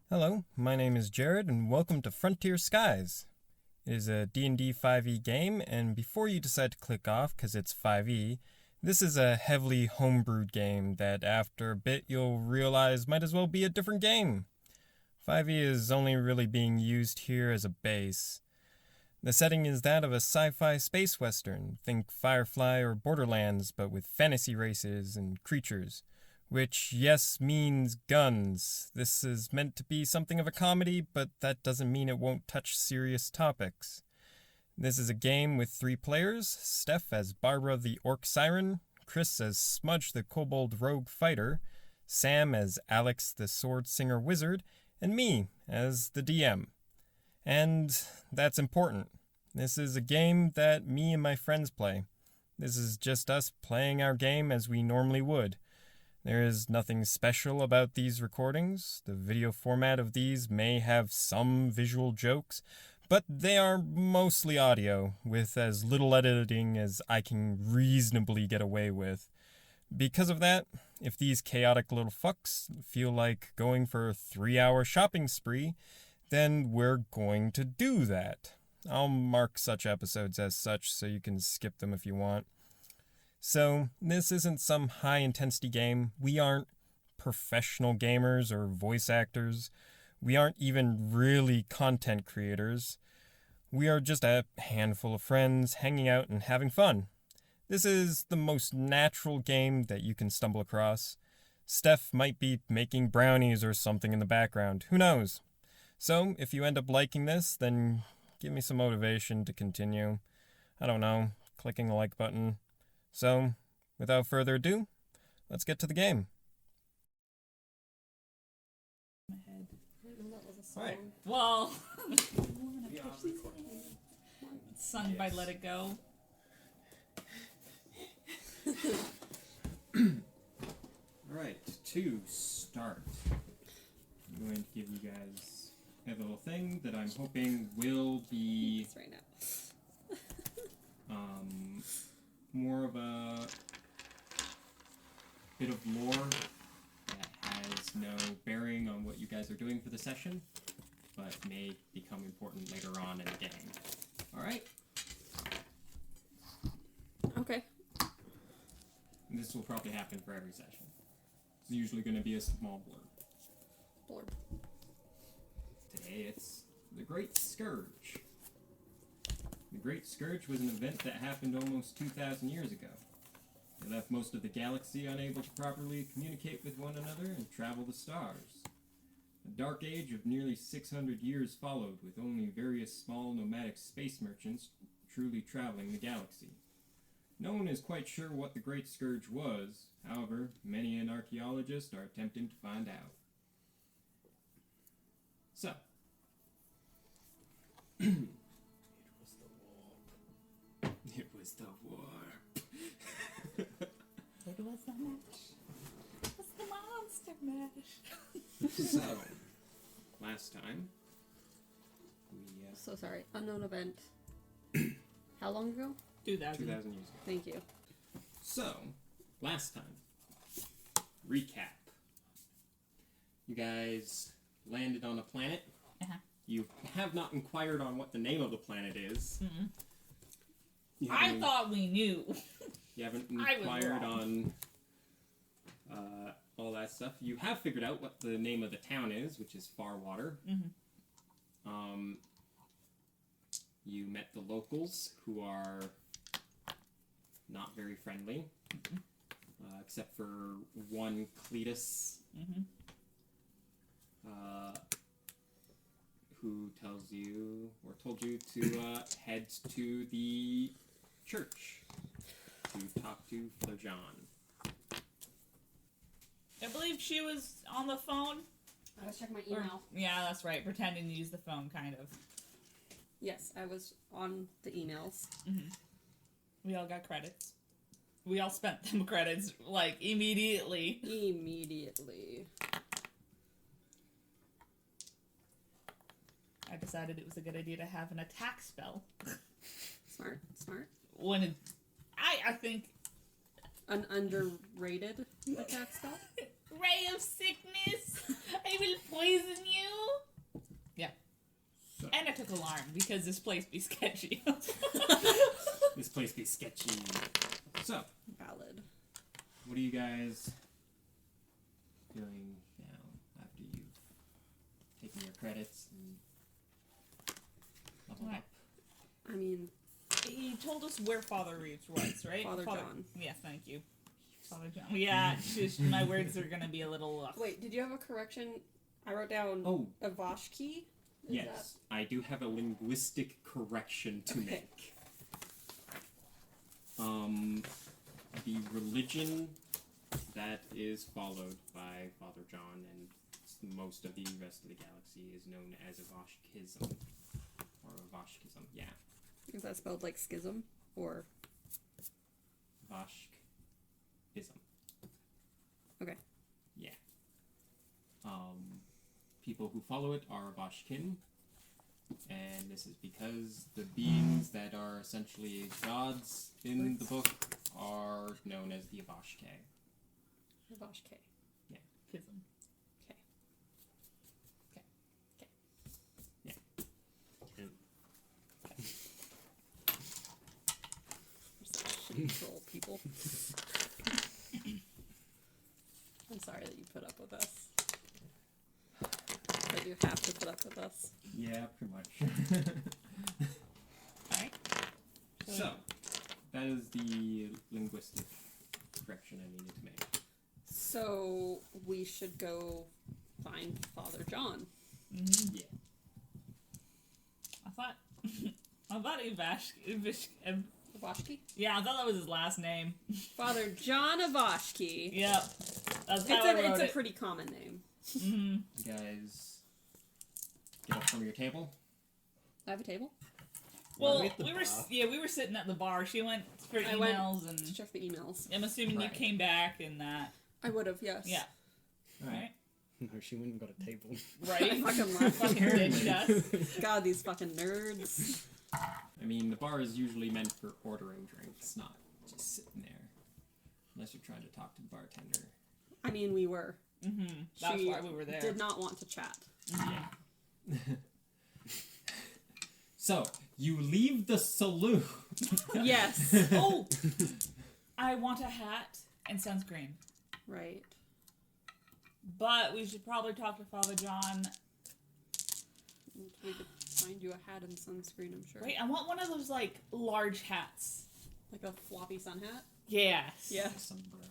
Hello, my name is Jared, and welcome to Frontier Skies. It is a D&D 5e game, and before you decide to click off because it's 5e, this is a heavily homebrewed game that after a bit you'll realize might as well be a different game. 5e is only really being used here as a base. The setting is that of a sci-fi space western, think Firefly or Borderlands, but with fantasy races and creatures. Which, yes, means guns. This is meant to be something of a comedy, but that doesn't mean it won't touch serious topics. This is a game with 3 players, Steph as Barbara the Orc Siren, Chris as Smudge the Kobold Rogue Fighter, Sam as Alex the Sword Singer Wizard, and me as the DM. And that's important. This is a game that me and my friends play. This is just us playing our game as we normally would. There is nothing special about these recordings. The video format of these may have some visual jokes, but they are mostly audio, with as little editing as I can reasonably get away with. Because of that, if these chaotic little fucks feel like going for a 3-hour shopping spree, then we're going to do that. I'll mark such episodes as such so you can skip them if you want. So, this isn't some high-intensity game. We aren't professional gamers or voice actors. We aren't even really content creators. We are just a handful of friends hanging out and having fun. This is the most natural game that you can stumble across. Steph might be making brownies or something in the background. Who knows? So, if you end up liking this, then give me some motivation to continue. I don't know, clicking the like button. So, without further ado, let's get to the game. My head. Right. Well, sung by Let It Go. Alright, to start, I'm going to give you guys a little thing that I'm hoping will be right now. more of a bit of lore that has no bearing on what you guys are doing for the session, but may become important later on in the game. Alright? Okay. And this will probably happen for every session. It's usually going to be a small blurb. Today it's the Great Scourge. The Great Scourge was an event that happened almost 2,000 years ago. It left most of the galaxy unable to properly communicate with one another and travel the stars. A dark age of nearly 600 years followed, with only various small nomadic space merchants truly traveling the galaxy. No one is quite sure what the Great Scourge was. However, many an archaeologist are attempting to find out. So, it was the warp. It was the match. It was the monster mash. So, last time, we, So sorry. Unknown event. How long ago? 2000. 2,000 years ago. Thank you. So, last time, recap. You guys landed on a planet. Uh-huh. You have not inquired on what the name of the planet is. Mm-mm. You I haven't- thought we knew. You haven't I was inquired wrong. on all that stuff. You have figured out what the name of the town is, which is Farwater. Mm-hmm. You met the locals, who are not very friendly, except for one Cletus, Mm-hmm. who told you to head to the church to talk to Flajon. I believe she was on the phone. I was checking my Or- email. yeah, that's right. Pretending to use the phone, kind of. Yes, I was on the emails. Mm-hmm. We all got credits. We all spent them credits, like, immediately. Immediately. I decided it was a good idea to have an attack spell. Smart. Smart. When I think An underrated attack spell. Ray of sickness! I will poison you! alarm because this place be sketchy. This place be sketchy. So, Valid. what are you guys doing now after you've taken your credits and leveled up? I mean, He told us where Father Reeves was, right? Father John. Yeah, thank you. Father John. Yeah, just, my words are gonna be a little. Wait, did you have a correction? I wrote down Avashki. Yes, I do have a linguistic correction to Okay. make. The religion that is followed by Father John and most of the rest of the galaxy is known as Avashkism. Or Avashkism, yeah. Is that spelled like schism? Or... Avashkism. Okay. Yeah. People who follow it are Avashkin, and this is because the beings that are essentially gods in the book are known as the Avashke. Avashke. Yeah. Kism. Yeah. We're such shitty troll people. I'm sorry that you put up with us. That you have to put up with us. Yeah, pretty much. Alright. So, that is the linguistic correction I needed to make. So, we should go find Father John. Mm-hmm. Yeah. I thought Avashki? yeah, I thought that was his last name. Father John Avashki. Yep. That's how I wrote It's it. a pretty common name. Mm-hmm. You guys get up from your table. I have a table. Well, at the we were bar. we were sitting at the bar. She went for I went emails to and check the emails. I'm assuming Right. you came back and that. I would have, yes. Yeah. Alright. No, she went and got a table. Right. I fucking love Fucking ditched us. God, these fucking nerds. I mean, the bar is usually meant for ordering drinks, not just sitting there. Unless you're trying to talk to the bartender. I mean, we were. Mm-hmm. That's She why we were there. did not want to chat. Yeah. So, you leave the saloon. Yes. Oh, I want a hat and sunscreen. Right. But we should probably talk to Father John. We could find you a hat and sunscreen, I'm sure. Wait, I want one of those like large hats. Like a floppy sun hat? Yes. Yeah. Sombrero.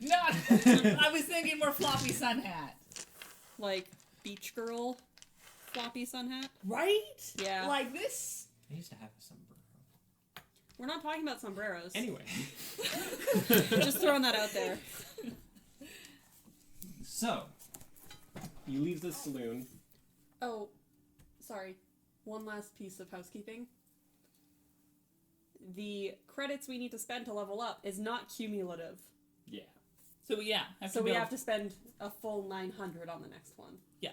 No, I was thinking more floppy sun hat. Like beach girl floppy sun hat? Right? Yeah. Like this. I used to have a sombrero. We're not talking about sombreros. Anyway. Just throwing that out there. So, you leave the saloon. Oh, sorry. One last piece of housekeeping. The credits we need to spend to level up is not cumulative. Yeah. So yeah. So we have to spend a full 900 on the next one. Yeah.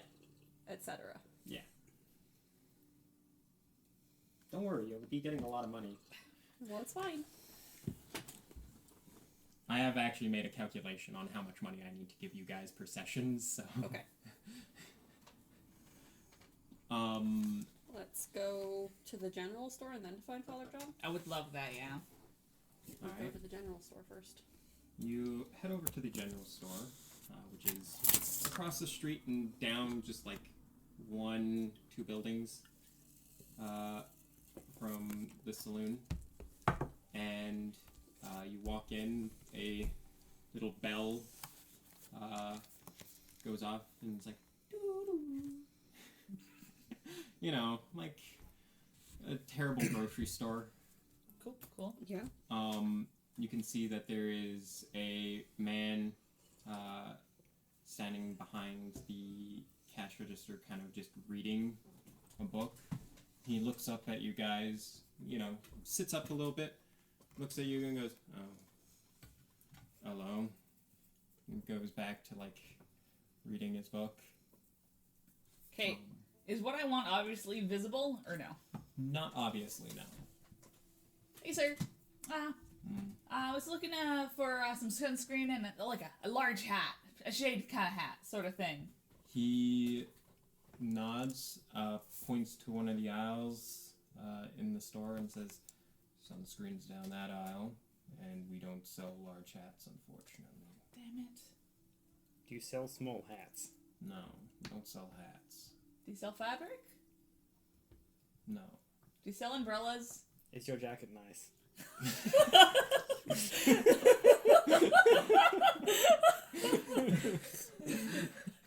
Etc. Yeah. Don't worry, you'll be getting a lot of money. Well, it's fine. I have actually made a calculation on how much money I need to give you guys per session, so... Okay. Let's go to the general store and then find Father John. I would love that, yeah. Let's go Alright. to the general store first. You head over to the general store, which is across the street and down just like 1-2 buildings from the saloon. And you walk in, a little bell goes off, and it's like, doo-doo. You know, like a terrible grocery store. Cool, cool. Yeah. You can see that there is a man standing behind the cash register, kind of just reading a book. He looks up at you guys, you know, sits up a little bit, looks at you and goes, "Oh, hello." And goes back to, like, reading his book. Okay. Is what I want obviously visible or no? Not obviously, no. Hey, sir. I was looking for some sunscreen and like a large hat, a shade kind of hat, sort of thing. He nods points to one of the aisles in the store and says, "Sunscreen's down that aisle, and we don't sell large hats, unfortunately." Damn it. Do you sell small hats? No, we don't sell hats. Do you sell fabric? No. Do you sell umbrellas? Is your jacket nice?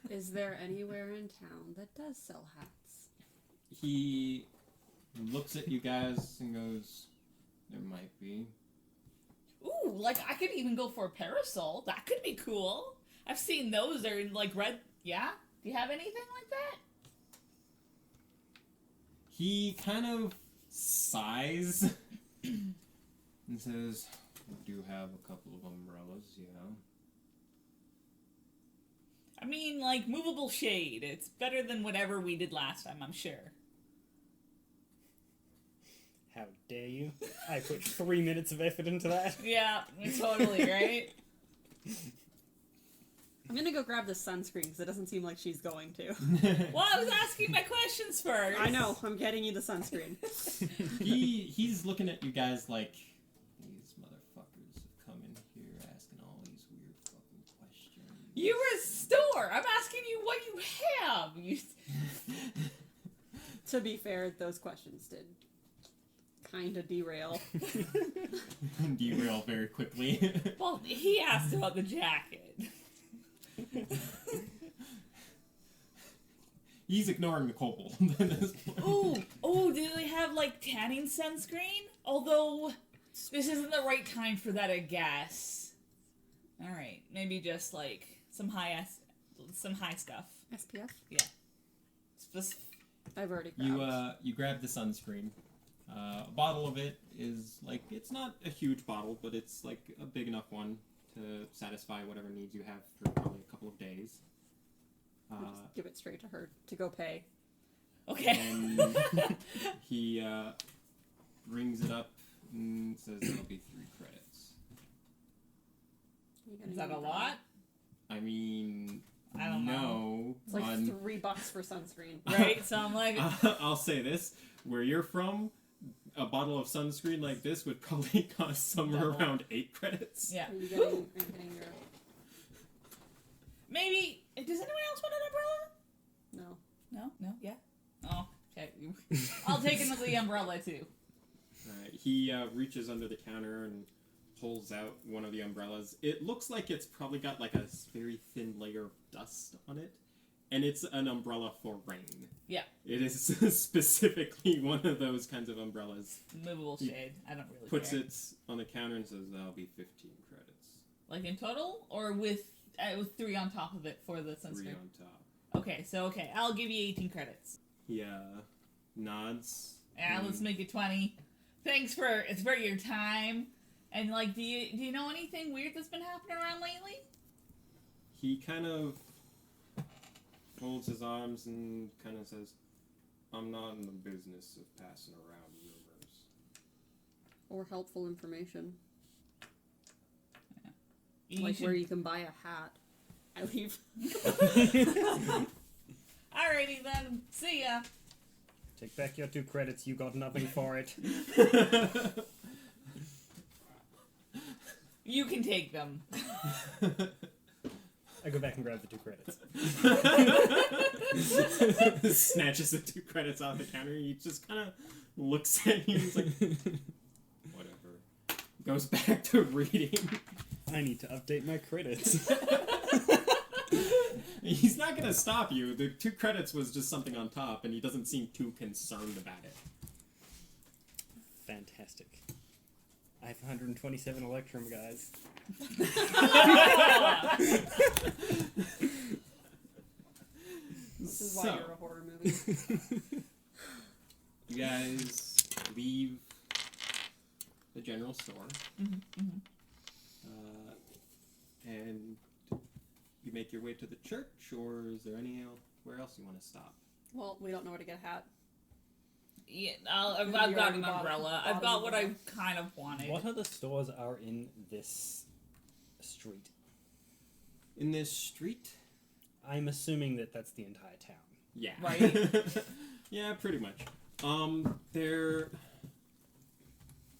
Is there anywhere in town that does sell hats? He looks at you guys and goes, "There might be." Ooh, like I could even go for a parasol. That could be cool. I've seen those. They're in like red. Yeah? Do you have anything like that? He kind of sighs and says, "We do have a couple of umbrellas, yeah." I mean, like movable shade. It's better than whatever we did last time, I'm sure. How dare you? I put 3 minutes of effort into that. Yeah, totally, right? I'm gonna go grab the sunscreen because it doesn't seem like she's going to. Well, I was asking my questions first. I know, I'm getting you the sunscreen. He's looking at you guys like, these motherfuckers have come in here asking all these weird fucking questions. You're a store. I'm asking you what you have. You... To be fair, those questions did kind of derail. Derail very quickly. Well, he asked about the jacket. He's ignoring the kobold. Ooh, do they have like tanning sunscreen? Although this isn't the right time for that, I guess. All right, maybe just like some high stuff. SPF? Yeah. I've already grabbed. You grab the sunscreen. A bottle of it is like, it's not a huge bottle, but it's like a big enough one to satisfy whatever needs you have for probably a couple of days. I'll just give it straight to her to go pay. Okay. And he rings it up and says it'll be 3 credits. Is that a lot? I mean, I don't know. It's like $3 for sunscreen. Right? So I'm like... I'll say this. Where you're from, a bottle of sunscreen like this would probably cost somewhere around 8 credits. Yeah. Are you getting your... Maybe... Does anyone else want an umbrella? No. No? No? Yeah? Oh, okay. I'll take another umbrella, too. Alright, he reaches under the counter and pulls out one of the umbrellas. It looks like it's probably got like a very thin layer of dust on it. And it's an umbrella for rain. Yeah. It is specifically one of those kinds of umbrellas. Movable shade. I don't really Puts care. it on the counter and says, "That'll be 15 credits." Like in total? Or with 3 on top of it for the sunscreen? 3 on top. Okay, I'll give you 18 credits. He nods. Yeah, let's make it 20. Thanks for your time. And like, do you know anything weird that's been happening around lately? He kind of folds his arms and kind of says, "I'm not in the business of passing around rumors." Or helpful information. Yeah. Like where you can buy a hat. I leave. Alrighty then. See ya. Take back your 2 credits, you got nothing for it. You can take them. I go back and grab the 2 credits. Snatches the 2 credits off the counter. He just kind of looks at you. He's like, "Whatever." Goes back to reading. I need to update my credits. He's not going to stop you. The 2 credits was just something on top, and he doesn't seem too concerned about it. Fantastic. I have 127 Electrum, guys. This is why you're a horror movie. You guys leave the general store. And you make your way to the church, or is there anywhere else you want to stop? Well, we don't know where to get a hat. Yeah, I've got an umbrella. I've got what I kind of wanted. What other stores are in this street? In this street? I'm assuming that that's the entire town. Yeah. Right. Yeah, pretty much. There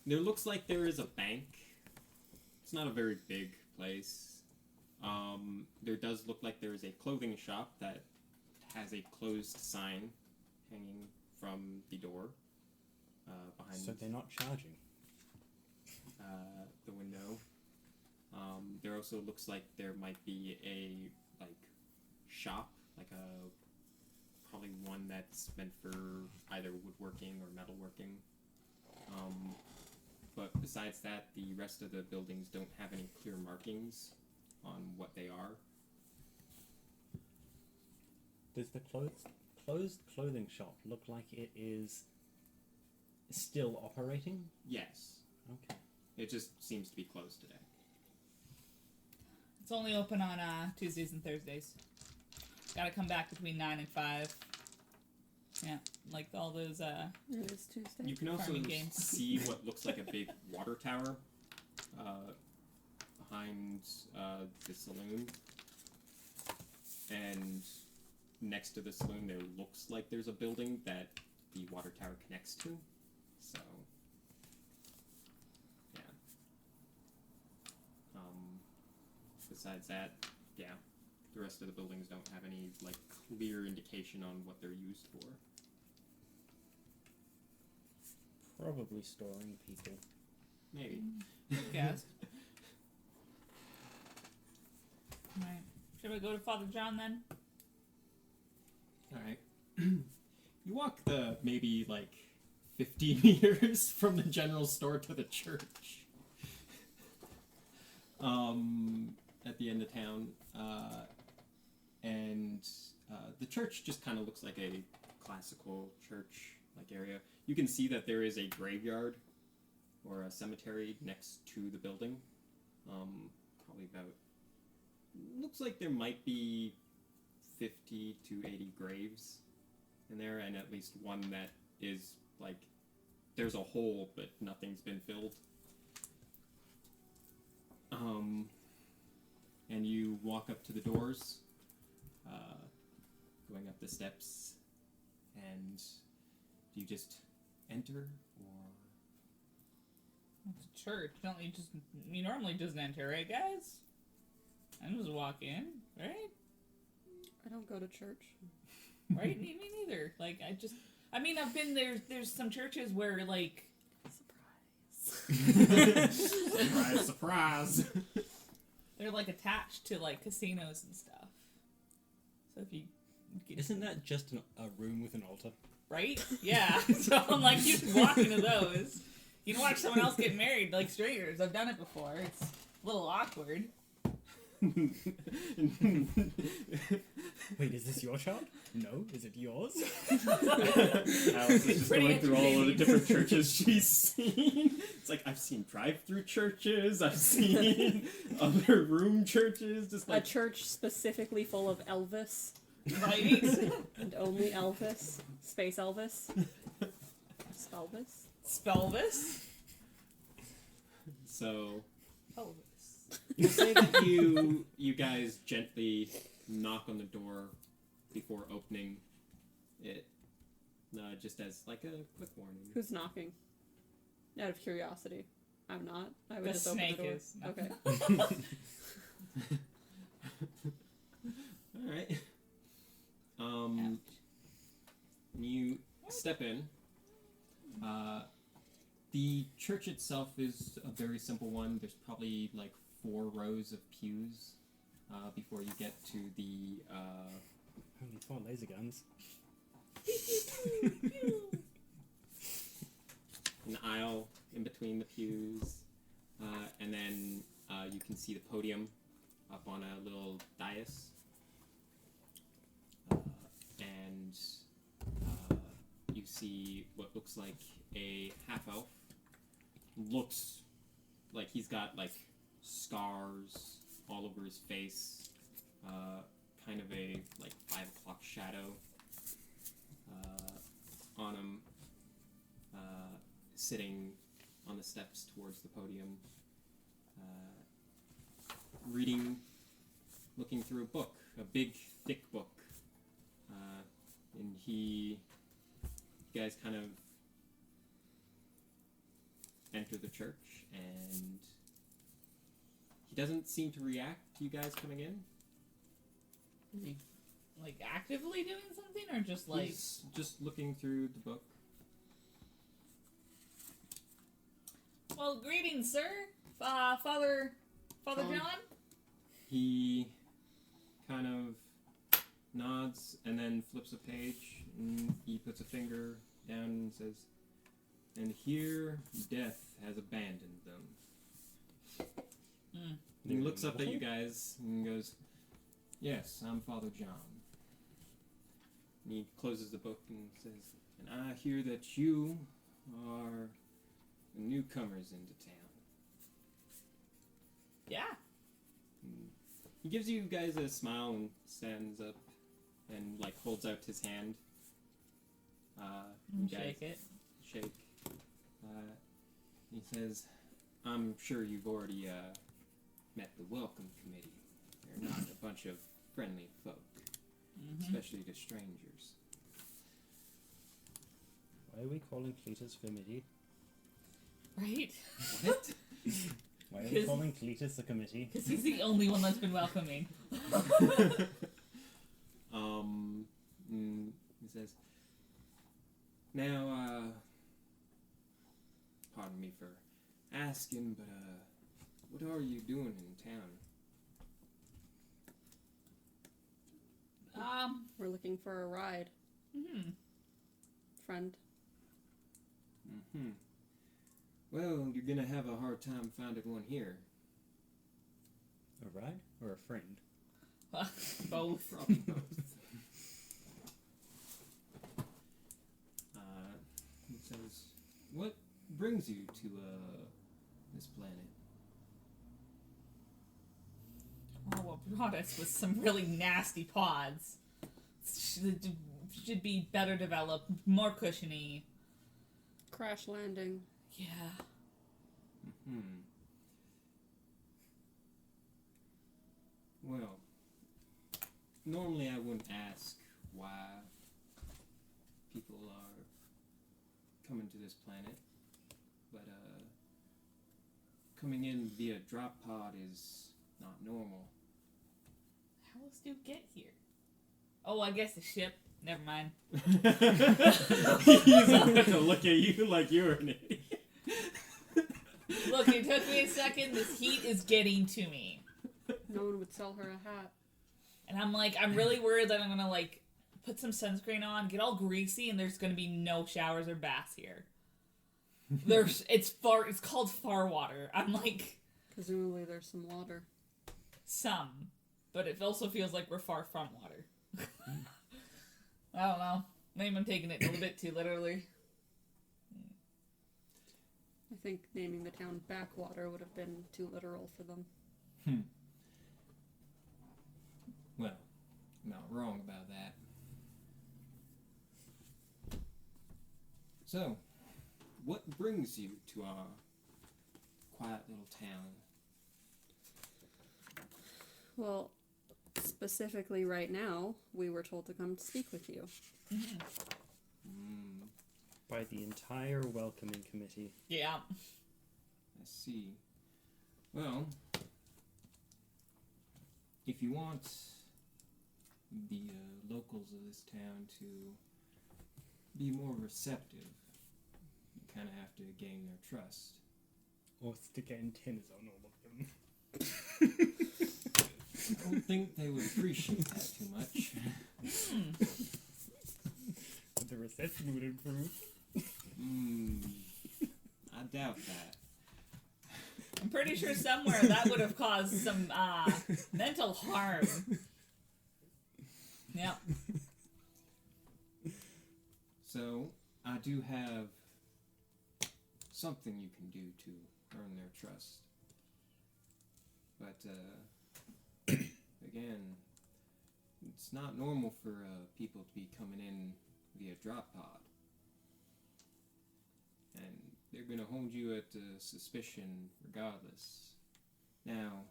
looks like there is a bank. It's not a very big place. There does look like there is a clothing shop that has a closed sign hanging from the door behind So they're not charging. the window. There also looks like there might be a shop, probably one that's meant for either woodworking or metalworking. But besides that, the rest of the buildings don't have any clear markings on what they are. Does the closed clothing shop look like it is still operating? Yes. Okay. It just seems to be closed today. It's only open on Tuesdays and Thursdays. Gotta come back between 9 and 5. Yeah, like all those It is Tuesday. You can also Farming games. see what looks like a big water tower behind the saloon. And next to the saloon there looks like there's a building that the water tower connects to. So, yeah. Besides that, yeah, the rest of the buildings don't have any clear indication on what they're used for. Probably storing people. Maybe. Yes. Right. Should we go to Father John then? Alright. You walk the maybe 50 meters from the general store to the church. At the end of town. And the church just kind of looks like a classical church area. You can see that there is a graveyard or a cemetery next to the building. Probably about... Looks like there might be 50 to 80 graves in there, and at least one that is there's a hole but nothing's been filled. And you walk up to the doors, going up the steps, and do you just enter, or... It's a church. You normally just enter, right, guys? I just walk in, right? I don't go to church. Right? Me neither. I've been there. There's some churches where Surprise. Surprise, surprise! they're attached to casinos and stuff. So if you Isn't that just a room with an altar? right? Yeah. So I'm you can walk into those. You can watch someone else get married like strangers. I've done it before. It's a little awkward. Wait, is this your child? No. Is it yours? Alice is just Pretty going through all of the entertaining. different churches she's seen. It's I've seen drive-through churches, I've seen other room churches, just A church specifically full of Elvis Right? and only Elvis. Space Elvis. Spelvis. Spelvis. So, Elvis. we'll say that you guys gently knock on the door before opening it, just as a quick warning. Who's knocking? Out of curiosity. I'm not. I would The just open the snake door. is. No. Okay. Alright. When you step in, the church itself is a very simple one. There's probably 4 rows of pews before you get to the Only 4 laser guns. an aisle in between the pews, and then you can see the podium up on a little dais, and you see what looks like a half-elf. Looks like he's got scars all over his face, kind of a 5 o'clock shadow on him, sitting on the steps towards the podium, looking through a book, a big, thick book, and he guys kind of enter the church, and he doesn't seem to react to you guys coming in. Like actively doing something, or just like He's just looking through the book. well, greetings, sir, Father John. He kind of nods and then flips a page, and he puts a finger down and says, "And here death has abandoned them." He looks up at you guys and goes, "Yes, I'm Father John." And he closes the book and says, "And I hear that you are the newcomers into town." Yeah. He gives you guys a smile and stands up and like holds out his hand. You guys Shake it. shake. He says, "I'm sure you've already met the welcome committee. They're not a bunch of friendly folk, especially to strangers." Why are we calling Cletus committee? Right? What? Why are we calling Cletus the committee? Because he's the only one that's been welcoming. He says, "Now, pardon me for asking, but what are you doing in town?" We're looking for a ride, friend. Well, you're gonna have a hard time finding one here. A ride or a friend? Both. Probably both. He says, "What brings you to this planet?" Oh, what brought us with some really nasty pods. Should be better developed, more cushiony. Crash landing. Yeah. Well, normally I wouldn't ask why people are coming to this planet, but coming in via drop pod is not normal. How else do you get here? Oh, I guess the ship. Never mind. He's about to look at you like you're an idiot. Look, it took me a second. This heat is getting to me. No one would sell her a hat. And I'm like, I'm really worried that I'm gonna like put some sunscreen on, get all greasy, and there's gonna be no showers or baths here. It's called far water. I'm like, Presumably there's some water. some, but it also feels like we're far from water. I don't know. Maybe I'm taking it a little bit too literally. I think naming the town Backwater would have been too literal for them. Well, not wrong about that. So, what brings you to our quiet little town? Well, specifically right now, we were told to come to speak with you. By the entire welcoming committee. Yeah. I see. Well, if you want the locals of this town to be more receptive, you kind of have to gain their trust. Or stick antennas on all of them. I don't think they would appreciate that too much. But the reception would improve. I doubt that. I'm pretty sure somewhere that would have caused some mental harm. Yep. So, I do have something you can do to earn their trust. But, again, it's not normal for people to be coming in via drop pod. And they're going to hold you at suspicion regardless. Now,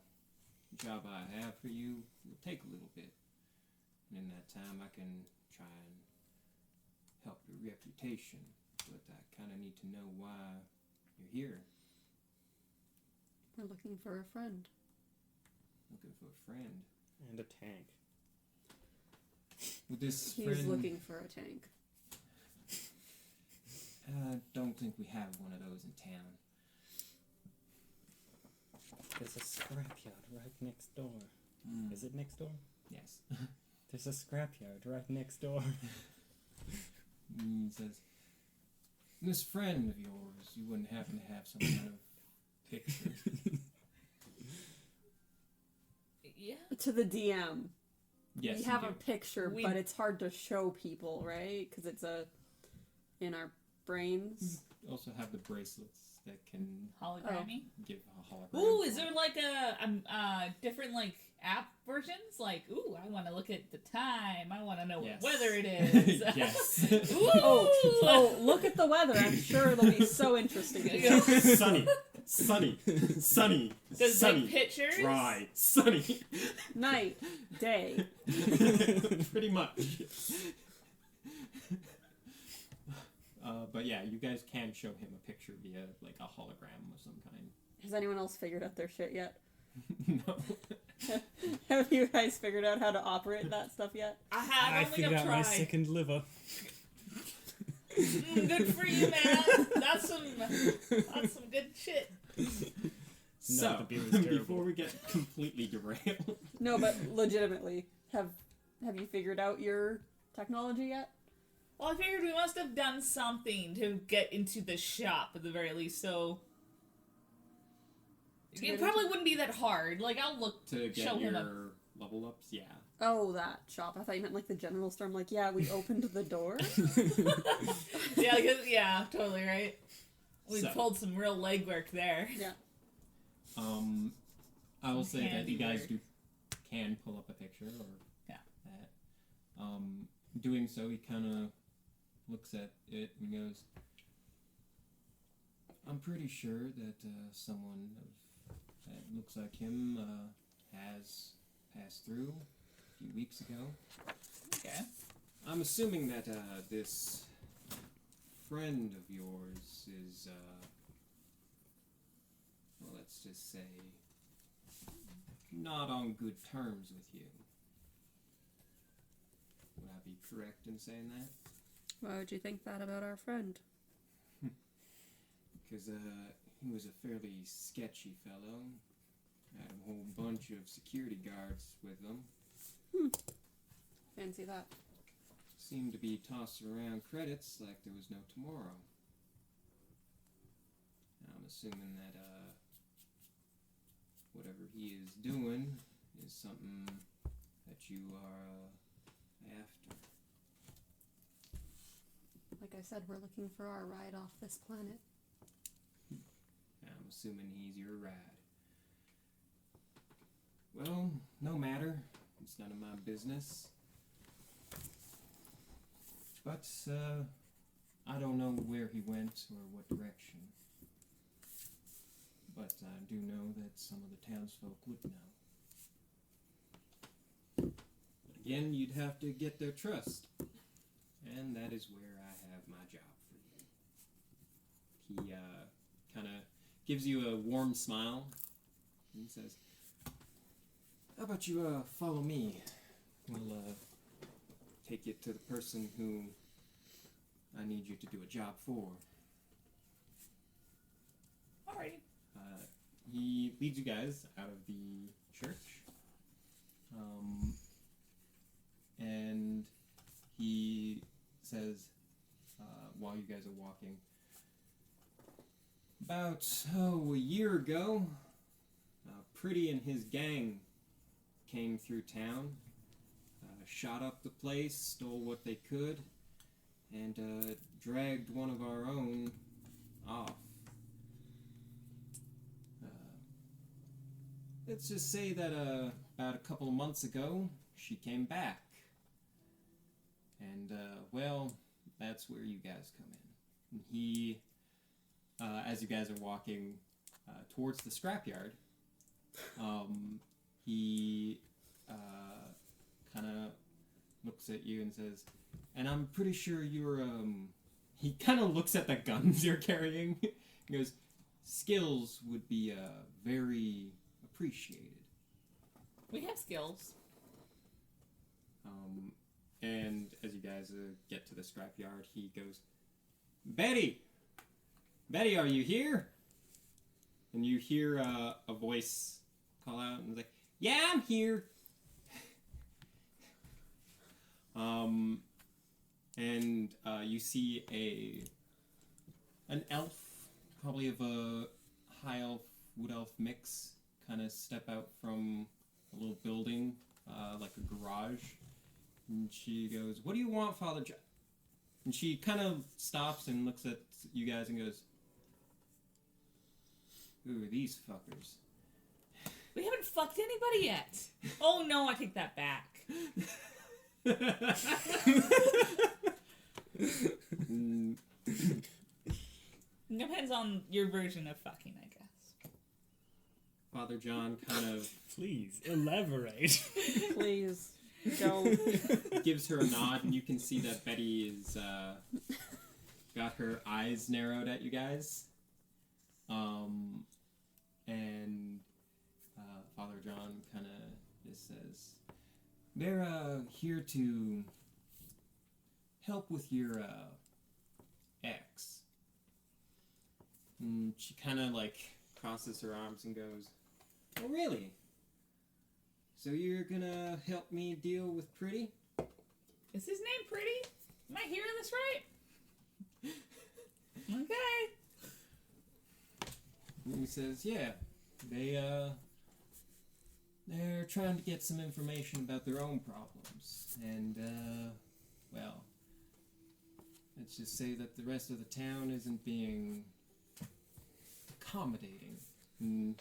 the job I have for you will take a little bit. And in that time, I can try and help you reputation, but I kind of need to know why you're here. We're looking for a friend. Looking for a friend. And a tank. Would this He's friend... looking for a tank. I don't think we have one of those in town. There's a scrapyard right next door. Mm. Is it next door? Yes. There's a scrapyard right next door. He says, this friend of yours, you wouldn't happen to have some kind of picture? Yeah. To the DM. Yes, We you have do. a picture, We- but it's hard to show people, right? Because it's in our brains. You also have the bracelets that can Hologrammy. give a hologram. Ooh, is there like a different like app versions? Like, ooh, I want to look at the time. I want to know Yes. what weather it is. Yes. Ooh. Oh, look at the weather. I'm sure it'll be so interesting. Yeah. Sunny. Sunny. Sunny. Does sunny. like pictures? Dry. Sunny. Night, day. Pretty much. But yeah, you guys can show him a picture via like a hologram of some kind. Has anyone else figured out their shit yet? No. Have you guys figured out how to operate that stuff yet? I don't think I've tried. second liver. Good for you, man. That's some good shit. So, the beer was terrible. before we get completely derailed, No, but legitimately, have you figured out your technology yet? Well, I figured we must have done something to get into the shop at the very least, so To it get probably wouldn't be that hard. Like, I'll look to get show him your level ups, yeah. Oh, that shop. I thought you meant like the general store. I'm like, yeah, we opened the door. yeah, totally right. We So. pulled some real legwork there. Yeah. I will say that you guys Handiwork. can pull up a picture or Yeah. that. Doing so, he kind of looks at it and goes, I'm pretty sure that someone that looks like him has passed through a few weeks ago. Okay. I'm assuming that this friend of yours is, well, let's just say, not on good terms with you. Would I be correct in saying that? Why would you think that about our friend? Because he was a fairly sketchy fellow. Had a whole bunch of security guards with him. Fancy that. Seemed to be tossing around credits like there was no tomorrow. I'm assuming that whatever he is doing is something that you are after. Like I said, we're looking for our ride off this planet. I'm assuming he's your ride. Well, no matter. It's none of my business. But, I don't know where he went or what direction. But I do know that some of the townsfolk would know. But again, you'd have to get their trust. And that is where I have my job for you. He, kind of gives you a warm smile and says, how about you, follow me? We'll, take you to the person who I need you to do a job for. Alrighty. He leads you guys out of the church. And he says, while you guys are walking, about, a year ago, Pretty and his gang came through town, shot up the place, stole what they could, and dragged one of our own off. Let's just say that about a couple of months ago, she came back. And, well, that's where you guys come in. And he, as you guys are walking towards the scrapyard, he kind of looks at you and says, and I'm pretty sure you're, he kind of looks at the guns you're carrying. He goes, skills would be, very appreciated. We have skills. And as you guys get to the scrapyard, he goes, Betty! Betty, are you here? And you hear a voice call out and like, yeah, I'm here. And you see an elf, probably of a high elf, wood elf mix, kind of step out from a little building, like a garage. And she goes, what do you want, Father John? And she kind of stops and looks at you guys and goes, who are these fuckers? We haven't fucked anybody yet. Oh no, I take that back. Depends on your version of fucking, I guess. Father John kind of Please elaborate. Please don't. gives her a nod, and you can see that Betty is got her eyes narrowed at you guys. And Father John kind of just says, they're here to help with your ex. And she kind of like crosses her arms and goes, oh really? So you're gonna help me deal with Pretty? Is his name Pretty? Am I hearing this right? Okay. And he says, yeah, they're trying to get some information about their own problems. And, well, let's just say that the rest of the town isn't being accommodating. And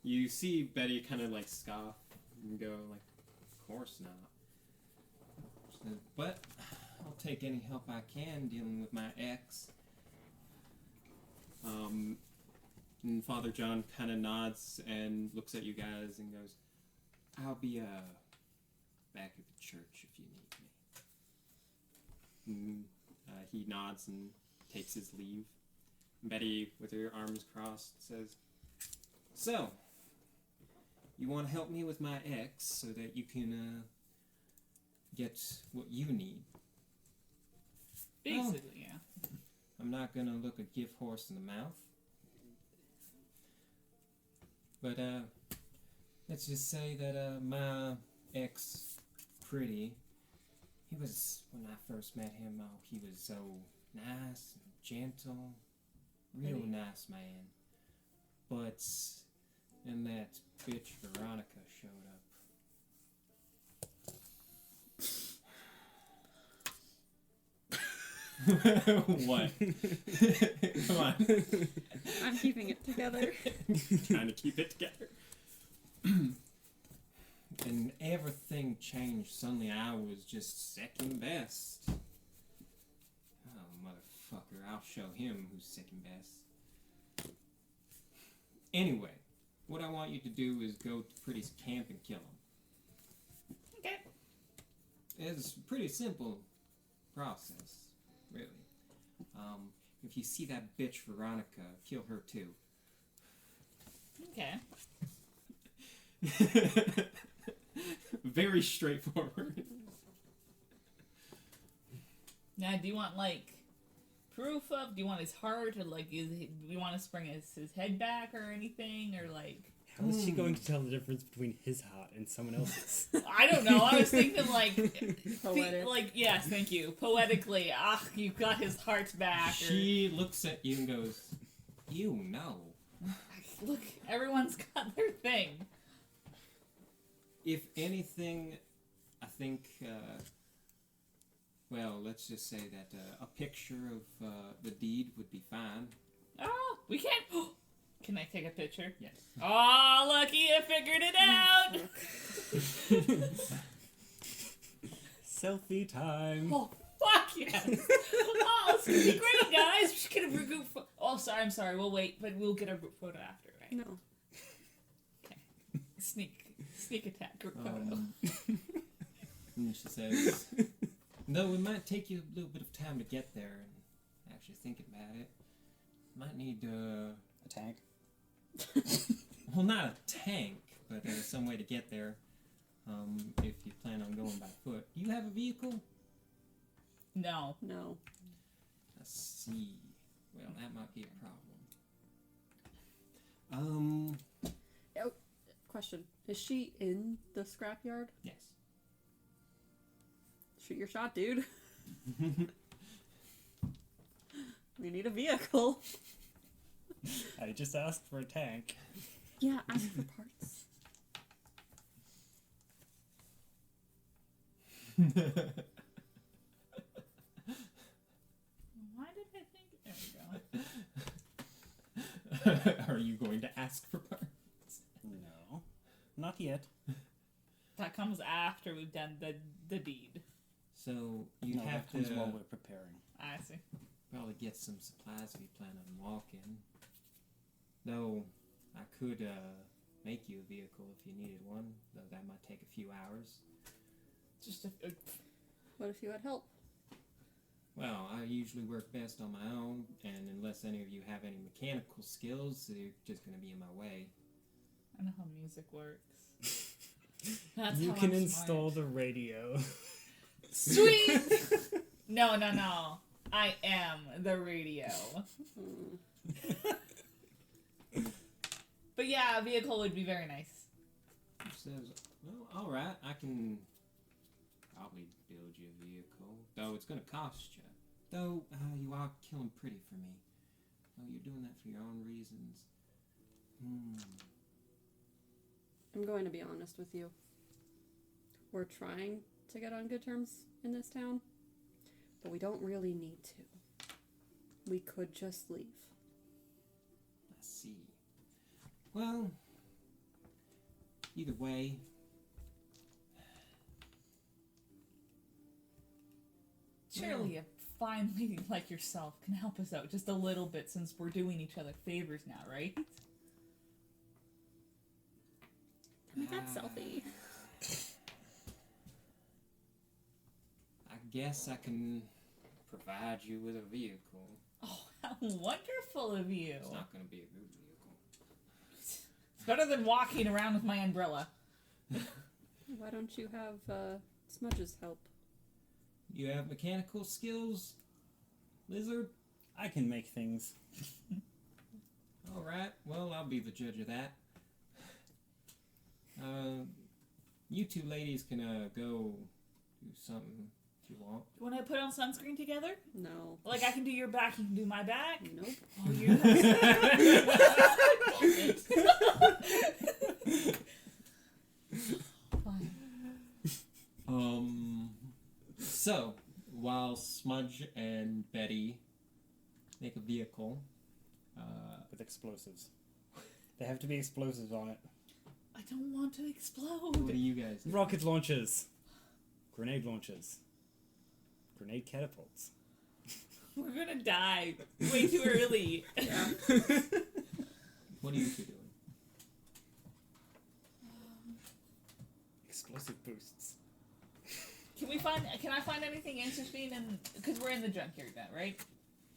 you see Betty kind of like scoff and go like, of course not. She says, but I'll take any help I can dealing with my ex. And Father John kind of nods and looks at you guys and goes, I'll be back at the church if you need me. And he nods and takes his leave. Betty, with her arms crossed, says, so, you want to help me with my ex so that you can get what you need? Basically, yeah. I'm not going to look a gift horse in the mouth. But, let's just say that, my ex, Pretty, he was, when I first met him, oh, he was so nice and gentle, real Pretty. nice man. But, then that bitch Veronica showed up. What? Come on. I'm keeping it together. Trying to keep it together. And everything changed. Suddenly I was just second best. Oh, motherfucker. I'll show him who's second best. Anyway, what I want you to do is go to Pretty's camp and kill him. Okay. It's a pretty simple process, really. If you see that bitch Veronica, kill her too. Okay. Very straightforward. Now, do you want, like, proof of? Do you want his heart? Or, like, do you want to bring his head back or anything? Or, like... How is she going to tell the difference between his heart and someone else's? I don't know. I was thinking, like... Poetic. Like, yes, thank you. Poetically. You got his heart back. She looks at you and goes, you know. Look, everyone's got their thing. If anything, I think, well, let's just say that a picture of the deed would be fine. Oh, we can't... Can I take a picture? Yes. Oh, lucky I figured it out! Selfie time. Oh, fuck yes! Oh, it's gonna be great, guys! We should get a group photo. Oh, sorry, I'm sorry. We'll wait, but we'll get a group photo after, right? No. Okay. Sneak attack group photo. And she says, Though it might take you a little bit of time to get there and actually think about it. Might need A tank. well, not a tank, but some way to get there. If you plan on going by foot. Do you have a vehicle? No. No. Let's see. Well, that might be a problem. Question. Is she in the scrapyard? Yes. Shoot your shot, dude. We need a vehicle. I just asked for a tank. Yeah, ask for parts. Why did I think? There we go. Are you going to ask for parts? No, not yet. That comes after we've done the deed. So you No, have that comes to while we're preparing. I see. probably get some supplies if you plan on walking. Though I could make you a vehicle if you needed one, though that might take a few hours. Just a What if you had help? Well, I usually work best on my own, and unless any of you have any mechanical skills, they're just going to be in my way. I know how music works. That's You how can I'm install smart. the radio. Sweet. No. I am the radio. But yeah, a vehicle would be very nice. He says, well, alright, I can probably build you a vehicle, though it's going to cost you. Though, you are killing pretty for me. Though you're doing that for your own reasons. I'm going to be honest with you. We're trying to get on good terms in this town, but we don't really need to. We could just leave. I see. Well, either way, Surely a fine lady like yourself can help us out just a little bit since we're doing each other favors now, right? Oh my god, selfie. I guess I can provide you with a vehicle. Oh, how wonderful of you. It's not going to be a good vehicle. It's better than walking around with my umbrella. Why don't you have Smudge's help? You have mechanical skills, lizard? I can make things. Alright, well, I'll be the judge of that. You two ladies can go do something if you want. You want to put on sunscreen together? No. Like I can do your back, you can do my back? Nope. Oh, you're Fine. So, while Smudge and Betty make a vehicle, With explosives. They have to be explosives on it. I don't want to what explode. do you guys do? Rocket launchers. Grenade launchers. Grenade catapults. We're gonna die way too early. Yeah. What are you two doing? Explosive boosts. Can I find anything interesting? And because we're in the junkyard now, right?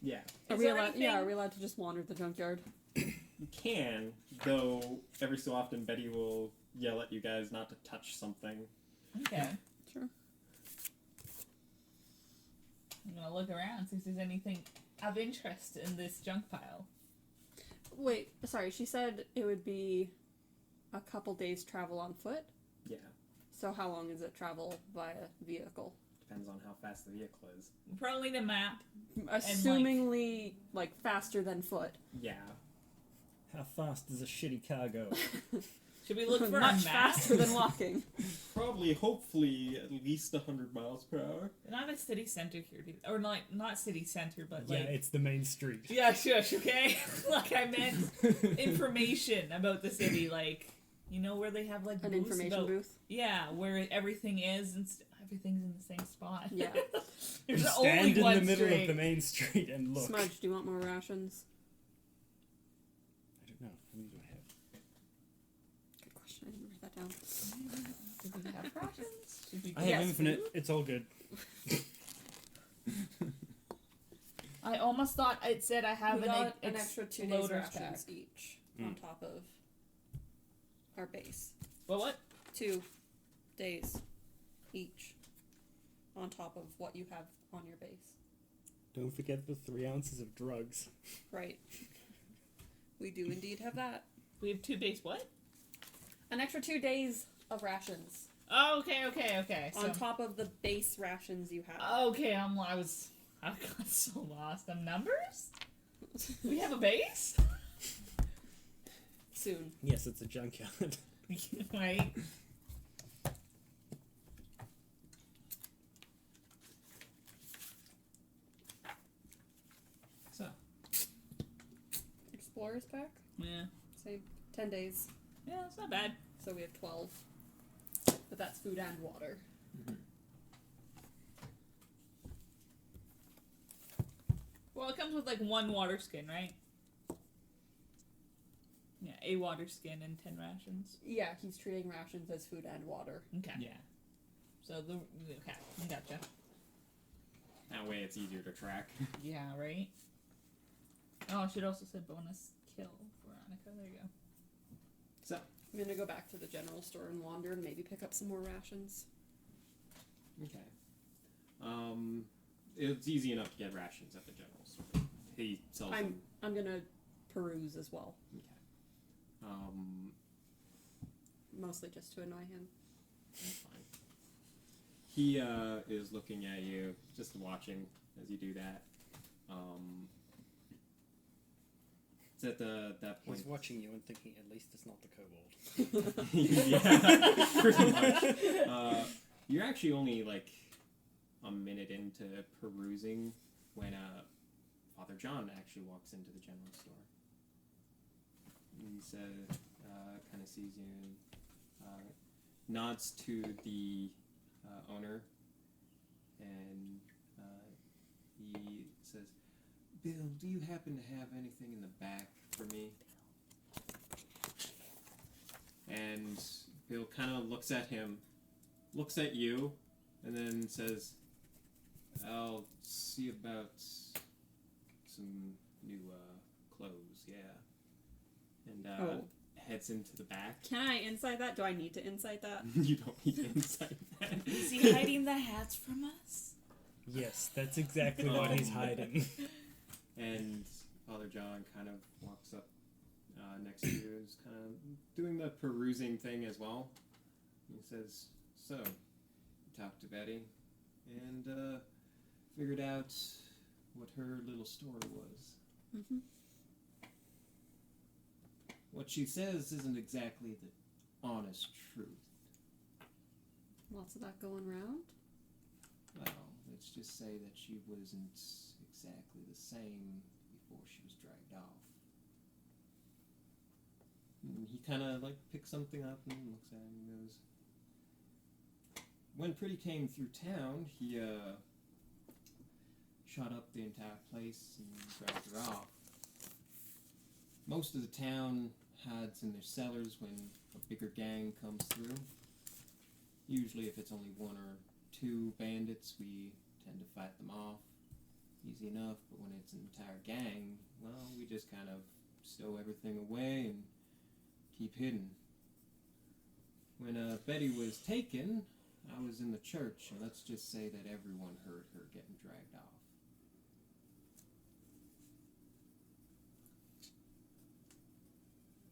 Yeah, Are Is we there allowed? anything? Yeah, are we allowed to just wander the junkyard? you can, though every so often Betty will yell at you guys not to touch something. Okay. Sure. I'm gonna look around, see if there's anything of interest in this junk pile. Wait, sorry. She said it would be a couple days travel on foot. Yeah, So how long is it travel via vehicle? depends on how fast the vehicle is. We probably need a map. Assumingly, like faster than foot. Yeah, How fast does a shitty car go? Should we look for Much a map? faster than walking. probably, hopefully, at least 100 miles per hour. Not a city center here, or not city center, but Yeah, like. it's the main street. Yeah, shush, okay? Like I meant information about the city, like you know where they have like An booths information about, booth. Yeah, where everything is and everything's in the same spot. Yeah. There's Stand only in one the middle street. of the main street and look. Smudge, do you want more rations? I don't know. How many do I have? Good question. I didn't write that down. Did we have rations? Should we I have guess infinite. food? It's all good. I almost thought it said I have We an, got an extra 2 days exploder's rations pack. each on top of our base. Well, what? 2 days each on top of what you have on your base. Don't forget the 3 ounces of drugs. Right. We do indeed have that. We have 2 base what? An extra 2 days of rations Oh, okay. on top of the base rations you have. Okay, I got so lost. The numbers? We have a base? Soon. Yes, it's a junkyard. Right. So, Explorer's pack? Yeah. Same. 10 days. Yeah, it's not bad. So we have 12. But that's food and water. Well, it comes with like 1 water skin, right? Yeah, a water skin and 10 rations. Yeah, he's treating rations as food and water. Okay. yeah. So okay, I gotcha. That way it's easier to track. Yeah, right. Oh, I should also say bonus kill for Annika. There you go. So, I'm gonna go back to the general store and wander and maybe pick up some more rations. okay. It's easy enough to get rations at the general store. He sells them. I'm gonna peruse as well. Okay. Mostly just to annoy him. That's fine. He is looking at you, just watching as you do that. It's at that point. He's watching you and thinking, at least it's not the kobold. Yeah, pretty much. You're actually only like a minute into perusing when Father John actually walks into the general store. He says, kind of sees you and nods to the owner, and he says, "Bill, do you happen to have anything in the back for me?" And Bill kind of looks at him, looks at you, and then says, "I'll see about some new clothes, yeah." And heads into the back. Can I insight that? Do I need to insight that? You don't need to insight that. Is he hiding the hats from us? Yes, that's exactly what he's hiding. And Father John kind of walks up next to you, is kind of doing the perusing thing as well. He says, "So, talked to Betty, and figured out what her little story was. Mm-hmm. What she says isn't exactly the honest truth. Lots of that going around. Well, let's just say that she wasn't exactly the same before she was dragged off." And he kind of like picks something up and looks at it and goes, "When Pretty came through town, he shot up the entire place and dragged her off. Most of the town hides in their cellars when a bigger gang comes through. Usually if it's only 1 or 2 bandits, we tend to fight them off easy enough, but when it's an entire gang, well, we just kind of stow everything away and keep hidden. When Betty was taken, I was in the church, and let's just say that everyone heard her getting dragged off.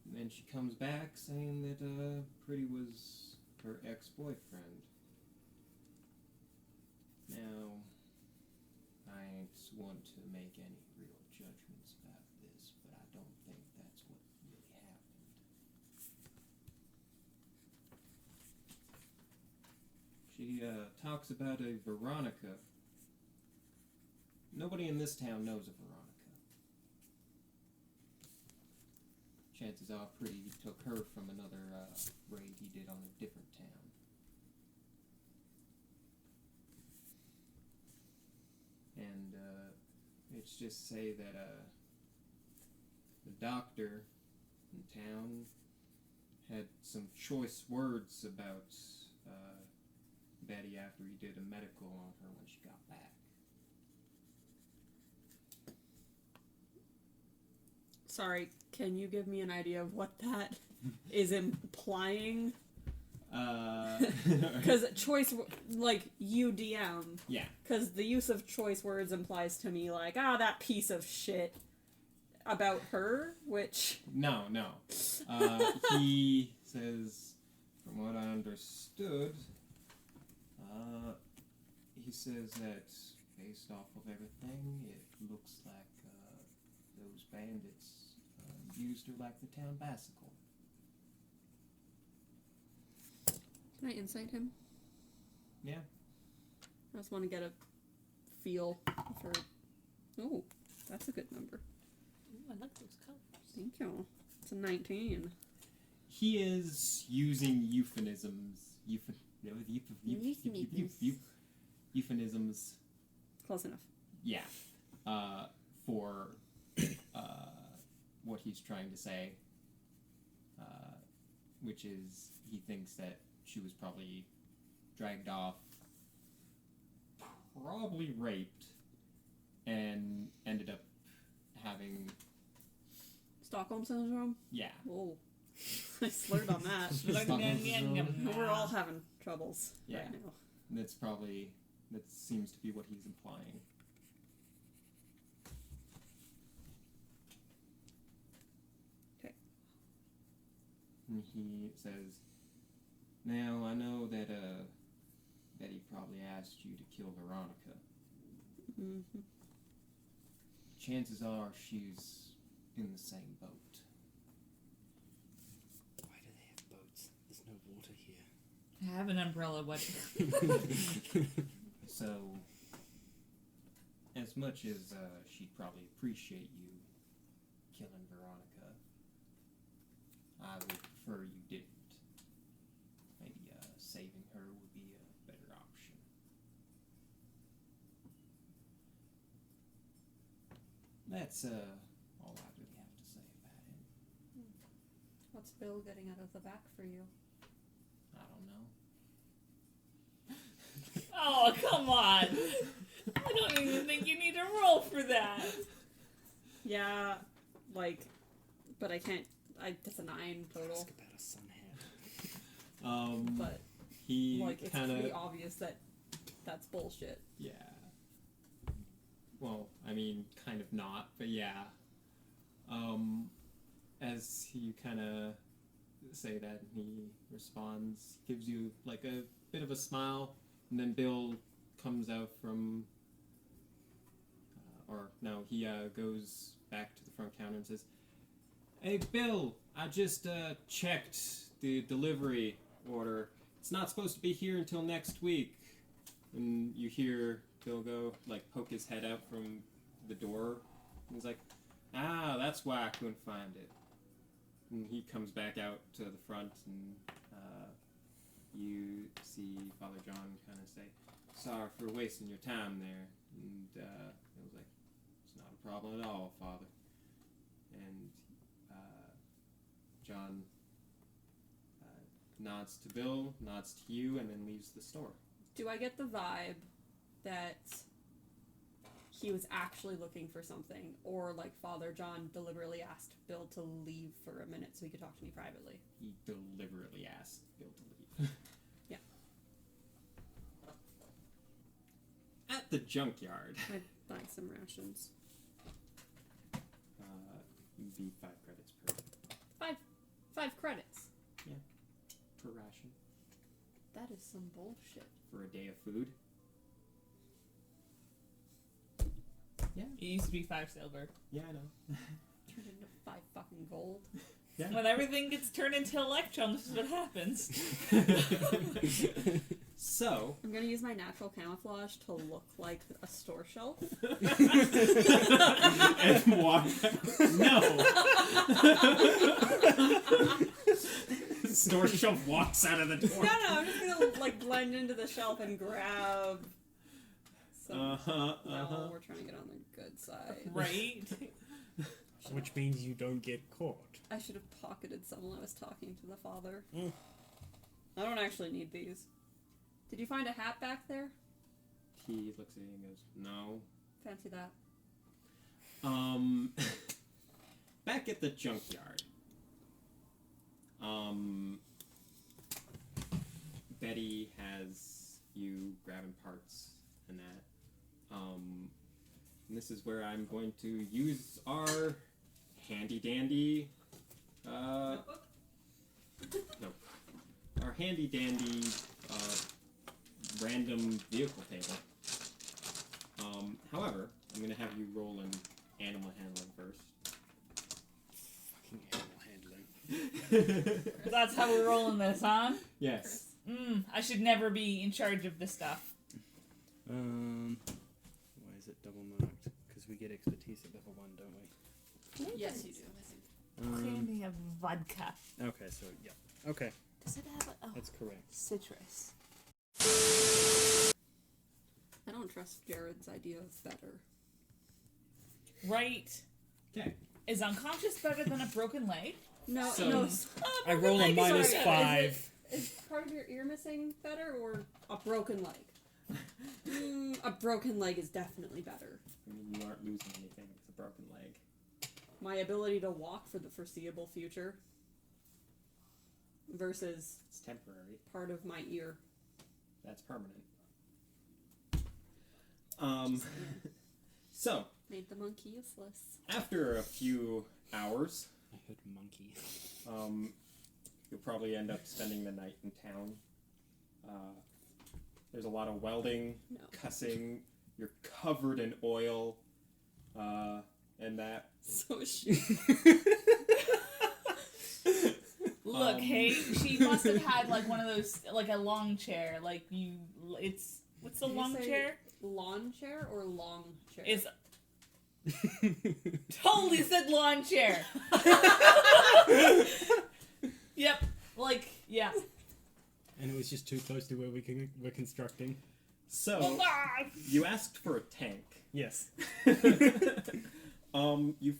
And then she comes back saying that Pretty was her ex-boyfriend. Now, I ain't want to make any real judgments about this, but I don't think that's what really happened. She talks about a Veronica. Nobody in this town knows a Veronica. Chances are Pretty took her from another raid he did on a different town. And let's just say that the doctor in town had some choice words about Betty after he did a medical on her when she got back. Sorry, can you give me an idea of what that is implying? Because choice, like, you DM. Yeah. Because the use of choice words implies to me, like, that piece of shit about her, which... No. He says, from what I understood, he says that based off of everything, it looks like those bandits used her like the town bicycle. Can I insight him? Yeah. I just want to get a feel for... Oh, that's a good number. Ooh, I like those colors. Thank you. It's a 19. He is using euphemisms. Euphemisms. Close enough. Yeah. For what he's trying to say, which is he thinks that she was probably dragged off, probably raped, and ended up having... Stockholm Syndrome? Yeah. Oh. I slurred on that. We're all having troubles Yeah. right now. That seems to be what he's implying. Okay. And he says, now I know that he probably asked you to kill Veronica. Mm-hmm. Chances are she's in the same boat. Why do they have boats? There's no water here. I have an umbrella. What? So, as much as she'd probably appreciate you killing Veronica, I would prefer you didn't. Maybe saving her would be a better option. That's all I really have to say about him. What's Bill getting out of the back for you? I don't know. Oh, come on! I don't even think you need to roll for that. Yeah, like, but I can't. That's a 9 total. Ask about a sun hat. But He like, it's kind pretty of... obvious that that's bullshit. Yeah. Well, I mean, kind of not, but yeah. As you kind of say that, he responds, gives you like a bit of a smile, and then Bill comes out from, he goes back to the front counter and says, "Hey, Bill, I just checked the delivery order. It's not supposed to be here until next week." And you hear Bill go, like, poke his head out from the door. And he's like, that's why I couldn't find it. And he comes back out to the front, and you see Father John kind of say, "Sorry for wasting your time there." And it was like, "It's not a problem at all, Father." And John nods to Bill, nods to you, and then leaves the store. Do I get the vibe that he was actually looking for something, or like Father John deliberately asked Bill to leave for a minute so he could talk to me privately? He deliberately asked Bill to leave. Yeah. At the junkyard. I'd buy some rations. It'd be 5 credits per 5 credits. per ration That is some bullshit. for a day of food. Yeah. It used to be 5 silver. Yeah, I know. Turned into 5 fucking gold. Yeah. When everything gets turned into electrons, this is what happens. So. I'm gonna use my natural camouflage to look like a store shelf. And walk. No. Store shelf walks out of the door. No, I'm just gonna like blend into the shelf and grab some. No, we're trying to get on the good side. Right? Which means you don't get caught. I should have pocketed some while I was talking to the father. Mm. I don't actually need these. Did you find a hat back there? He looks at you and goes, "No." Fancy that. back at the junkyard. Betty has you grabbing parts and that. And this is where I'm going to use our handy dandy. No. Our handy dandy random vehicle table. However, I'm going to have you roll in animal handling first. Fucking animal handling. That's how we're rolling this, huh? Yes. I should never be in charge of this stuff. Why is it double marked? Because we get expertise at level 1, don't we? Yes, you do. Candy of vodka. Okay, so yeah. Okay, Does it have a that's correct. citrus? I don't trust Jared's idea of better. Right. Okay. Is unconscious better than a broken leg? No, So- no. I roll a minus Sorry, 5. Is part of your ear missing better or a broken leg? A broken leg is definitely better. I mean, you aren't losing anything. It's a broken leg. My ability to walk for the foreseeable future versus It's temporary. part of my ear. That's permanent. So, Made the monkey useless. after a few hours, I heard monkey. you'll probably end up spending the night in town. There's a lot of welding, No. cussing. You're covered in oil, and that. So she. Look, hey, she must have had like one of those, like a long chair. Like it's what's the Did you long say chair? Lawn chair or long chair? It's totally said lawn chair. Yep, like yeah. And it was just too close to where we're constructing. So, you asked for a tank. Yes. You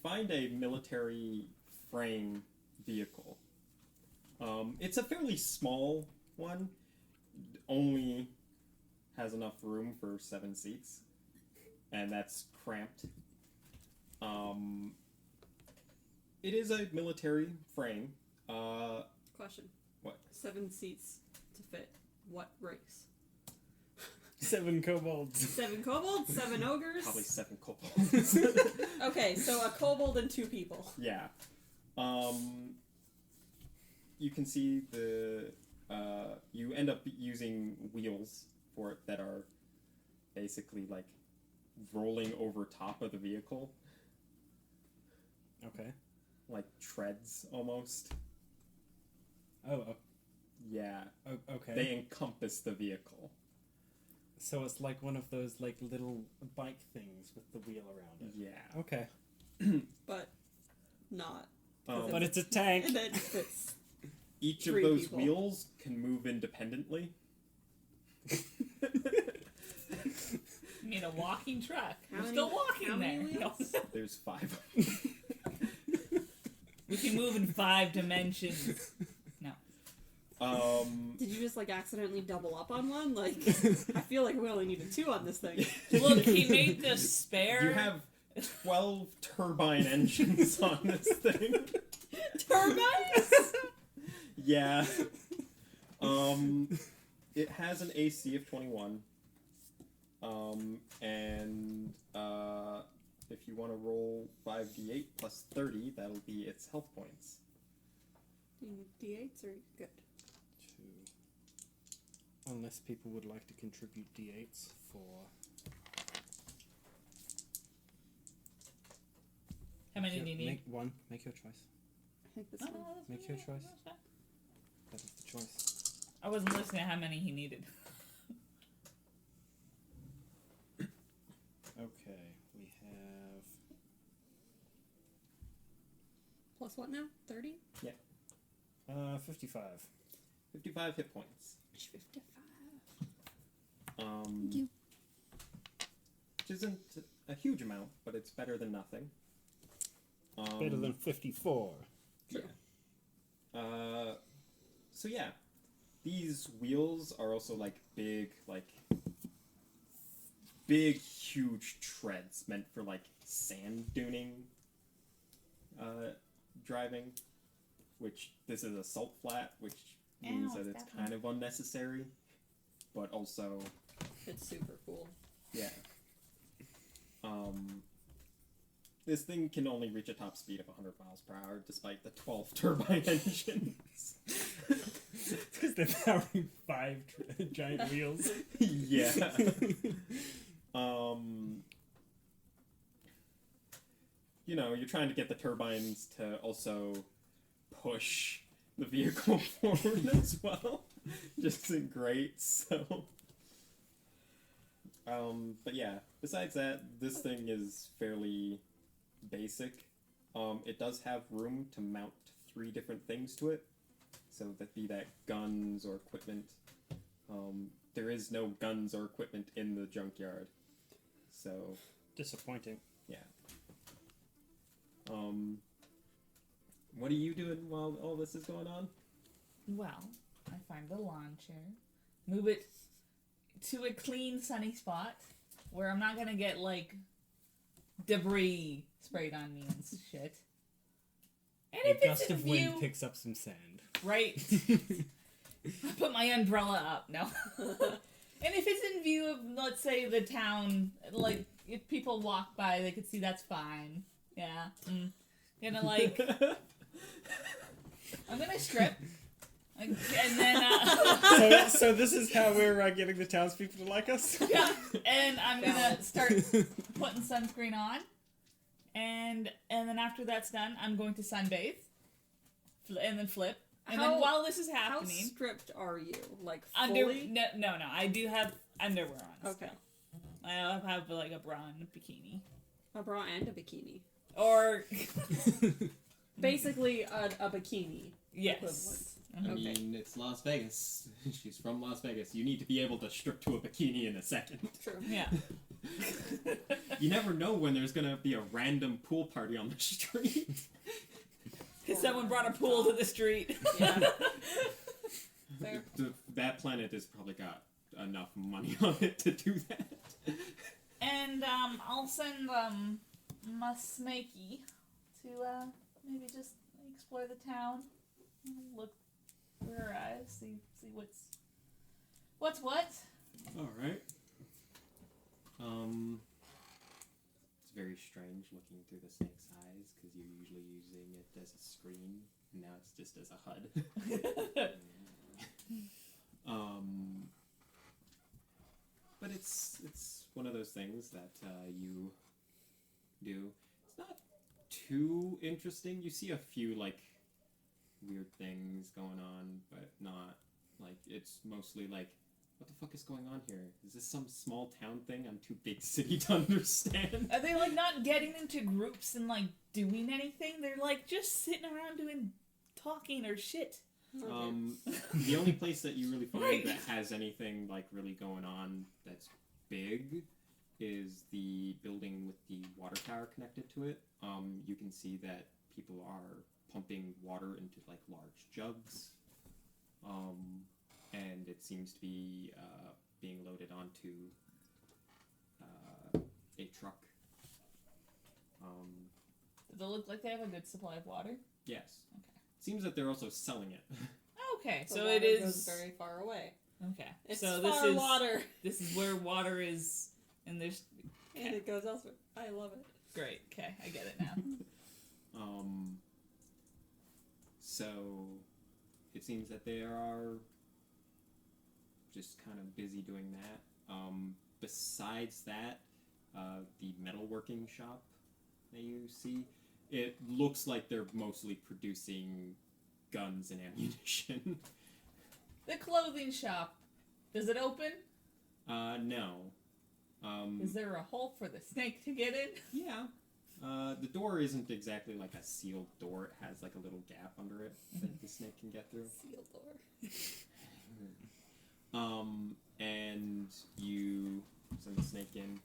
find a military frame vehicle. It's a fairly small one. Only has enough room for 7 seats. And that's cramped. It is a military frame. Question. What? 7 seats to fit what race? 7 kobolds. 7 kobolds, 7 ogres. Probably 7 kobolds. Okay, so a kobold and 2 people. Yeah. You can see the you end up using wheels for it that are basically like rolling over top of the vehicle, Okay. like treads almost. Oh, Yeah, okay. they encompass the vehicle. So it's like one of those like little bike things with the wheel around it. Yeah. Okay. But not. But it's a tank. And it fits. Each of 3 those people. wheels can move independently. You mean a walking truck? How We're many- still walking how many there. No. wheels? There's 5. We can move in 5 dimensions. No. Did you just like accidentally double up on one? Like, I feel like we only needed 2 on this thing. Look, he made the spare. You have 12 turbine engines on this thing. Turbines? Yeah. It has an AC of 21. And if you want to roll 5d8 plus 30, that'll be its health points. Do you need D8s or good? 2. Unless people would like to contribute d8s for. How many do you need? Make one. Make your choice. I think this No, one. no, that's Make fine. your choice. That's fine. That is the choice. I wasn't listening to how many he needed. Okay, we have. Plus what now? 30? 55. 55 hit points. 55. Thank you. Which isn't a huge amount, but it's better than nothing. Better than 54. So yeah, these wheels are also like big, huge treads meant for like sand duning driving, which this is a salt flat, which means that it's kind of unnecessary, but also It's super cool. yeah. This thing can only reach a top speed of 100 miles per hour, despite the 12 turbine engines. It's because they're powering 5 giant wheels. Yeah. You know, you're trying to get the turbines to also push the vehicle forward as well. Just isn't great, so. But yeah, besides that, this thing is fairly basic. It does have room to mount 3 different things to it. So that be that guns or equipment. There is no guns or equipment in the junkyard. So, Disappointing. yeah. What are you doing while all this is going on? Well, I find the lawn chair, move it to a clean, sunny spot where I'm not gonna get like debris sprayed on me and shit. And A if it's gust in of view, wind picks up some sand. right? I put my umbrella up. No. And if it's in view of, let's say, the town, like if people walk by, they could see that's fine. Yeah. Gonna like. I'm gonna strip. And then, So this is how we're getting the townspeople to like us? yeah, and I'm gonna start putting sunscreen on, and then after that's done, I'm going to sunbathe, and then flip, and then while this is How happening, stripped are you? Like fully? no, I do have underwear on. Okay. I have like a bra and a bikini, A bra and a bikini. or Basically a bikini. yes. Equivalent. I Okay. mean, it's Las Vegas. She's from Las Vegas. You need to be able to strip to a bikini in a second. True. Yeah. You never know when there's gonna be a random pool party on the street. Because someone brought a pool to the street. Yeah. Fair. That planet has probably got enough money on it to do that. And I'll send my Snakey to maybe just explore the town, look through her eyes, see what's what. All right. It's very strange looking through the snake's eyes because you're usually using it as a screen, and now it's just as a HUD. But it's one of those things that you do. It's not too interesting. You see a few like weird things going on, but not like it's mostly like, what the fuck is going on here? Is this some small town thing I'm too big city to understand? Are they like not getting into groups and like doing anything? They're like just sitting around doing talking or shit. The only place that you really find Right. that has anything like really going on that's big is the building with the water tower connected to it. You can see that people are pumping water into like large jugs, and it seems to be being loaded onto a truck. Does it look like they have a good supply of water? Yes. Okay. Seems that they're also selling it. Okay, The so water it is goes very far away. okay. It's so far water. This is where water is, and there's And it goes elsewhere. I love it. great. Okay, I get it now. So it seems that they are just kind of busy doing that. Besides that, the metalworking shop that you see, it looks like they're mostly producing guns and ammunition. The clothing shop, does it open? No. Is there a hole for the snake to get in? Yeah. The door isn't exactly like a sealed door. It has like a little gap under it that the snake can get through. Seal door. And you send the snake in.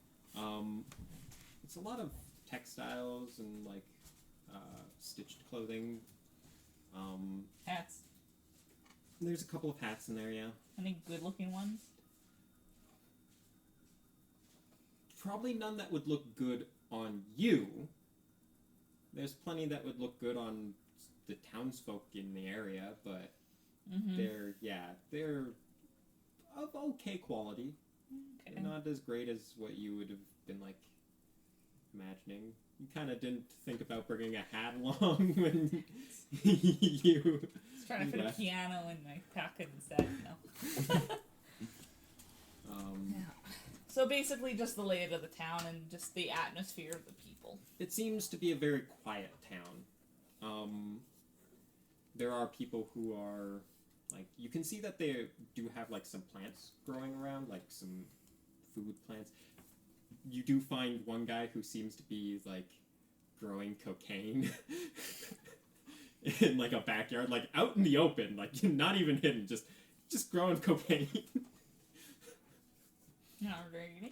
It's a lot of textiles and like stitched clothing. Hats. There's a couple of hats in there, yeah. Any good-looking ones? Probably none that would look good on you. there's plenty that would look good on the townsfolk in the area, but Mm-hmm. they're of okay quality. Okay. They're not as great as what you would have been like imagining. You kind of didn't think about bringing a hat along when you. Just trying to fit a left. piano in my pocket instead. No. Yeah. So basically, just the layout of the town and just the atmosphere of the people. It seems to be a very quiet town. There are people who are like, you can see that they do have like some plants growing around, like some food plants. You do find one guy who seems to be like growing cocaine in like a backyard, like out in the open, like not even hidden, just growing cocaine. Alrighty.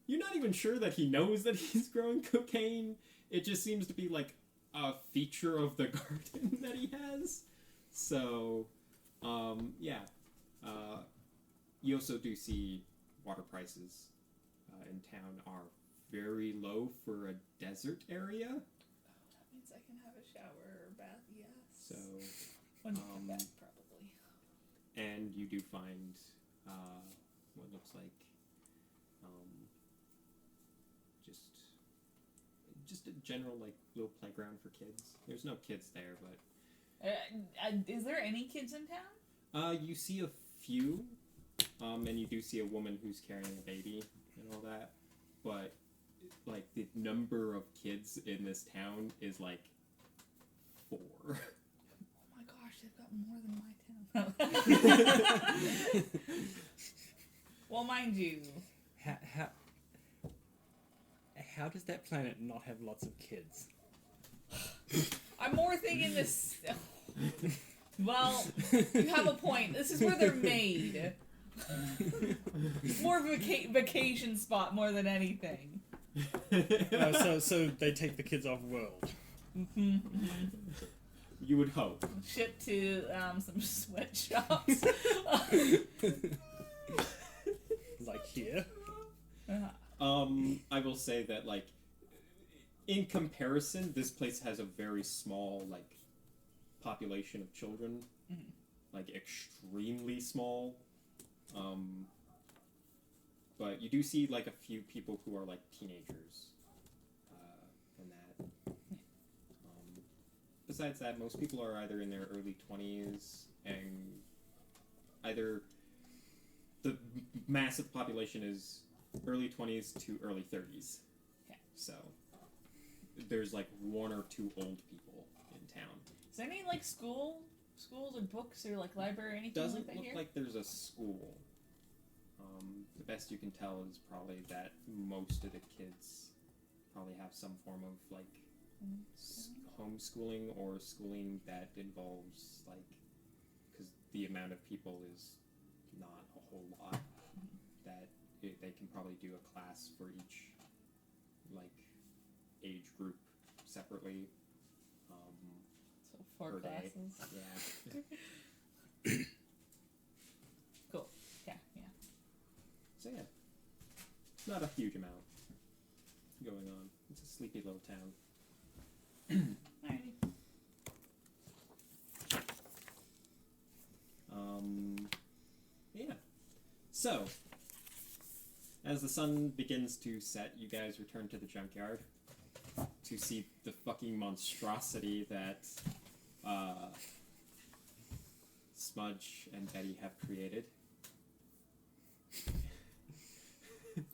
You're not even sure that he knows that he's growing cocaine. It just seems to be like a feature of the garden that he has. So, you also do see water prices in town are very low for a desert area. That means I can have a shower or bath, yes. So, When we come back, probably. and you do find what looks like just a general like little playground for kids. There's no kids there, but Is there any kids in town? you see a few, and you do see a woman who's carrying a baby and all that, but like the number of kids in this town is like 4. Oh my gosh, they've got more than my town. Well, mind you, How does that planet not have lots of kids? I'm more thinking this. Well, you have a point. This is where they're made. It's more of a vacation spot more than anything. So they take the kids off world. You would hope. Shipped to some sweatshops. Like here. I will say that, like, in comparison, this place has a very small, like, population of children. Mm-hmm. Like, extremely small. But you do see, like, a few people who are, like, teenagers. And that. Besides that, most people are either in their early 20s and either the mass of the population is early 20s to early 30s. Okay. So there's like 1 or 2 old people in town. Is there any like schools or books or like library or anything Doesn't like that look here? like there's a school. The best you can tell is probably that most of the kids probably have some form of like homeschooling or schooling that involves like, because the amount of people is not a whole lot, that they can probably do a class for each like age group separately. So 4 per day. classes. Yeah. Cool. Yeah. So yeah, not a huge amount going on. It's a sleepy little town. Alrighty. Yeah. So, as the sun begins to set, you guys return to the junkyard to see the fucking monstrosity that Smudge and Betty have created.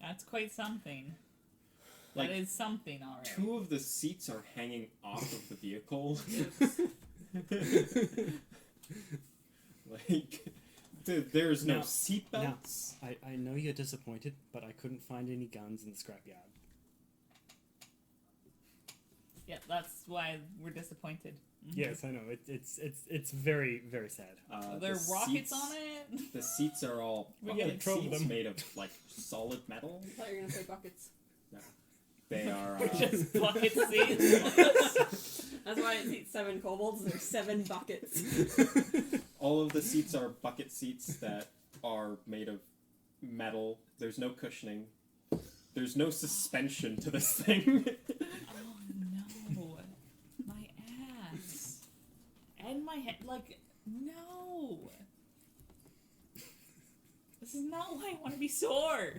That's quite something. Like, that is something, alright. 2 of the seats are hanging off of the vehicle. Like, there's no Now- seatbelts. I know you're disappointed, but I couldn't find any guns in the scrapyard. Yeah, that's why we're disappointed. Yes, I know. It's very, very sad. Are there The rockets seats- on it? The seats are all We gotta bucket probe seats them. made of like solid metal. I thought you were gonna say buckets. They are. Just bucket seats. That's why it seats 7 kobolds. There's 7 buckets. All of the seats are bucket seats that are made of metal. There's no cushioning. There's no suspension to this thing. Oh no. like, no. This is not why I want to be sore.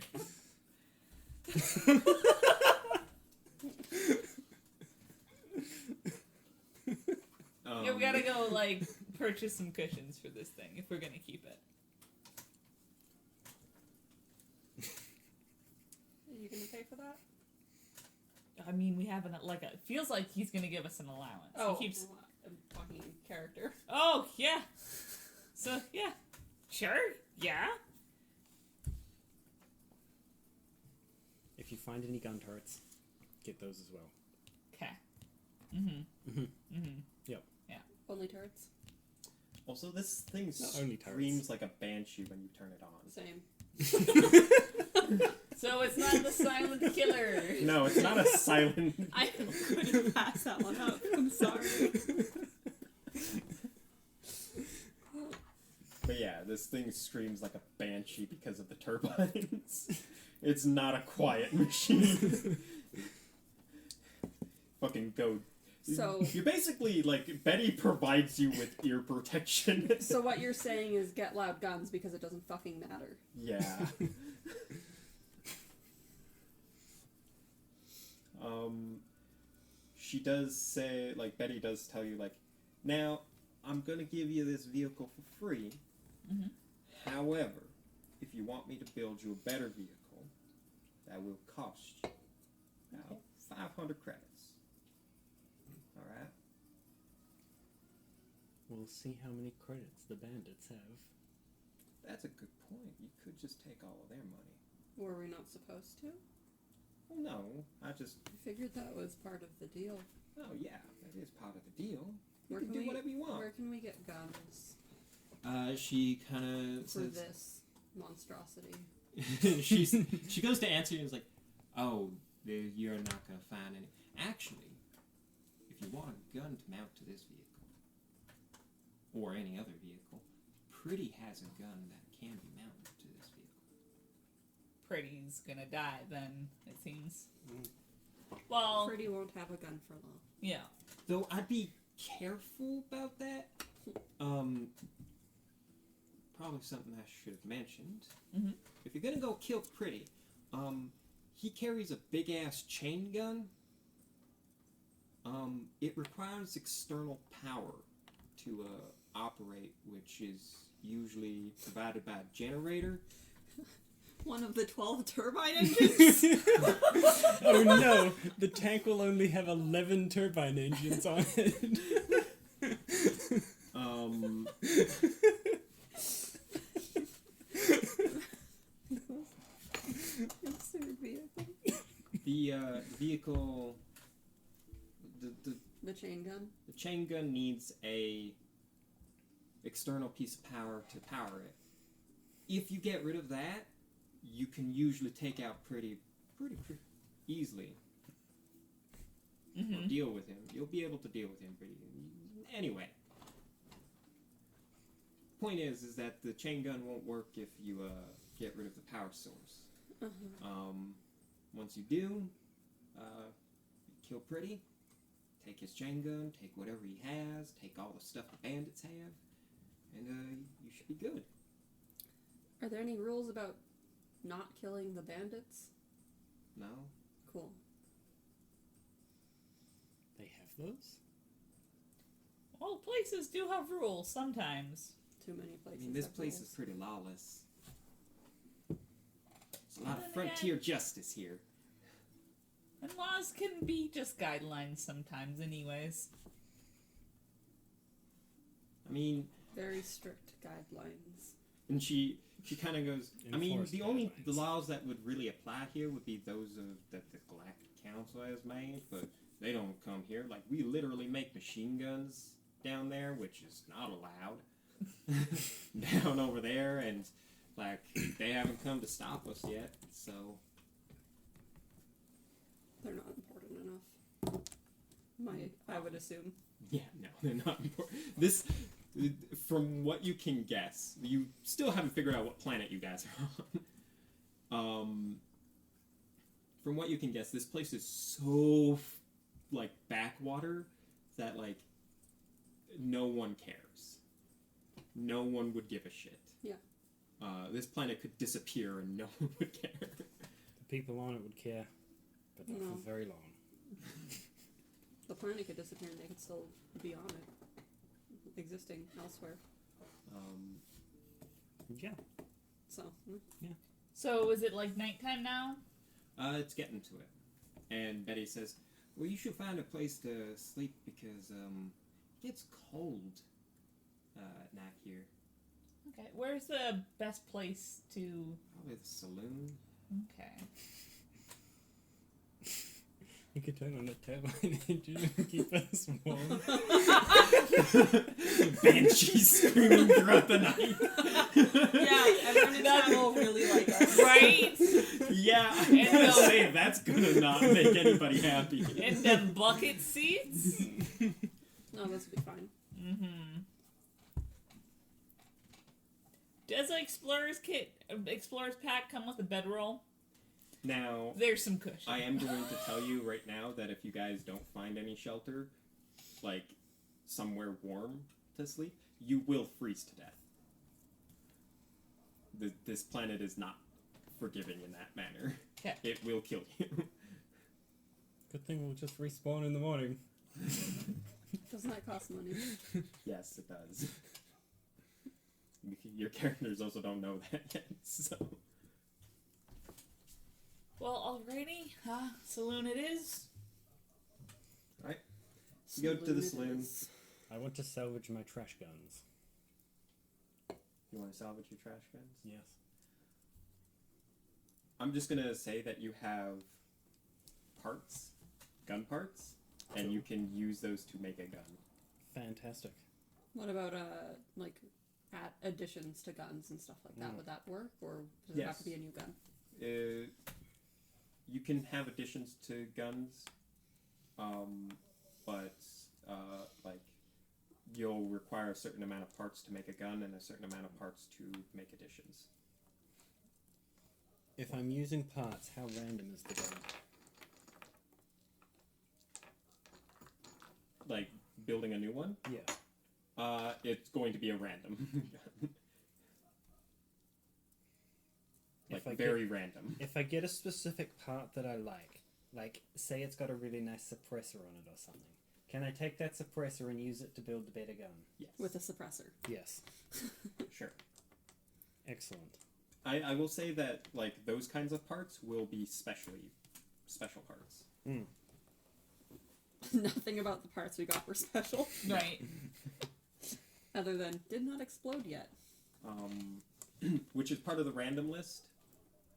Yeah, we gotta go, like, purchase some cushions for this thing if we're gonna keep it. Are you gonna pay for that? I mean, we have it feels like he's gonna give us an allowance. Oh, He keeps... I'm talking in character. Oh, yeah. So, yeah. Sure, yeah. If you find any gun turrets, get those as well. Okay. Mm-hmm. Yep. Only turrets? Also, this thing Not only turrets. screams like a banshee when you turn it on. Same. So it's not the silent killer. No, it's not a silent. I couldn't pass that one up. I'm sorry. But yeah, this thing screams like a banshee because of the turbines. It's not a quiet machine. Fucking go. So- you're basically like Betty provides you with ear protection. So what you're saying is get loud guns because it doesn't fucking matter. Yeah. She does say, like, Betty does tell you, like, now, I'm gonna give you this vehicle for free. Mhm. However, if you want me to build you a better vehicle, that will cost you about 500 credits. Alright? We'll see how many credits the bandits have. That's a good point. You could just take all of their money. Were we not supposed to? Well, no, I just... I figured that was part of the deal. Oh, yeah, that is part of the deal. You Where can can do we- whatever you want. Where can we get guns She kind of for this monstrosity? she goes to answer you and is like, oh, you're not going to find any. Actually, if you want a gun to mount to this vehicle, or any other vehicle, Pretty has a gun that can be mounted to this vehicle. Pretty's gonna die then, it seems. Well, Pretty won't have a gun for long. yeah. Though I'd be careful about that. Probably something I should have mentioned. Mhm. If you're gonna go kill Pretty, he carries a big ass chain gun. It requires external power to operate, which is usually provided by a generator. One of the 12 turbine engines? Oh no! The tank will only have 11 turbine engines on it. Absurd vehicle. The vehicle, The chain gun? the chain gun needs a external piece of power to power it. If you get rid of that, you can usually take out pretty easily. Or deal with him. You'll be able to deal with him pretty. Anyway, point is that the chain gun won't work if you get rid of the power source. Once you do, kill Pretty, take his chain gun, take whatever he has, take all the stuff the bandits have, and you should be good. Are there any rules about not killing the bandits? No? Cool. They have those? Well, places do have rules sometimes. Too many I places. mean, this have place rules. is pretty lawless. There's a lot of Then frontier justice here. And laws can be just guidelines sometimes, anyways. I mean, Very strict guidelines. and she kind of goes, I mean, Enforced the only guidelines. the laws that would really apply here would be those that the Galactic Council has made, but they don't come here. Like, we literally make machine guns down there, which is not allowed. Down over there, and, like, they haven't come to stop us yet, so... They're not important enough. I would assume. Yeah, no, they're not important. This, from what you can guess, you still haven't figured out what planet you guys are on. From what you can guess, this place is so, like, backwater that, like, no one cares. no one would give a shit. Yeah. This planet could disappear and no one would care. The people on it would care, but not No. for very long. The planet could disappear and they could still be on it, existing elsewhere. Yeah. So, So is it like nighttime now? It's getting to it. And Betty says, well, you should find a place to sleep because, it gets cold, at night here. Okay. Where's the best place to? Probably the saloon. Okay. You could turn on the turbine engine and keep us warm. Banshees screaming throughout the night. yeah, everyone in town will really like us. Right? Yeah, I'm gonna say that's gonna not make anybody happy. And them bucket seats? No, this will be fine. Mm-hmm. Does an explorer's pack come with a bedroll? Now, There's some cushion. I am going to tell you right now that if you guys don't find any shelter, like somewhere warm to sleep, you will freeze to death. This planet is not forgiving in that manner. Okay. It will kill you. Good thing we'll just respawn in the morning. Doesn't that cost money? Yes, it does. Your characters also don't know that yet, so... Well, alrighty. Saloon it is. Alright. You go to the saloon. I want to salvage my trash guns. You want to salvage your trash guns? Yes. I'm just gonna say that you have parts, gun parts, and you can use those to make a gun. Fantastic. What about like additions to guns and stuff like that? Would that work, or does it have to be a new gun? You can have additions to guns, but like you'll require a certain amount of parts to make a gun and a certain amount of parts to make additions. If I'm using parts, how random is the gun? Like building a new one, Yeah. it's going to be a random gun. Like very random. If I get a specific part that I like say it's got a really nice suppressor on it or something, can I take that suppressor and use it to build the better gun? Yes. With a suppressor. Yes. Sure. Excellent. I will say that like those kinds of parts will be special parts. Nothing about the parts we got were special, Right. other than did not explode yet. Which is part of the random list,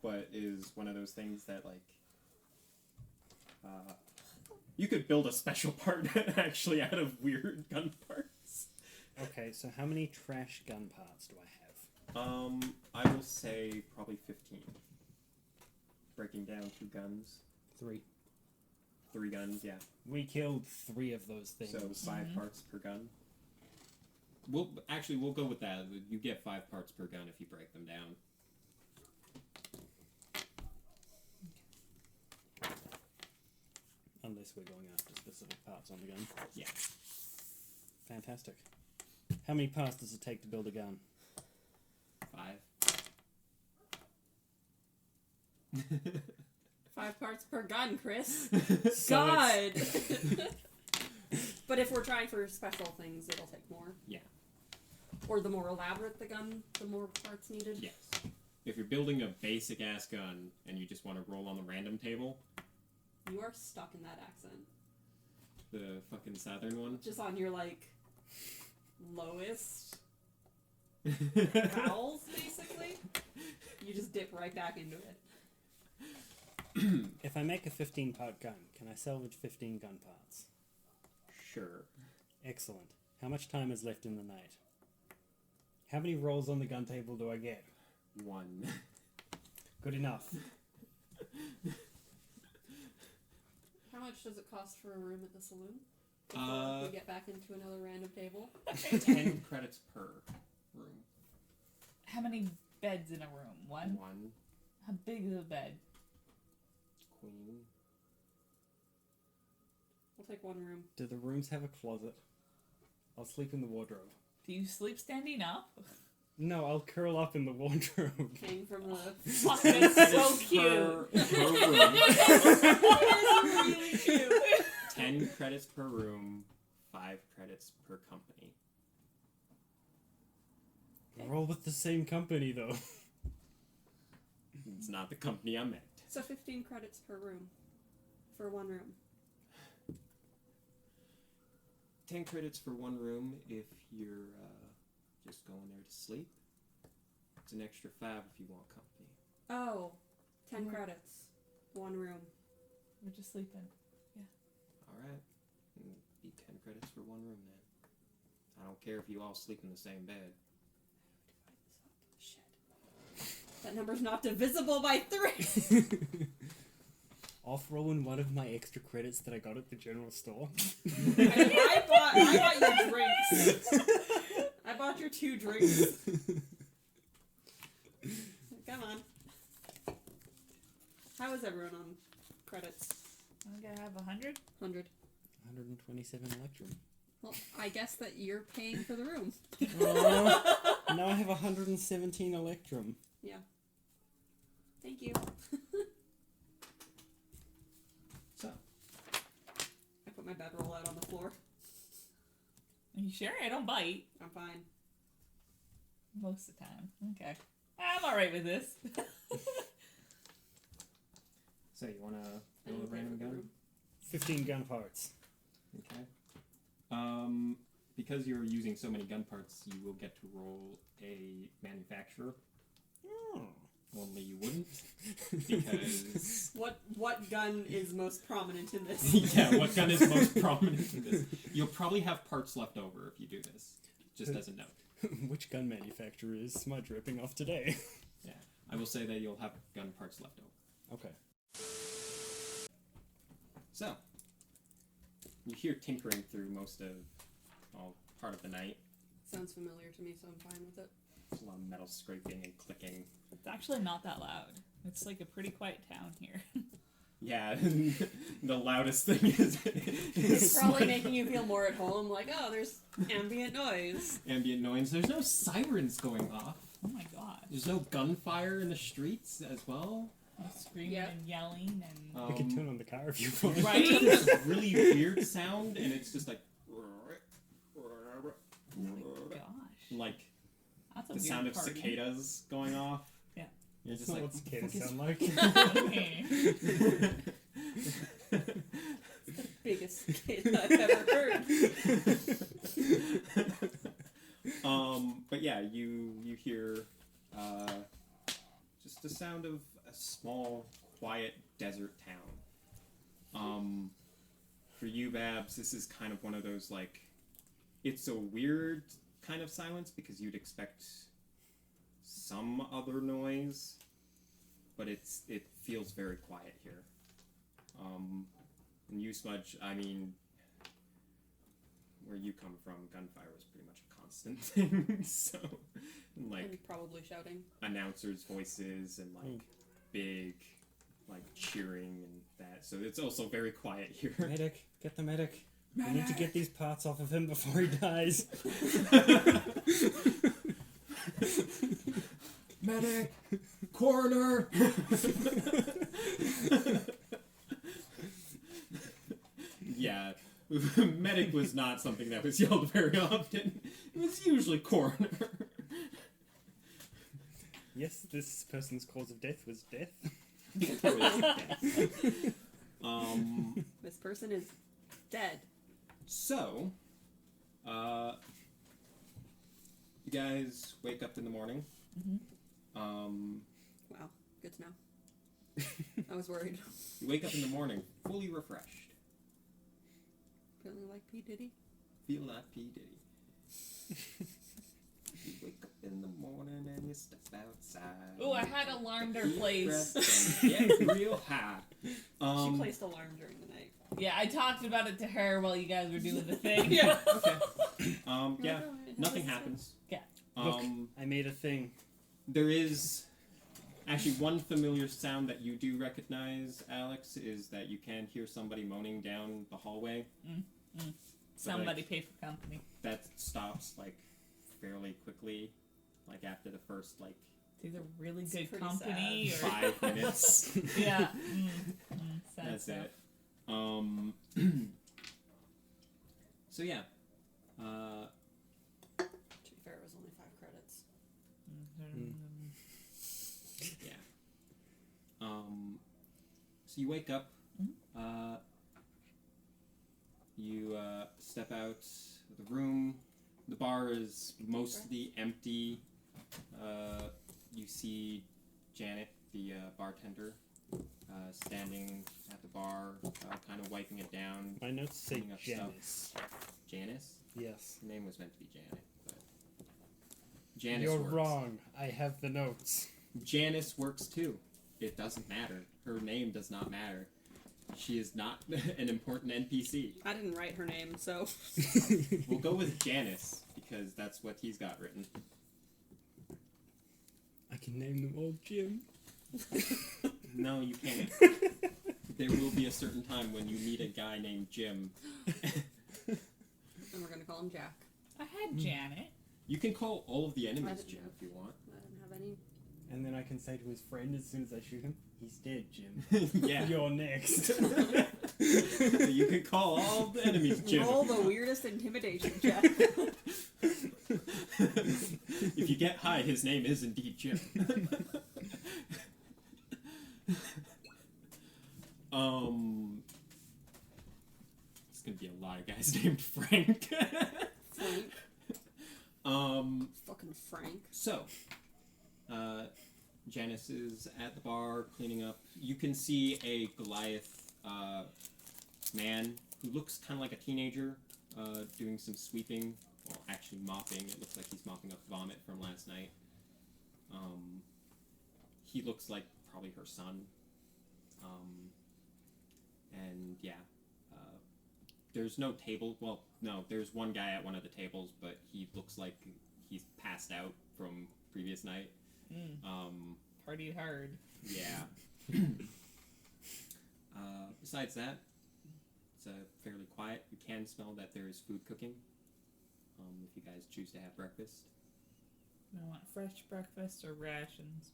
but is one of those things that like you could build a special part actually out of weird gun parts. Okay, so how many trash gun parts do I have? I will say probably 15. Breaking down 2 guns. 3. 3 guns, yeah. We killed 3 of those things. So 5 parts per gun. We'll go with that. You get 5 parts per gun if you break them down. Unless we're going after specific parts on the gun. Yeah. Fantastic. How many parts does it take to build a gun? 5. 5 parts per gun, Chris. So God! But if we're trying for special things, it'll take more. Yeah. Or the more elaborate the gun, the more parts needed. Yes. If you're building a basic ass gun and you just want to roll on the random table, You are stuck in that accent. the fucking southern one. Just on your, like, lowest vowels, basically. You just dip right back into it. If I make a 15-part gun, can I salvage 15 gun parts? Sure. Excellent. How much time is left in the night? How many rolls on the gun table do I get? 1. Good enough. How much does it cost for a room at the saloon? Before we get back into another random table. 10 credits per room. How many beds in a room? 1? 1 How big is a bed? queen. We'll take one room. Do the rooms have a closet? I'll sleep in the wardrobe. Do you sleep standing up? No, I'll curl up in the wardrobe. Hang from the. Fuck, that's so cute. Per room. Really cute. 10 credits per room, 5 credits per company. We're all with the same company, though. It's not the company I meant. So 15 credits per room. For one room. 10 credits for one room if you're just going there to sleep. It's an extra 5 if you want company. Oh, 10 Where? credits. One room. We're just sleeping. Alright. Be 10 credits for one room then. I don't care if you all sleep in the same bed. Shit. That number's not divisible by 3! I'll throw in one of my extra credits that I got at the general store. I bought your drinks. I bought your 2 drinks. Come on. How is everyone on credits? I'm gonna have 100. 100. 127 electrum. Well, I guess that you're paying for the room. Oh, now I have 117 electrum. Yeah. Thank you. So, I put my bedroll out on the floor. Are you sure? I don't bite. I'm fine. Most of the time. Okay. I'm alright with this. so you want to roll a pay random for the gun? room. 15 gun parts. Okay. Because you're using so many gun parts, you will get to roll a manufacturer. Oh. Only you wouldn't, because What gun is most prominent in this? yeah, what gun is most prominent in this? You'll probably have parts left over if you do this. Just as a note. Which gun manufacturer is Smudge ripping off today? Yeah, I will say that you'll have gun parts left over. Okay. So, you hear tinkering through most of, part of the night. Sounds familiar to me, so I'm fine with it. There's a lot of metal scraping and clicking. It's actually not that loud. It's like a pretty quiet town here. Yeah, the loudest thing is It's probably making you feel more at home, like, oh, there's ambient noise. ambient noise. There's no sirens going off. Oh my god. There's no gunfire in the streets as well. Screaming Yep. and yelling and... I could turn on the car if you want. Right? It's a really weird sound, and it's just like... Oh my gosh. like That's a the weird sound of party. cicadas going off. Yeah. You're That's just not like, what cicadas "Fuck is sound like. Okay. Biggest kid I've ever heard. But yeah, you hear just the sound of a small, quiet desert town. For you, Babs, this is kind of one of those, like, it's a weird kind of silence because you'd expect some other noise, but it feels very quiet here. And you, Smudge, I mean, where you come from, gunfire was pretty much a constant thing. So, and, like, And probably shouting. announcers' voices and like big, like, cheering and that. So it's also very quiet here. Medic, get the medic. We need to get these parts off of him before he dies. Medic, coroner. Yeah, medic was not something that was yelled very often. It was usually coroner. Yes, this person's cause of death was death. This person is dead. So, you guys wake up in the morning. Wow, good to know. I was worried. You wake up in the morning fully refreshed. Feeling like P. Diddy. Feel like P. Diddy. You wake up in the morning and you step outside. Oh, I had alarmed our Deep place. breath and get real high. She placed alarm during the night. Yeah, I talked about it to her while you guys were doing the thing. Yeah. Okay. Yeah. Oh, it Nothing has- happens. Yeah. Look, I made a thing. There is actually one familiar sound that you do recognize, Alex, is that you can hear somebody moaning down the hallway. Somebody pay for company. That stops like fairly quickly, like after the first like It's either really It's good pretty company or 5 minutes. yeah. Sad That's stuff. it. So yeah. To be fair, it was only 5 credits. Yeah. So you wake up. You step out of the room. The bar is mostly empty. You see Janet, the bartender, standing at the bar, kind of wiping it down. My notes say Cleaning up stuff. Janice. Janice? Yes. Her name was meant to be Janet, but Janice You're works. wrong. I have the notes. Janice works too. It doesn't matter. Her name does not matter. She is not an important NPC. I didn't write her name, so. We'll go with Janice, because that's what he's got written. I can name them all Jim. No, you can't. There will be a certain time when you meet a guy named Jim. And we're gonna call him Jack. I had Janet. You can call all of the I enemies didn't Jim know. if you want. I didn't have any. And then I can say to his friend as soon as I shoot him, he's dead, Jim. Yeah. You're next. You can call all the enemies Jim. Roll the weirdest intimidation check. If you get high, his name is indeed Jim. It's gonna be a lot of guys named Frank. Frank. Fucking Frank. So, Janice is at the bar cleaning up. You can see a Goliath man who looks kind of like a teenager, doing some sweeping. Well, actually mopping. It looks like he's mopping up vomit from last night. He looks like probably her son. And yeah, there's no table. Well, no, there's one guy at one of the tables, but he looks like he's passed out from previous night. Partied hard. Yeah. Besides that, it's fairly quiet. You can smell that there is food cooking. If you guys choose to have breakfast. I want fresh breakfast or rations.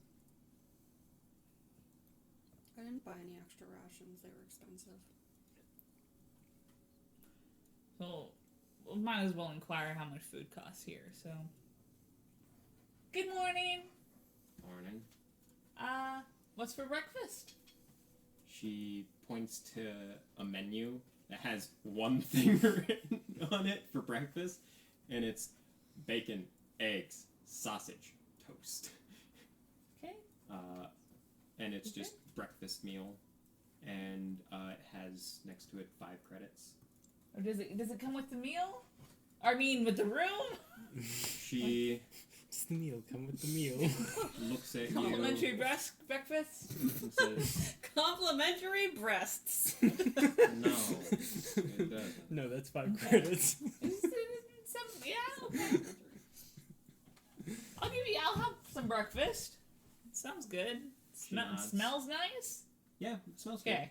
I didn't buy any extra rations. They were expensive. So, we might as well inquire how much food costs here, so. Good morning! Morning. What's for breakfast? She points to a menu that has one thing written on it for breakfast, and it's bacon, eggs, sausage, toast. Okay. And it's Okay. just breakfast meal, and it has next to it 5 credits. Or does it come with the meal? I mean, with the room? She It's the meal. Come with the meal. looks at Complimentary you breakfast? and says, Complimentary breasts. "No, it doesn't." No, that's 5 Okay. credits. Yeah, okay. I'll have some breakfast. Sounds good. She nods. Smells nice? Yeah, it smells good. Okay.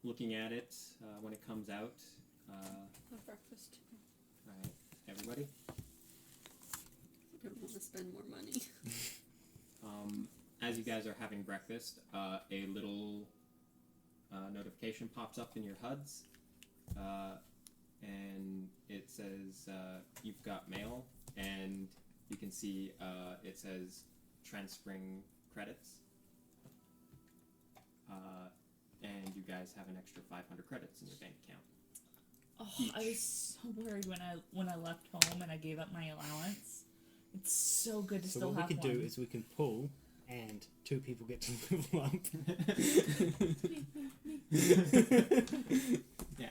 Looking at it when it comes out. Have breakfast too. Right, everybody. I don't want to spend more money. As you guys are having breakfast, a little notification pops up in your HUDs, and it says you've got mail, and you can see it says transferring credits, and you guys have an extra 500 credits in your bank account. Oh, I was so worried when I left home and I gave up my allowance. It's so good to So still what we have could one. do is we can pull, and 2 people get to level up. Yeah.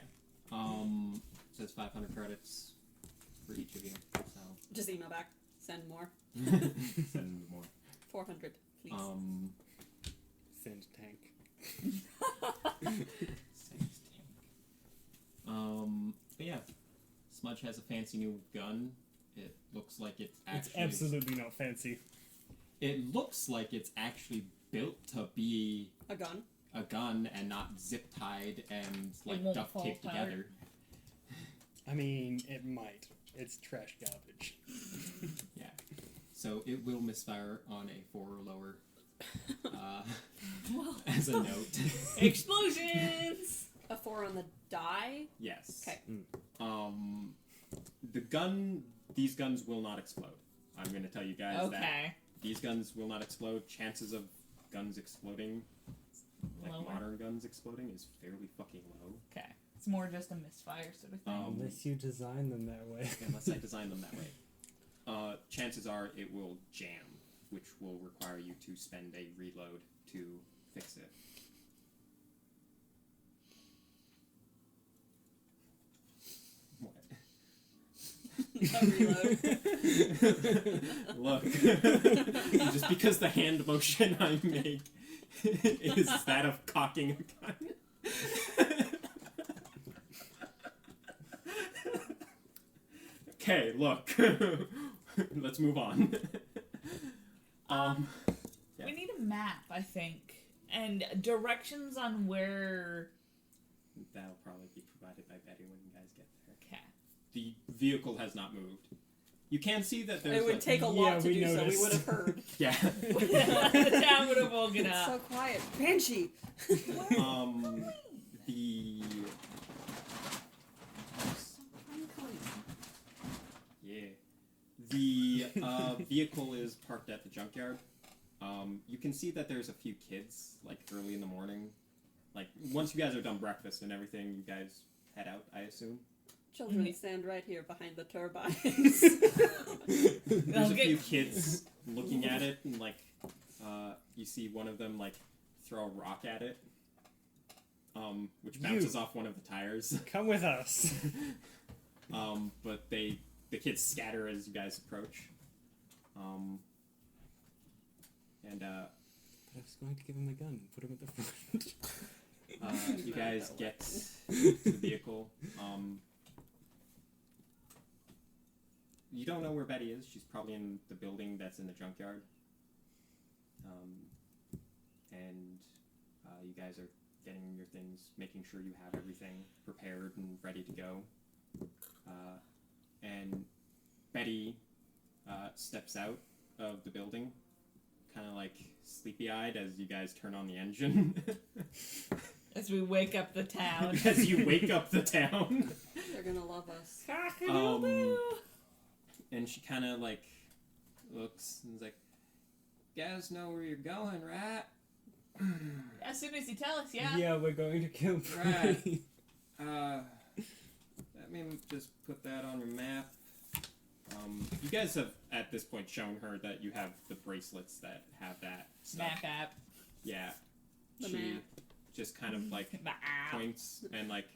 Says 500 credits for each of you. So Just email back. Send more. send more. 400, please. Send tank. Saves tank. But yeah, Smudge has a fancy new gun. It looks like it's It's actually. absolutely not fancy. It looks like it's actually built to be A gun. a gun and not zip tied and like won't duct fall taped apart. together. I mean, it might. It's trash garbage. Yeah. So it will misfire on a 4 or lower. As a note. Explosions! A 4 on the die? Yes. Okay. These guns will not explode. I'm going to tell you guys that Okay. these guns will not explode. Chances of guns exploding, like Lower. modern guns exploding, is fairly fucking low. Okay. It's more just a misfire sort of thing. Unless you design them that way. Unless I design them that way. Chances are it will jam, which will require you to spend a reload to fix it. What? Look, just because the hand motion I make is that of cocking a gun. Okay, look. Let's move on. Yeah. We need a map, I think, and directions on where. That'll probably be provided by Betty when you guys get there. Okay. The vehicle has not moved. You can see that there's It would like, take a lot to we do so. We noticed. would have heard. yeah. The town would have woken It's so up. quiet. Banshee! The yeah. The vehicle is parked at the junkyard. You can see that there's a few kids, like, early in the morning. Like, once you guys are done breakfast and everything, you guys head out, I assume. Children stand right here behind the turbines. There's a Okay. few kids looking at it, and, like, you see one of them, like, throw a rock at it, which bounces off one of the tires. Come with us. But the kids scatter as you guys approach. And I was going to give him a gun and put him at the front. you guys get to the vehicle. You don't know where Betty is. She's probably in the building that's in the junkyard. And you guys are getting your things, making sure you have everything prepared and ready to go. And Betty steps out of the building, kind of like sleepy-eyed as you guys turn on the engine. As we wake up the town. As you wake up the town. They're gonna love us. Cock-a-doodle-doo. And she kind of like looks and is like, "You guys know where you're going, right?" As soon as you tell us, yeah. Yeah, we're going to kill Right. Bree. Let me just put that on your map. You guys have at this point shown her that you have the bracelets that have that stuff. Map app. Yeah. The She map. just kind of like The app. points and like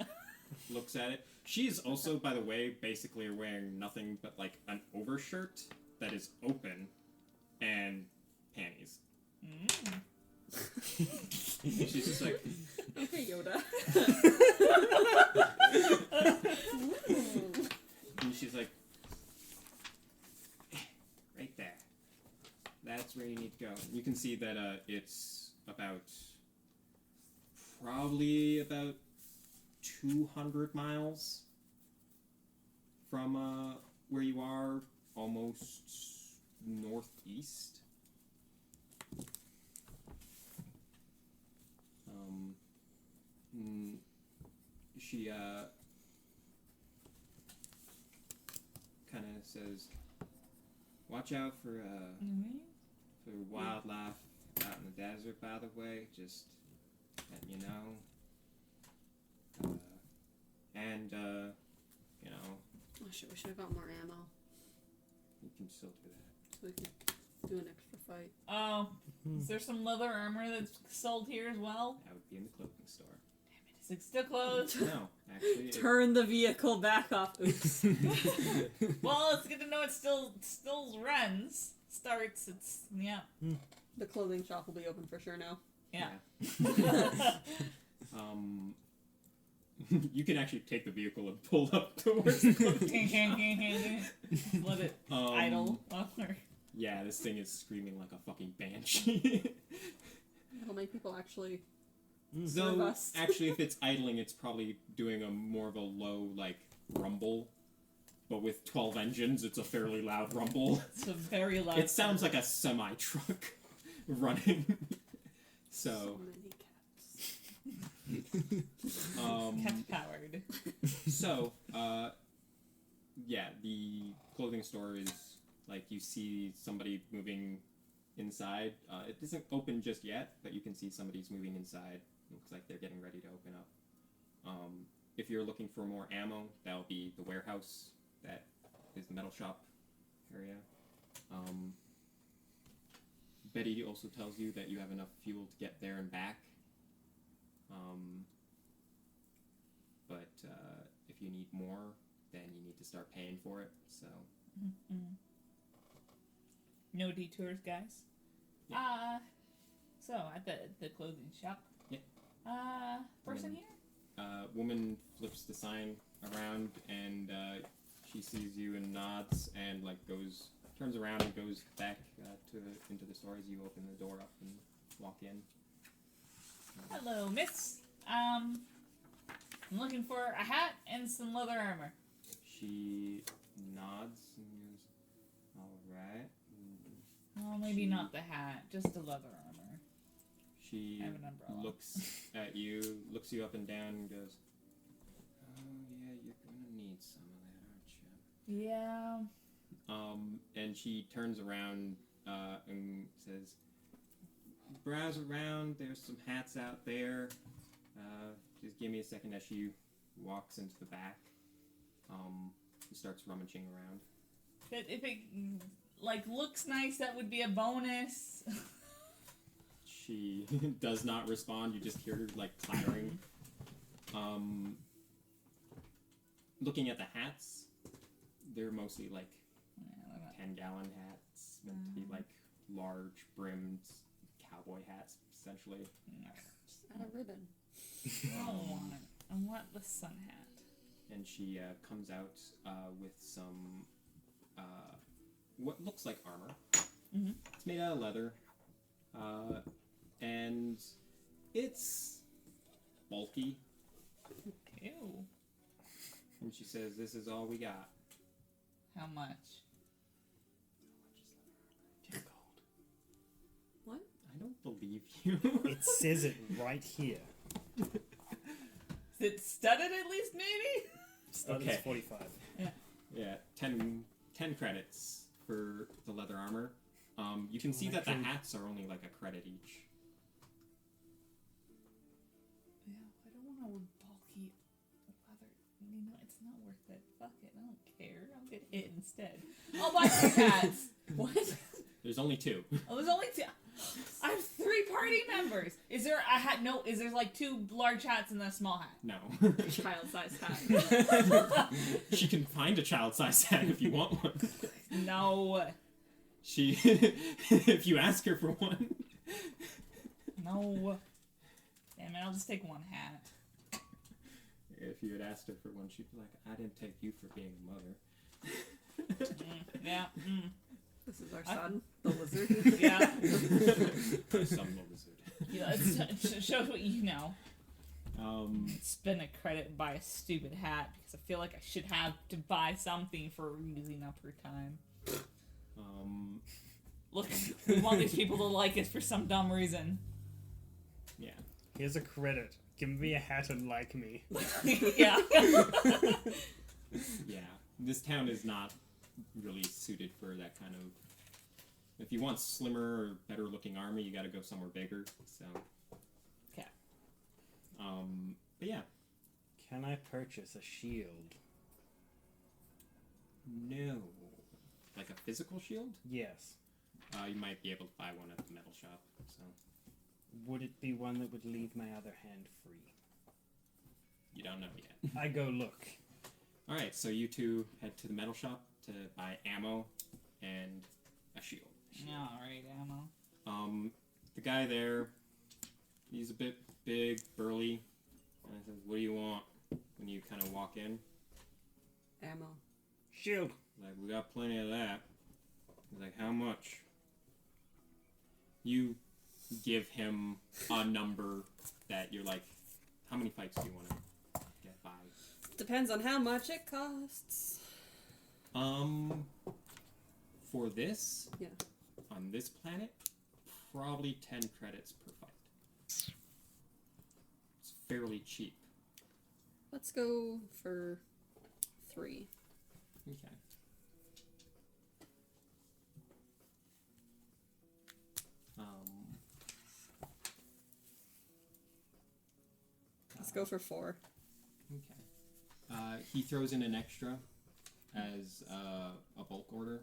looks at it. She's also, by the way, basically wearing nothing but like an overshirt that is open and panties. She's just like, Okay, Yoda. and she's like, right there. That's where you need to go. You can see that it's probably about 200 miles from where you are, almost northeast. She kind of says, "Watch out for wildlife out in the desert, by the way, just letting you know. You know, Oh shit, we should have got more ammo you can still do that." so we can do an extra fight. Oh, is there some leather armor that's sold here as well? That would be in the clothing store. Is it still closed? No, actually, Turn the vehicle back off. Oops. Well, it's good to know it still runs. Starts. It's yeah. The clothing shop will be open for sure now. Yeah. You can actually take the vehicle and pull up towards the clothing. Let it idle. Yeah, this thing is screaming like a fucking banshee. It'll make people actually. So, Robust. actually, if it's idling, it's probably doing a more of a low, like, rumble, but with 12 engines, it's a fairly loud rumble. It's a very loud. It sounds like a semi-truck running. So So, many cats. cat powered. so, yeah, the clothing store is like you see somebody moving inside. It isn't open just yet, but you can see somebody's moving inside. Looks like they're getting ready to open up. If you're looking for more ammo, that'll be the warehouse. That is the metal shop area. Betty also tells you that you have enough fuel to get there and back. But if you need more, then you need to start paying for it. So No detours, guys. Yeah. So at the clothing shop. Yeah. Person Mm. here? woman flips the sign around and she sees you and nods and like turns around and goes back into the store as you open the door up and walk in. Hello, miss. I'm looking for a hat and some leather armor. She nods and goes, "All right." Well, maybe not the hat, just the leather armor. She I have an umbrella. looks at you, looks you up and down, and goes, "Oh yeah, you're gonna need some of that, aren't you?" Yeah. And she turns around and says, "Browse around. There's some hats out there. Just give me a second." As she walks into the back, she starts rummaging around. If it like looks nice, that would be a bonus. She does not respond. You just hear her like clattering. Looking at the hats, they're mostly like 10-gallon hats, meant to be like large brimmed cowboy hats, essentially. Just add a ribbon. I want the sun hat. And she comes out with some what looks like armor. Mm-hmm. It's made out of leather, and it's bulky. Ew. And she says, "This is all we got." How much? What? I don't believe you. It says it right here. Is it studded at least, maybe? Studded Okay. is 45. Yeah, 10 credits for the leather armor. You can see that the hats are only like a credit each. Yeah, I don't want a bulky leather. You know, it's not worth it. Fuck it, I don't care. I'll get hit instead. I'll buy 2 hats. What? There's only 2. Oh, there's only 2. I have 3 party members. Is there a hat? No. Is there like 2 large hats and a small hat? No. Child-sized hat. She can find a child-sized hat if you want one. No. She, if you ask her for one. No. Damn it, I'll just take 1 hat. If you had asked her for one, she'd be like, "I didn't take you for being a mother." Yeah. This is our I- son, the lizard. Yeah. Some lizard. Yeah, it shows what you know. Um, Spend a credit and buy a stupid hat because I feel like I should have to buy something for using up her time. Look, we want these people to like us for some dumb reason. yeah. Here's a credit. Give me a hat and like me. Yeah. Yeah. This town is not really suited for that kind of... If you want slimmer or better looking armor, you gotta go somewhere bigger, so... Okay. But yeah. Can I purchase a shield? No. Like a physical shield? Yes. You might be able to buy one at the metal shop, so... Would it be one that would leave my other hand free? You don't know yet. I go look. Alright, so you two head to the metal shop to buy ammo and a shield. Alright, ammo. The guy there, he's a bit big, burly, and I says, "What do you want?" When you kind of walk in, Ammo. Shield. like, "We got plenty of that." He's like, "How much?" You give him a number that you're like, "How many fights do you want to get by?" Depends on how much it costs. For this, Yeah. on this planet, probably 10 credits per fight. It's fairly cheap. Let's go for 3. Okay. Let's go for 4. Okay. He throws in an extra as a bulk order.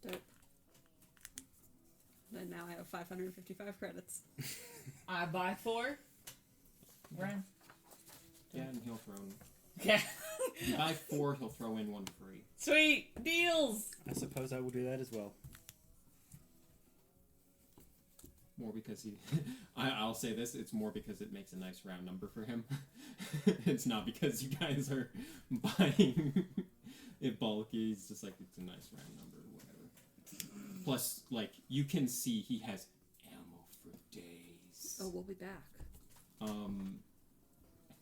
Dope. And now I have 555 credits. I buy 4. Run. Yeah, and he'll throw in. Yeah. You buy 4, he'll throw in 1 free. Sweet deals. I suppose I will do that as well. More because he... I'll say this, it's more because it makes a nice round number for him. It's not because you guys are buying it bulky. It's just like, it's a nice round number or whatever. Plus, like, you can see he has ammo for days. Oh, we'll be back.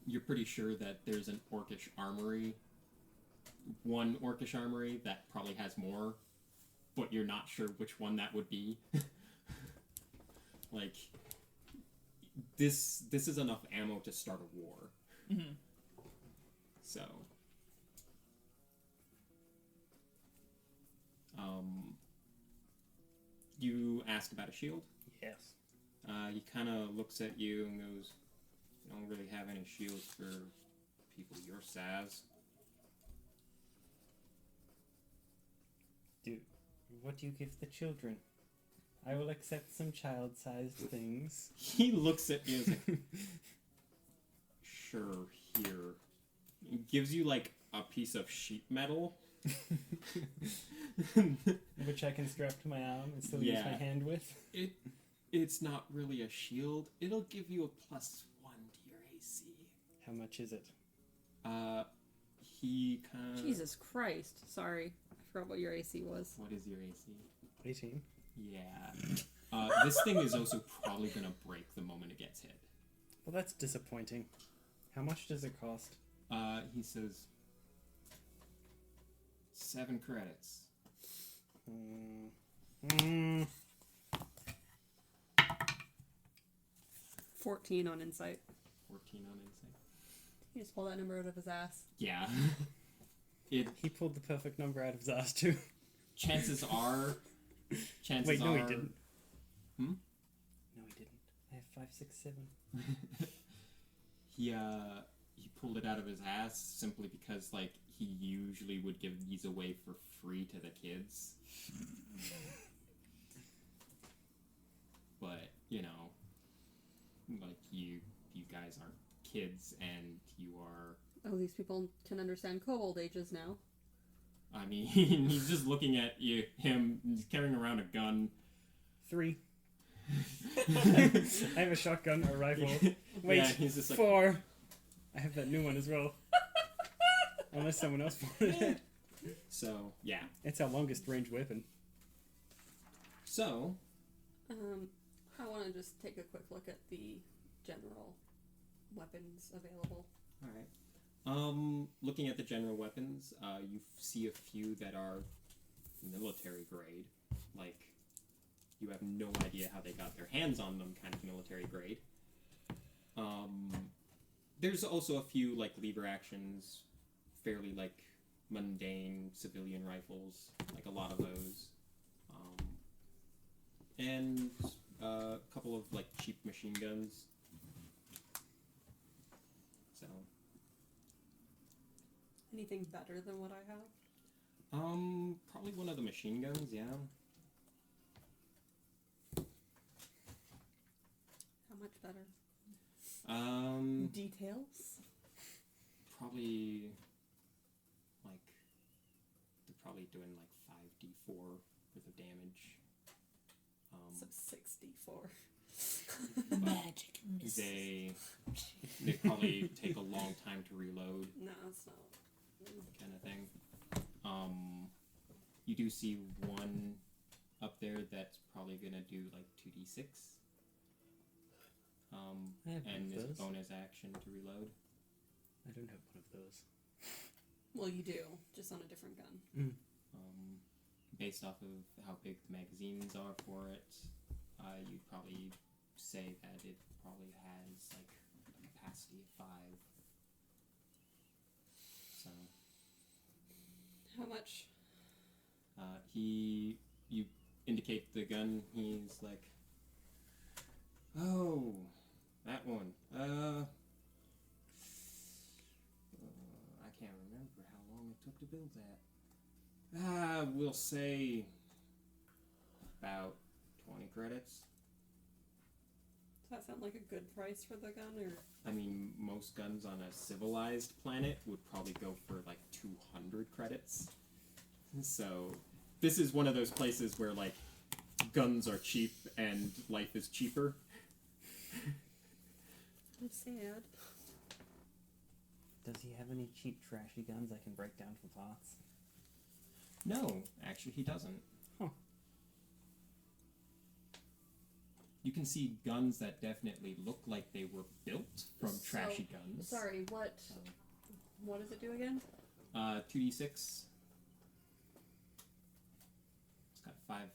You're pretty sure that there's an orcish armory. One orcish armory that probably has more, but you're not sure which one that would be. Like, this is enough ammo to start a war. Mm-hmm. So, you ask about a shield. Yes. He kind of looks at you and goes, "You don't really have any shields for people your size." What do you give the children? I will accept some child-sized things. He looks at you and is like, "Sure, here." He gives you like a piece of sheet metal. Which I can strap to my arm and still use my Yeah. hand with. It's not really a shield. It'll give you a +1 to your AC. How much is it? He kind of... Jesus Christ. Sorry. I forgot what your AC was. What is your AC? 18. Yeah. This thing is also probably gonna break the moment it gets hit. Well, that's disappointing. How much does it cost? He says 7 credits. 14 on insight. 14 on insight. He just pulled that number out of his ass. Yeah. He pulled the perfect number out of his ass, too. Chances are... Wait, no, he didn't. Hmm? No, he didn't. I have 5, 6, 7. He pulled it out of his ass simply because, like, he usually would give these away for free to the kids. But, you know, like, you guys aren't kids, and you are... Oh, these people can understand kobold ages now. I mean, he's just looking at him, he's carrying around a gun. 3. I have a shotgun, a rifle. Wait, Yeah, he's just like... 4. I have that new one as well. Unless someone else wanted it. So, yeah. It's our longest range weapon. So... I want to just take a quick look at the general weapons available. Alright. Looking at the general weapons, you see a few that are military grade. Like, you have no idea how they got their hands on them, kind of military grade. There's also a few, like, lever actions, fairly, like, mundane civilian rifles, like a lot of those. And a couple of, like, cheap machine guns. So... Anything better than what I have? Probably one of the machine guns, yeah. How much better? Details? Probably, like, they're probably doing, like, 5d4 worth of damage. So 64. Magic missiles. They probably take a long time to reload, No, it's not. kind of thing. You do see one up there that's probably gonna do, like, 2d6. I have one And of there's a those. bonus action to reload. I don't have one of those. Well, you do, just on a different gun. Based off of how big the magazines are for it, you'd probably say that it probably has like a capacity of 5. So How much? you indicate the gun. He's like, oh, that one. I can't remember how long it took to build that. We'll say about 20 credits. Does that sound like a good price for the gun, or? I mean, most guns on a civilized planet would probably go for like 200 credits. So, this is one of those places where, like, guns are cheap and life is cheaper. I'm sad. Does he have any cheap, trashy guns I can break down from parts? No, actually, he doesn't. Huh. You can see guns that definitely look like they were built from trashy guns. Sorry, what does it do again? 2d6. It's got 5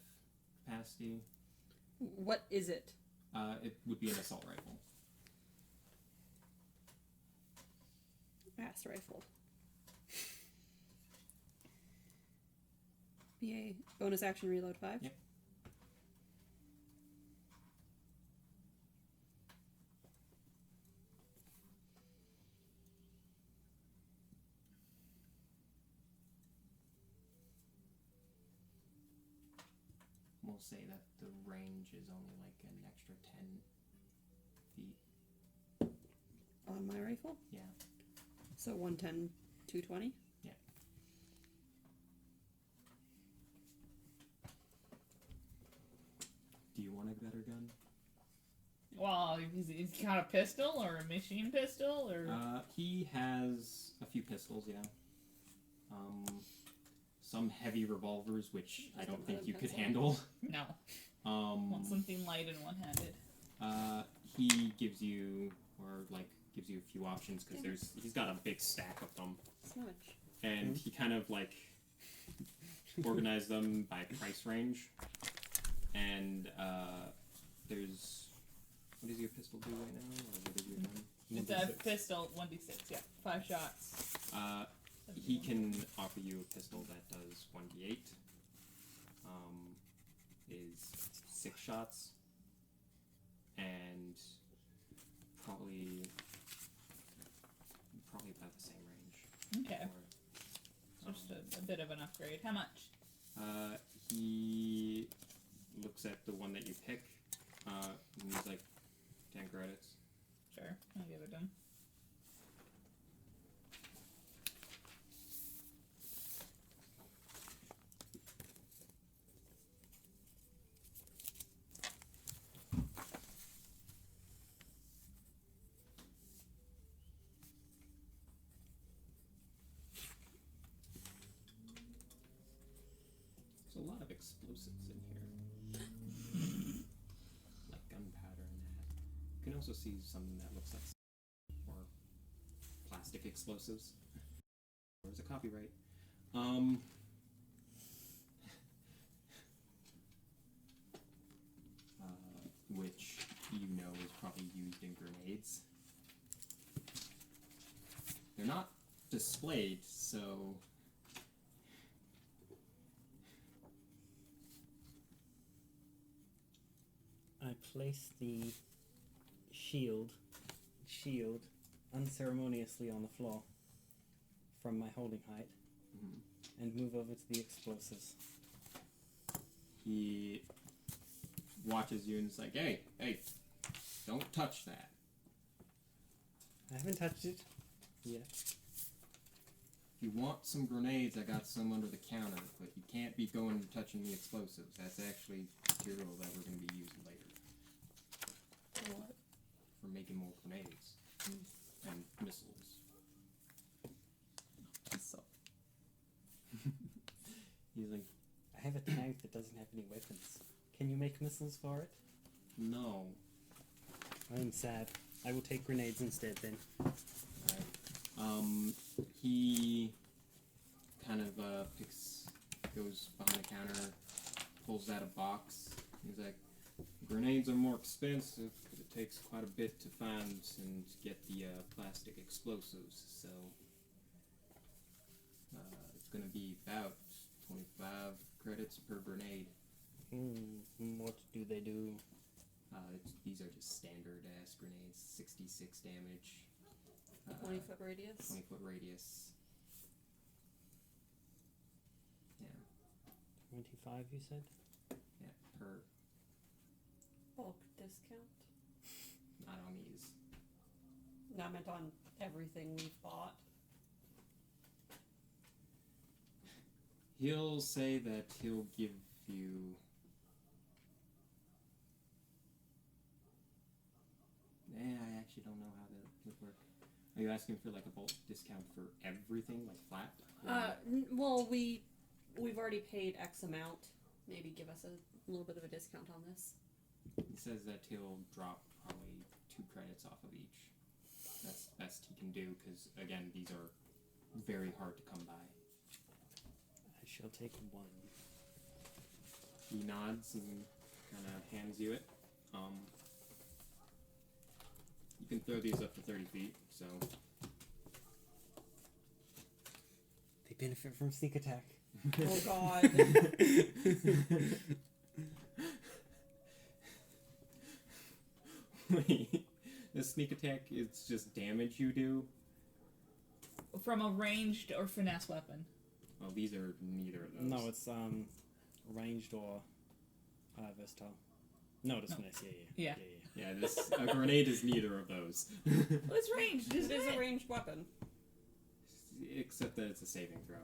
capacity. What is it? It would be an assault rifle. Ass rifle. BA bonus action reload 5. Yep. We'll say that the range is only like an extra 10 feet. On my rifle? Yeah. So 110, 220? Yeah. Do you want a better gun? Well, he's got a pistol or a machine pistol or. He has a few pistols, yeah. Some heavy revolvers, which I don't think you could handle. No. Want something light and one-handed. He gives you a few options because he's got a big stack of them. Smudge. And he kind of like organized them by price range. And what does your pistol do right now? Or what is your gun? It's a pistol, 1d6, yeah. 5 shots. He can offer you a pistol that does 1d8. Is 6 shots. And probably about the same range. Okay. Just a bit of an upgrade. How much? He looks at the one that you pick, and he's like, 10 credits. Sure, I'll give it to him. There's a lot of explosives in here. Like gunpowder and that. You can also see something that looks like or plastic explosives. There's a copyright. Which you know is probably used in grenades. They're not displayed, so I place the shield unceremoniously on the floor from my holding height and move over to the explosives. he watches you and is like, hey, don't touch that. I haven't touched it yet. If you want some grenades, I got some under the counter, but you can't be going and touching the explosives. That's actually material that we're going to be using later. What? For making more grenades and missiles. So. He's like, I have a tank that doesn't have any weapons. Can you make missiles for it? No. I'm sad. I will take grenades instead then. Alright. He kind of goes behind the counter, pulls out a box. He's like, grenades are more expensive, but it takes quite a bit to find and get the plastic explosives, so it's gonna be about 25 credits per grenade. What do they do? These are just standard ass grenades, 66 damage. 20-foot radius. 20-foot radius. Yeah. 25, you said? Yeah, per. Bulk discount. Not on these. No, I meant on everything we've bought. He'll say that he'll give you. I actually don't know how that would work. Are you asking for like a bulk discount for everything, like flat? Well, we've already paid X amount. Maybe give us a little bit of a discount on this. He says that he'll drop probably 2 credits off of each. That's the best he can do, because again, these are very hard to come by. I shall take 1. He nods and kind of hands you it. You can throw these up to 30 feet, so. They benefit from sneak attack. Oh God. Wait, the sneak attack is just damage you do? From a ranged or finesse weapon. Well, these are neither of those. No, it's ranged or versatile. No, it's finesse. Yeah. Yeah, a grenade is neither of those. Well, it's ranged, isn't It is it? a ranged weapon. Except that it's a saving throw.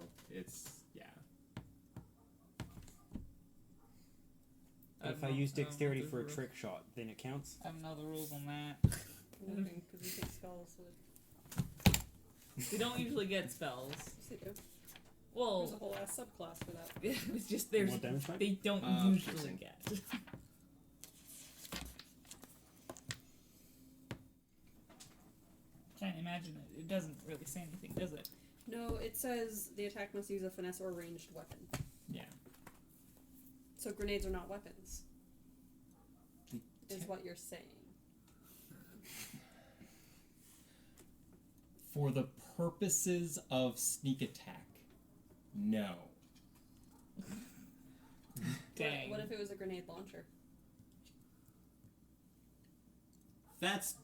But if I use dexterity for a trick shot, then it counts? I don't know the rules on that. Because we take spells. So We don't usually get spells. yes, they do. Well, There's a whole ass subclass for that. it's just there's More damage, right? they don't usually piercing. get. Trying to imagine it. It doesn't really say anything, does it? No, it says the attack must use a finesse or ranged weapon. Yeah. So grenades are not weapons, is Te- what you're saying. For the purposes of sneak attack, no. Dang. What if it was a grenade launcher? That's...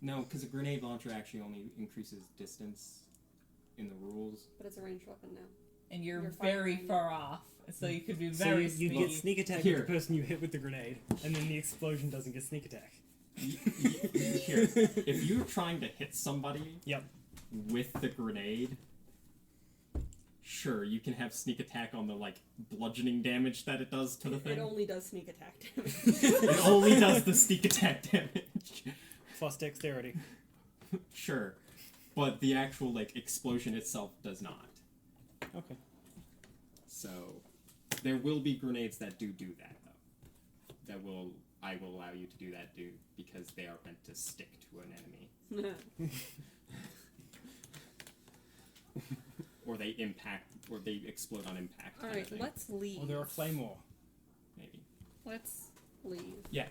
No, because a grenade launcher actually only increases distance in the rules. But it's a ranged weapon now. And you're You're very firing. far off, so you could be So very you sneaky. get sneak attack Here. with the person you hit with the grenade, and then the explosion doesn't get sneak attack. Here, if you're trying to hit somebody Yep. with the grenade, sure, you can have sneak attack on the, like, bludgeoning damage that it does to the It thing. only does sneak attack damage. It only does the sneak attack damage. Plus dexterity. Sure. But the actual, like, explosion itself does not. Okay. So, there will be grenades that do that, though. I will allow you to do that, because they are meant to stick to an enemy. Or they impact, or they explode on impact. kind of Alright, thing. let's leave. Or there are claymore. Maybe. Let's leave. Yeah,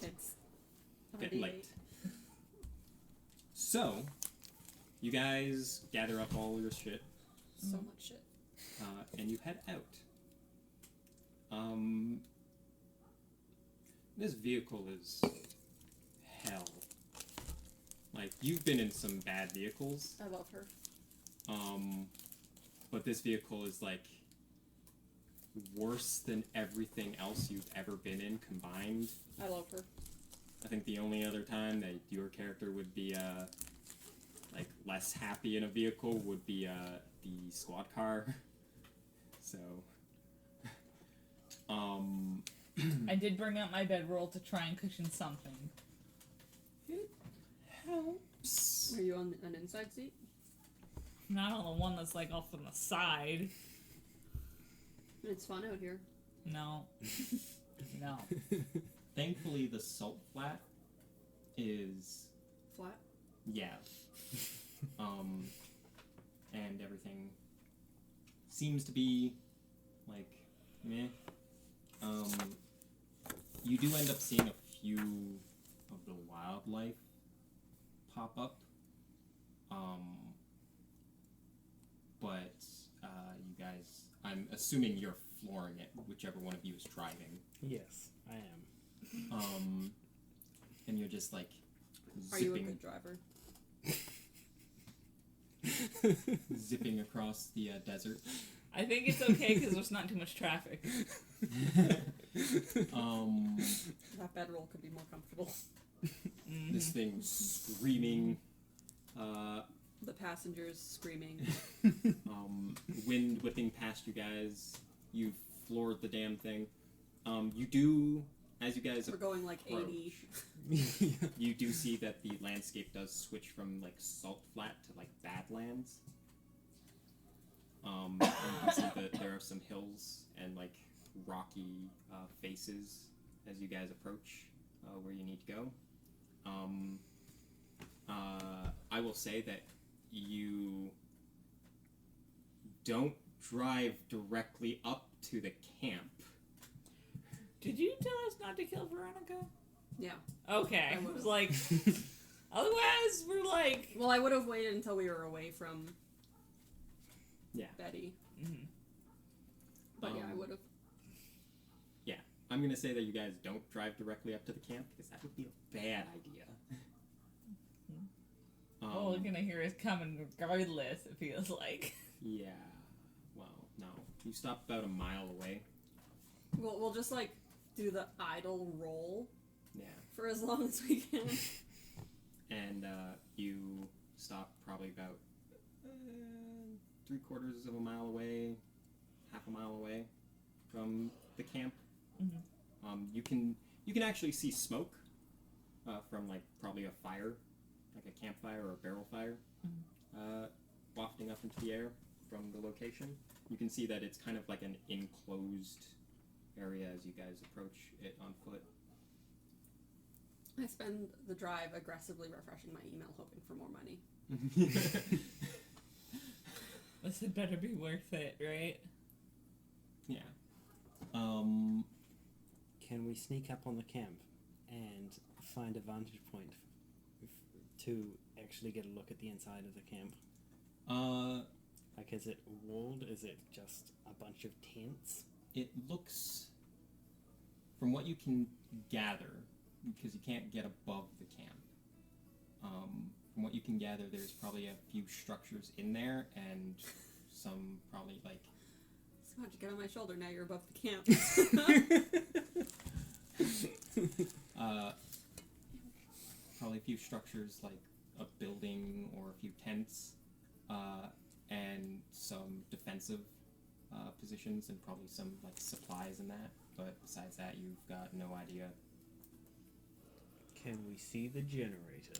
It's getting already late. So, you guys gather up all your shit, so much shit. and you head out. This vehicle is hell. Like, you've been in some bad vehicles, I love her. but this vehicle is, like, worse than everything else you've ever been in combined. I love her. I think the only other time that your character would be, like, less happy in a vehicle would be, the squad car. So, I did bring out my bedroll to try and cushion something. it helps. Are you on an inside seat? Not on the one that's like off on the side. It's fun out here. No. No. Thankfully, the salt flat is, Flat. Yeah. And everything seems to be like meh. You do end up seeing a few of the wildlife pop up. But you guys, I'm assuming you're flooring it, whichever one of you is driving. Yes, I am. And you're just like Are you a zipping, good driver? zipping across the desert. I think it's okay because there's not too much traffic. That bedroll could be more comfortable. This thing screaming, The passengers screaming. wind whipping past you guys. You've floored the damn thing. You do, as you guys We're going like 80. you do see that the landscape does switch from like salt flat to like badlands. And you can see that there are some hills and like rocky faces as you guys approach where you need to go. I will say that you don't drive directly up to the camp. Did you tell us not to kill Veronica? Yeah. Okay. I I would've. was like, otherwise we're like. Well, I would have waited until we were away from Yeah. Betty. Mhm. But yeah, I would have. Yeah, I'm gonna say that you guys don't drive directly up to the camp because that would be a bad idea. All we're gonna hear is coming regardless, it feels like. Yeah. Well, no. You stop about a mile away. We'll just like do the idle roll Yeah. for as long as we can. And you stop probably about 3/4 of a mile away, half a mile away from the camp. Mhm. You can actually see smoke from like probably a fire, like a campfire or a barrel fire, wafting up into the air from the location. You can see that it's kind of like an enclosed area as you guys approach it on foot. I spend the drive aggressively refreshing my email, hoping for more money. This had better be worth it, right? Yeah. Can we sneak up on the camp and find a vantage point to actually get a look at the inside of the camp? Like, is it walled? Is it just a bunch of tents? It looks, from what you can gather, because you can't get above the camp, from what you can gather, there's probably a few structures in there and some probably like... Smudge, get on my shoulder, now you're above the camp. Probably a few structures like a building or a few tents, and some defensive positions and probably some like supplies and that. But besides that, you've got no idea. Can we see the generator?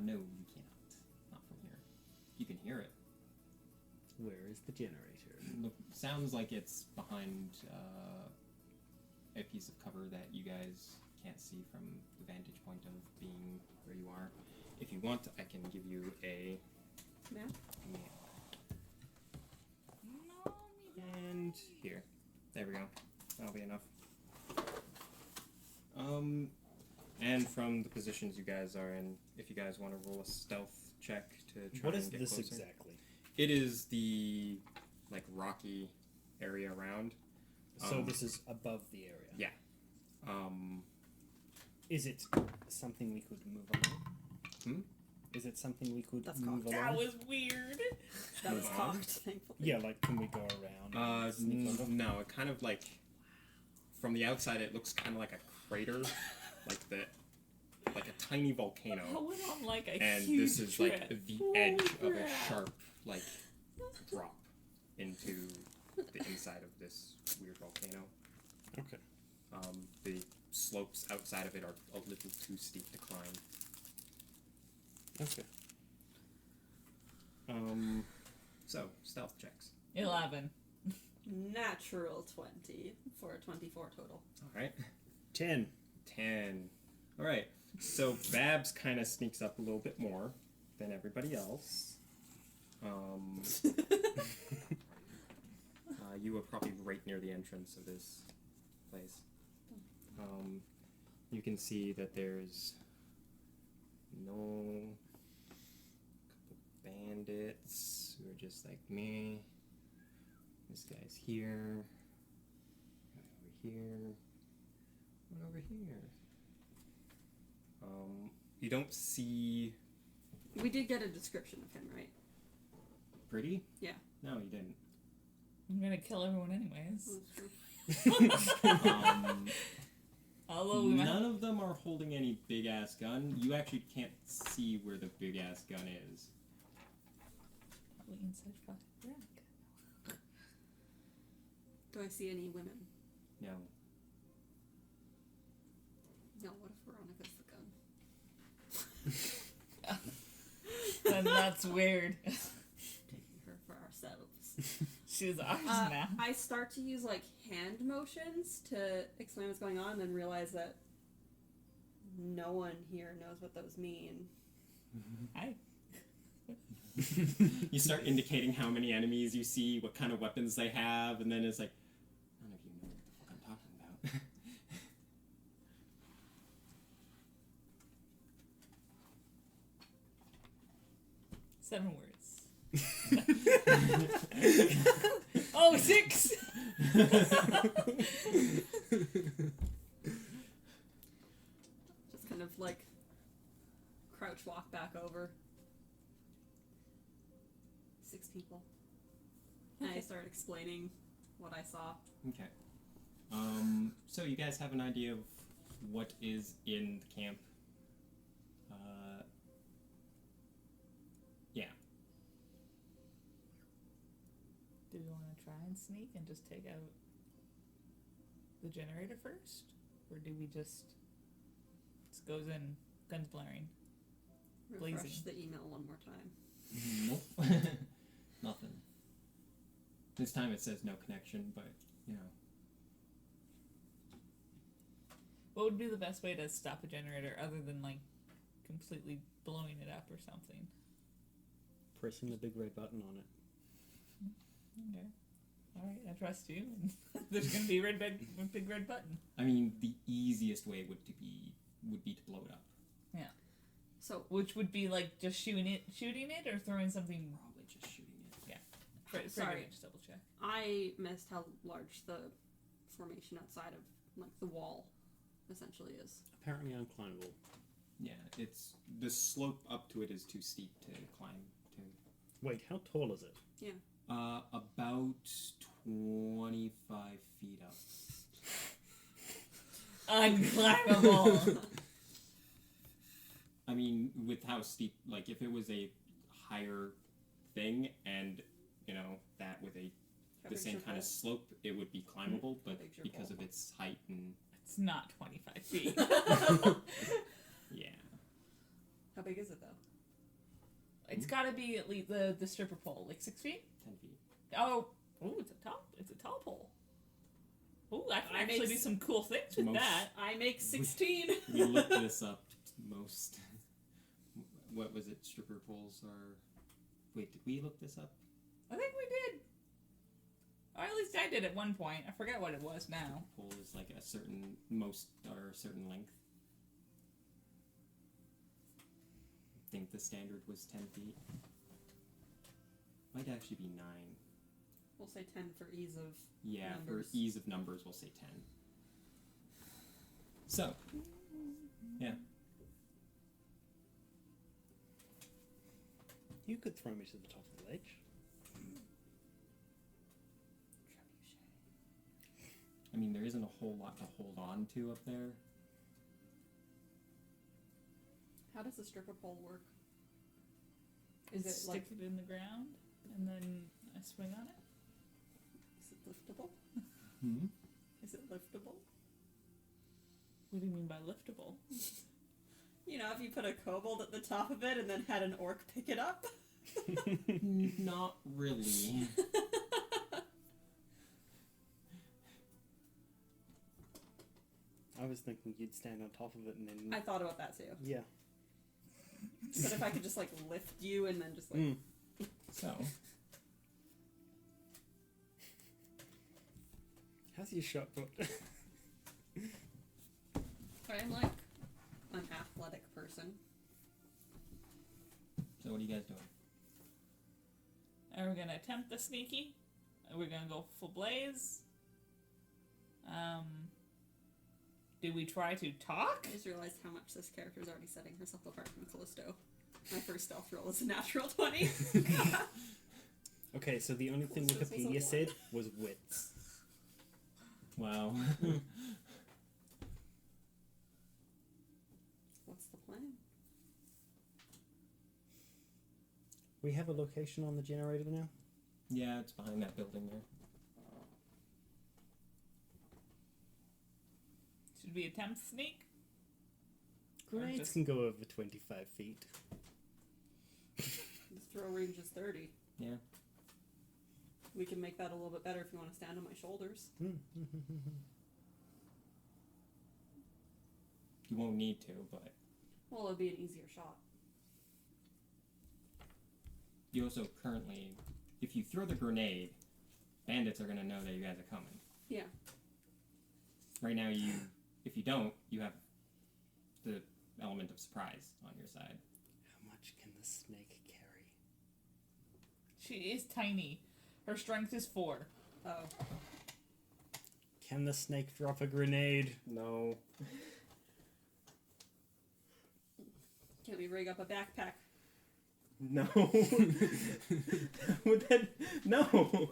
No, you cannot. Not from here. You can hear it. Where is the generator? Look, sounds like it's behind a piece of cover that you guys can't see from the vantage point of being where you are. If you want, I can give you a Map? map. And here. There we go. That'll be enough. And from the positions you guys are in, if you guys want to roll a stealth check to try What and is get this closer. exactly? It is the like rocky area around. So this is above the area. Yeah. Is it something we could move along? Hmm? Is it something we could That's move cocked. along? That was weird. That was Move on. cocked, thankfully. Yeah, like can we go around? And sneak under? No, it kind of like from the outside it looks kind of like a crater, like a tiny I volcano, went on like a and huge this is trip. like the Holy edge of a crap. sharp like drop into the inside of this weird volcano. Okay. The slopes outside of it are a little too steep to climb. Okay. So stealth checks. 11. Natural 20 for a 24 total. All right. 10. 10. All right. So Babs kind of sneaks up a little bit more than everybody else. You were probably right near the entrance of this place. You can see that there's couple bandits who are just like me. This guy's here. Over here. One over here. You don't see... We did get a description of him, right? Pretty? Yeah. No, you didn't. I'm gonna kill everyone anyways. That's true. Although we might... None of them are holding any big-ass gun. You actually can't see where the big-ass gun is. Probably inside fucking rack. Do I see any women? No. No, what if Veronica's the gun? Then that's weird. Taking her for ourselves. She's ours now. I start to use like hand motions to explain what's going on and then realize that no one here knows what those mean. Hi. You start indicating how many enemies you see, what kind of weapons they have, and then it's like, none of you know what the fuck I'm talking about. 7 words. Oh, 6! Just kind of like crouch walk back over. 6 people. And I start explaining what I saw. Okay. So you guys have an idea of what is in the camp? Yeah. Do we want to try and sneak and just take out the generator first? Or do we just goes in, guns blaring? Refresh Blazing. the email one more time. Nope. Nothing. This time it says no connection, but, you know. What would be the best way to stop a generator other than, like, completely blowing it up or something? Pressing the big red button on it. Okay. Alright, I trust you. There's gonna be a big red button. I mean, the easiest way would be to blow it up. Yeah. So Which would be, like, just shooting it or throwing something... Probably just shooting it. Sorry, Sorry. just double check. I missed how large the formation outside of like the wall essentially is. Apparently unclimbable. Yeah, it's the slope up to it is too steep to climb to. Wait, how tall is it? About 25 feet up. Unclimbable! I mean, with how steep, like if it was a higher thing and, you know, that with How the big's same your kind of bowl? slope, it would be climbable, but big's your because bowl? of its height and, It's not 25 feet. yeah. How big is it though? It's gotta be at least the stripper pole, like 6 feet? 10 feet. Oh, ooh, it's a tall pole. Ooh, I can I actually make do some cool things with most- that. I make 16. We looked this up. Most. What was it? Stripper poles are. Wait, did we look this up? I think we did. Or at least I did at one point. I forget what it was now. Pole is like a certain most or a certain length. I think the standard was 10 feet. Might actually be 9. We'll say 10 for ease of Yeah, numbers. for ease of numbers, we'll say 10. So, yeah. You could throw me to the top of the ledge. I mean, there isn't a whole lot to hold on to up there. How does the stripper pole work? Is Is it stick like it in the ground and then I swing on it? is it liftable? Hmm? Is it liftable? What do you mean by liftable? You know, if you put a kobold at the top of it and then had an orc pick it up? Not really. I was thinking you'd stand on top of it and then. I thought about that too. Yeah. But if I could just like lift you and then just like. Mm. So, How's your shot put? I'm like an athletic person. So what are you guys doing? Are we gonna attempt the sneaky? Are we gonna go full blaze? Do we try to talk? I just realized how much this character is already setting herself apart from Callisto. My first stealth roll is a natural 20. Okay, so the only thing So this was a Wikipedia one. said was wits. Wow. What's the plan? We have a location on the generator now? Yeah, it's behind that building there. Should we attempt sneak? Grenades just- can go over 25 feet. The throw range is 30. Yeah. We can make that a little bit better if you want to stand on my shoulders. You won't need to, but Well, it'll be an easier shot. you also currently, if you throw the grenade, bandits are gonna know that you guys are coming. Yeah. Right now, if you don't, you have the element of surprise on your side. How much can the snake carry? She is tiny. Her strength is 4. Oh. Can the snake drop a grenade? No. Can we rig up a backpack? No. Would that? No.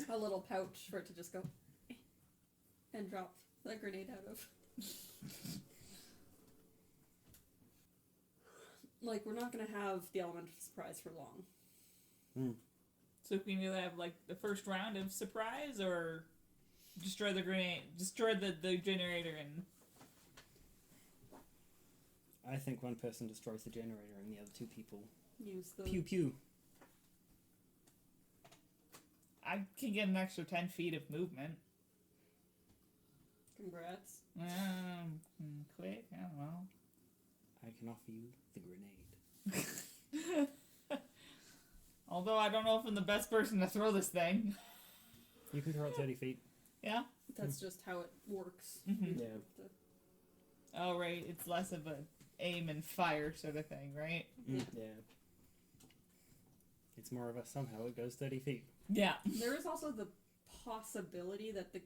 A little pouch for it to just go and drop the grenade out of. Like, we're not gonna have the element of surprise for long. So we can either have like the first round of surprise or destroy the grenade, destroy the generator and I think one person destroys the generator and the other two people Use the. pew pew. I can get an extra 10 feet of movement. Congrats. Quick, I don't know. I can offer you the grenade. Although I don't know if I'm the best person to throw this thing. You can throw it 30 feet. Yeah? That's just how it works. Yeah. Oh, right. It's less of a aim and fire sort of thing, right? Yeah. Yeah. It's more of a somehow it goes 30 feet. Yeah. There is also the possibility that the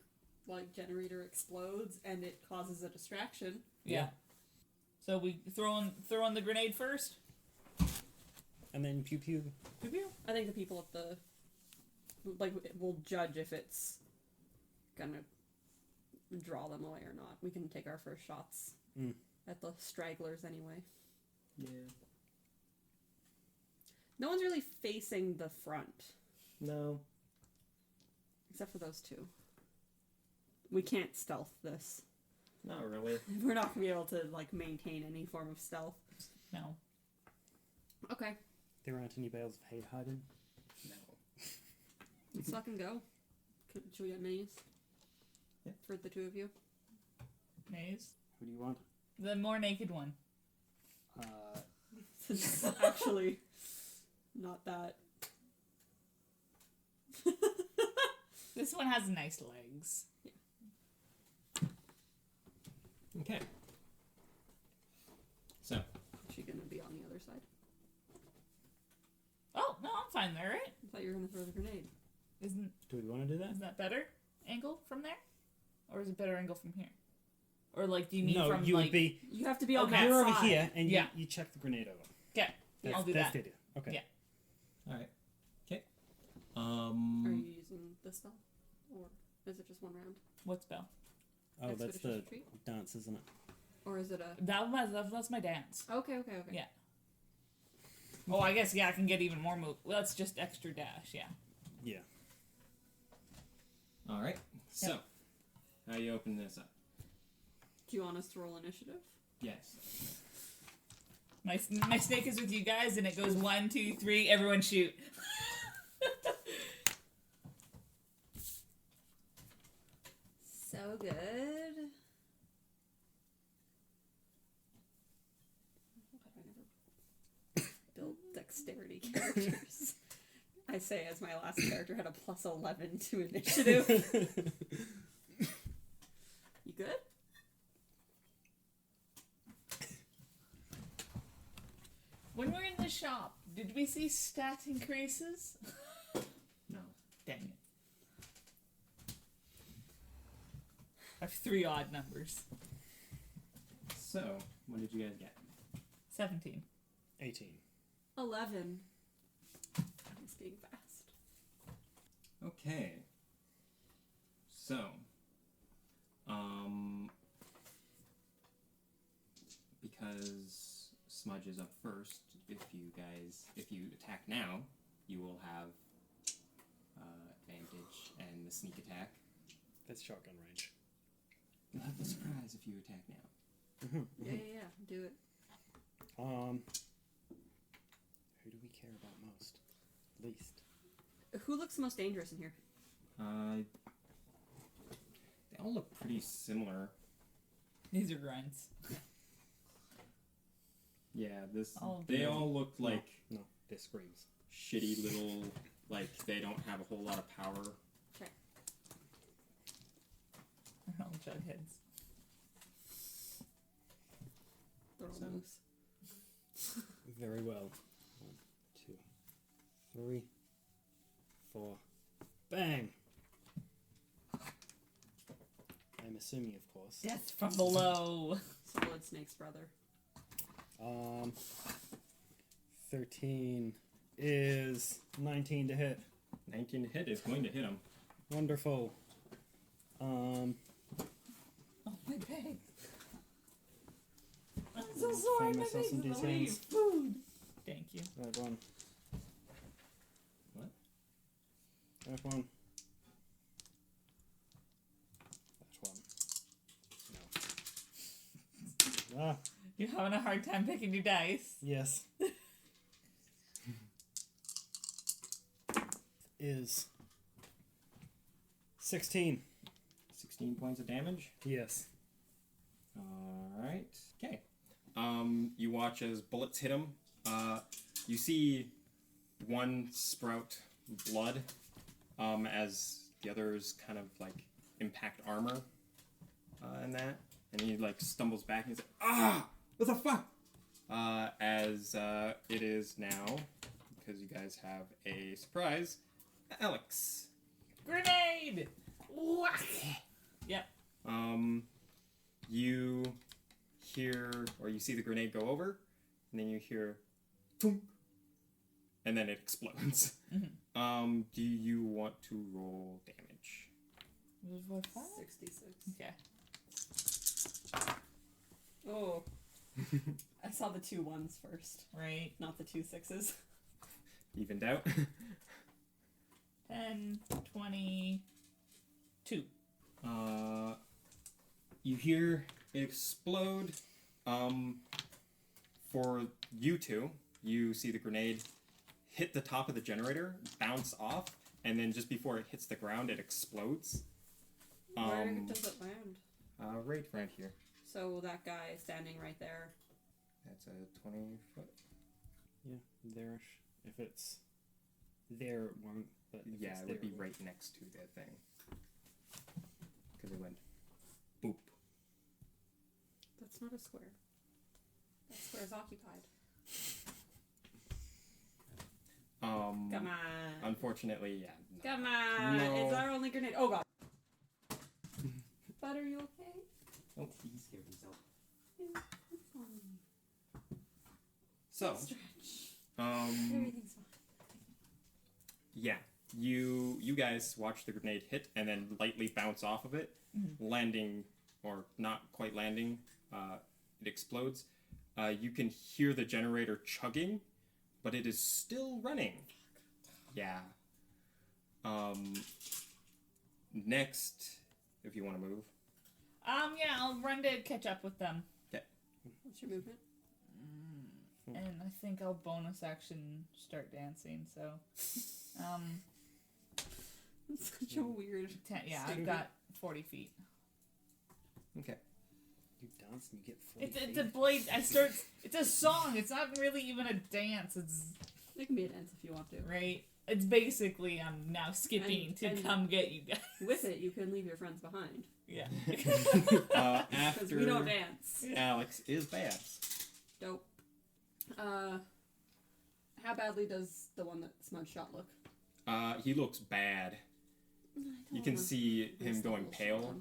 generator explodes and it causes a distraction. Yeah. So we throw on the grenade first? And then pew pew. Pew pew. I think the people at the will judge if it's gonna draw them away or not. We can take our first shots at the stragglers anyway. Yeah. No one's really facing the front No. except for those two. We can't stealth this. Not really. We're not gonna be able to maintain any form of stealth. No. Okay, There aren't any bales of hay hiding. No. let's fucking go. Should we get minis? Yeah. For the two of you. Maze. Who do you want? The more naked one. It's actually not that. This one has nice legs. Okay. So. Is she gonna be on the other side? Oh, no, I'm fine there, right? I thought you were gonna throw the grenade. Isn't Do we want to do that? that better angle from there? Or is it better angle from here? Or do you mean No, from you would be. You have to be on Okay. that You're over side. here and Yeah. you check the grenade over. Okay, I'll do That's that. the idea. Okay. Yeah. All right. Okay. Are you using this spell? Or is it just one round? What spell? Oh, that's Expeditious the retreat? dance, isn't it? Or is it a... That's my dance. Okay. Yeah. Oh, I guess, yeah, I can get even more move. Well, that's just extra dash, yeah. Yeah. All right. So, how you open this up? Do you want us to roll initiative? Yes. My snake is with you guys, and it goes 1, 2, 3, everyone shoot. So good. dexterity characters. I say as my last character had a plus 11 to initiative. You good? When we're in the shop, did we see stat increases? No. Dang it. I have 3 odd numbers. So, what did you guys get? 17. 18. 11. I'm just being fast. Okay. So, because Smudge is up first, if you attack now, you will have advantage and the sneak attack. That's shotgun range. You'll have the surprise if you attack now. Yeah. Do it. Who do we care about most? Least. Who looks the most dangerous in here? They all look pretty similar. These are grunts. Yeah, Oh, they dear. all look like No, this screams. shitty little, like they don't have a whole lot of power. Okay. They're all jugheads. They're all So- loose. Very well. 1, 2, 3, 4. Bang! I'm assuming, of course. Death from below. Solid Snake's brother. 13 is 19 to hit. 19 to hit is going to hit him. Wonderful. Oh, my bag. I'm so sorry, Find my myself bag's some in the way of D10s. food. Thank you. That one. What? That one. That one. No. Ah, You're having a hard time picking your dice. yes. Is 16. 16 points of damage. Yes. Alright. Okay. You watch as bullets hit him. You see one sprout blood as the others kind of like impact armor and that. And he like stumbles back and he's like, ah! What the fuck? As it is now, because you guys have a surprise, Alex. Grenade! Whack! Yep. You hear, or you see the grenade go over, and then you hear, thunk, and then it explodes. Do you want to roll damage? What, 5? 66. Okay. Oh. I saw the 2 1s first, Right. not the 2 6s. Evened out. 10, 22. You hear it explode. For you two, you see the grenade hit the top of the generator, bounce off, and then just before it hits the ground, it explodes. Where does it land? Right around here. So that guy standing right there. That's a 20 foot. Yeah, there-ish. If it's there, it won't. But if Yeah, it's it there, would be will. right next to that thing. Because it went boop. That's not a square. That square's occupied. Come on. Unfortunately, yeah. No. Come on. No. It's our only grenade. Oh god. Bud, are you okay? Oh, he scared himself. Yeah, it's fine. So, Stretch. Oh. Everything's fine. Yeah, you guys watch the grenade hit and then lightly bounce off of it, landing or not quite landing. It explodes. You can hear the generator chugging, but it is still running. Yeah. Next, if you want to move. Yeah, I'll run to catch up with them. What's your movement? And I think I'll bonus action start dancing, so... It's such a weird... 10, yeah, I've got 40 feet. Okay. You dance and you get 40 It's a blade. It's a song. It's not really even a dance. It's It can be a dance if you want to. Right? It's basically I'm now skipping to and- come get you guys. With it, you can leave your friends behind. Yeah. Because After we don't dance. Alex is Babs. Dope. How badly does the one that Smudge shot look? He looks bad. You can see him going pale.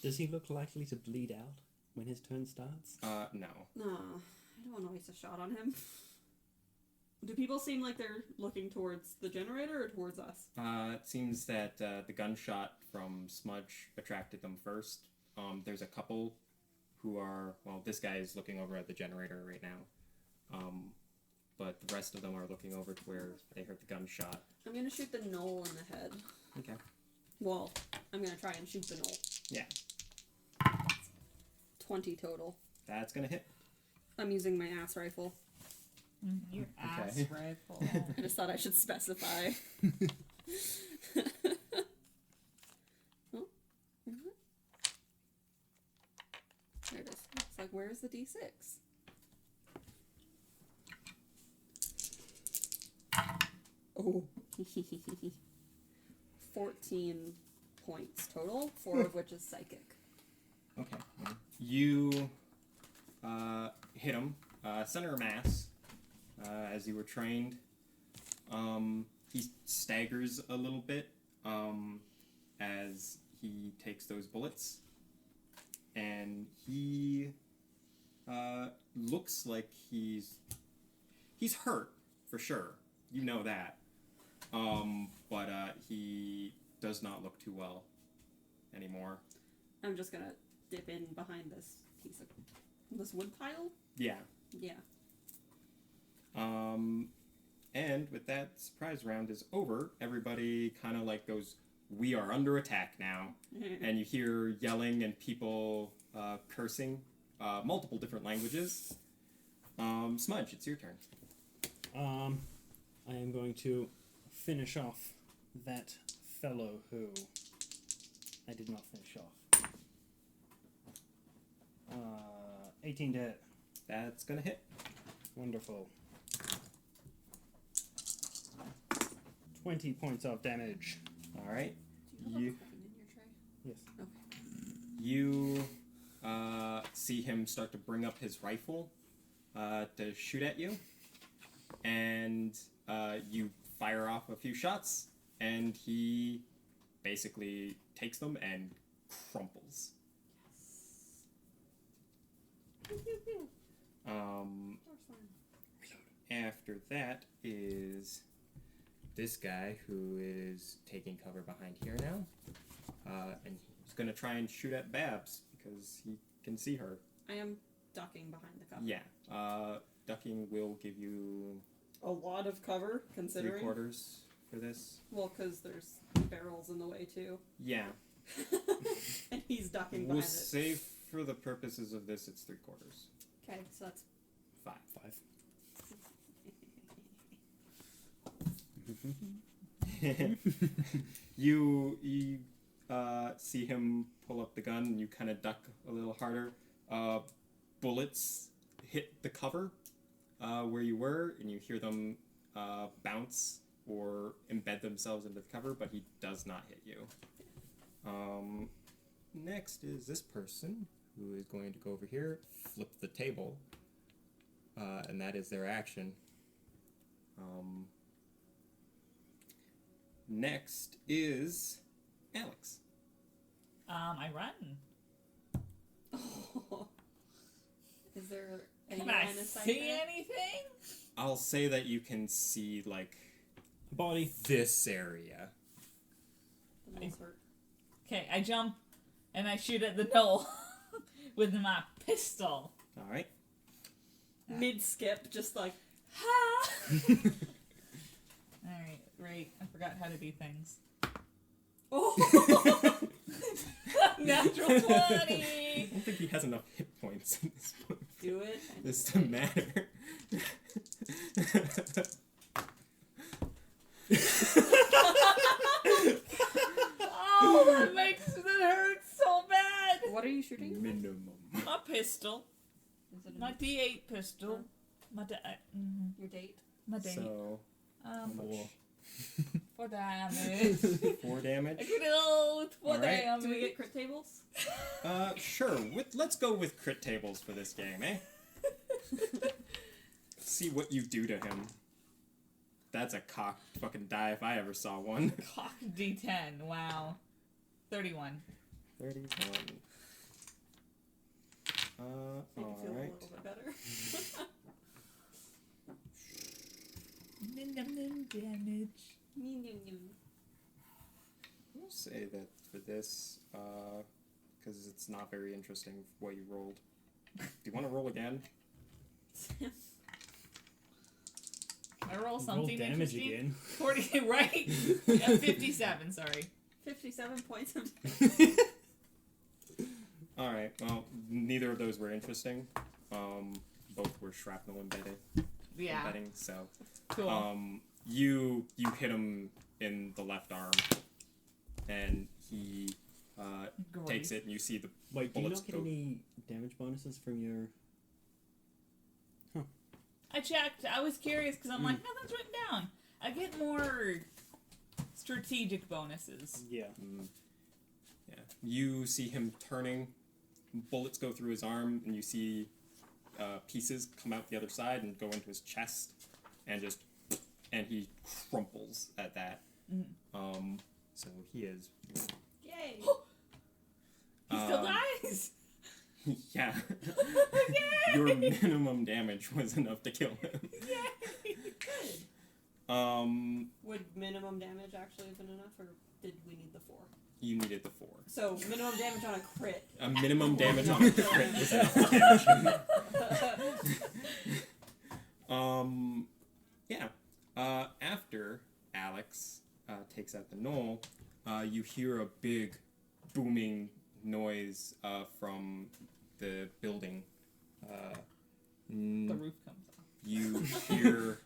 Does he look likely to bleed out when his turn starts? No. No, I don't want to waste a shot on him. Do people seem like they're looking towards the generator or towards us? It seems that the gunshot from Smudge attracted them first. There's a couple who are, well, this guy is looking over at the generator right now. But the rest of them are looking over to where they heard the gunshot. I'm gonna shoot the knoll in the head. Okay. Well, I'm gonna try and shoot the knoll. Yeah. 20 total. That's gonna hit. I'm using my ass rifle. Your ass Okay. rifle. I just thought I should specify. Oh. Mhm. There it is. It's like, where's the D6? Oh. 14 points total, 4 of which is psychic. Okay. You hit him, center mass, as you were trained. He staggers a little bit as he takes those bullets, and he looks like he's hurt for sure. You know that, but he does not look too well anymore. I'm just gonna dip in behind this piece of this wood pile. Yeah. Yeah. And with that, surprise round is over. Everybody kind of like goes, "We are under attack now," and you hear yelling and people cursing, multiple different languages. Smudge, it's your turn. I am going to finish off that fellow who I did not finish off. 18 to hit. That's gonna hit. Wonderful. 20 points of damage. All right. Do you You have a coin in your tray? Yes. Okay. you see him start to bring up his rifle to shoot at you, and you fire off a few shots, and he basically takes them and crumples. After that is this guy who is taking cover behind here now, and he's gonna try and shoot at Babs because he can see her. I am ducking behind the cover. Yeah, ducking will give you A lot of cover, considering. 3/4 for this. Well, because there's barrels in the way too. Yeah, And he's ducking we'll behind it. say for the purposes of this, it's 3/4. Okay, so that's 5. 5. You see him pull up the gun, and you kind of duck a little harder. Bullets hit the cover where you were, and you hear them bounce or embed themselves into the cover, but he does not hit you. Next is this person, who is going to go over here, flip the table, and that is their action. Next is Alex. I run. Oh. Is there any Can I line of sight see there? anything? I'll say that you can see, like, Body. this area. The moles hurt. Okay, I jump and I shoot at the knoll with my pistol. Alright. Mid skip, just like Ha! Alright, right. I forgot how to do things. oh. Natural 20! I don't think he has enough hit points in this one. Do it. This to matter. Oh, that hurts so bad! What are you shooting? Minimum. My pistol. Is it My D8 pistol. My your date? My dang. So, how much? 4 damage. 4 damage? I critical with 4 All right. damage. Do we get crit tables? Sure. Let's go with crit tables for this game, eh? See what you do to him. That's a cock fucking die if I ever saw one. Cock D10. Wow. 31. 31. Make it feel a Alright. little bit better. Minimum damage. I'll say that for this, because it's not very interesting what you rolled. Do you want to roll again? Can I roll something damage interesting? again. 40, right? Yeah, 57, sorry. 57 points of Alright, well, neither of those were interesting. Both were shrapnel embedding, Yeah. so... Cool. You hit him in the left arm, and he Great. takes it, and you see the Wait, do you bullets not get go. any damage bonuses from your... I checked. I was curious because I'm like, nothing's written down. I get more strategic bonuses. Yeah. Yeah, you see him turning. Bullets go through his arm, and you see pieces come out the other side and go into his chest, and he crumples at that. So he is. Yay! He still Um, dies. Yeah. Your minimum damage was enough to kill him. Yay! Good. Would minimum damage actually have been enough, or did we need the 4? You needed the 4. So minimum damage on a crit. A minimum damage on a crit was enough damage. Yeah. After Alex takes out the knoll, you hear a big booming noise from the building. The roof comes off. You hear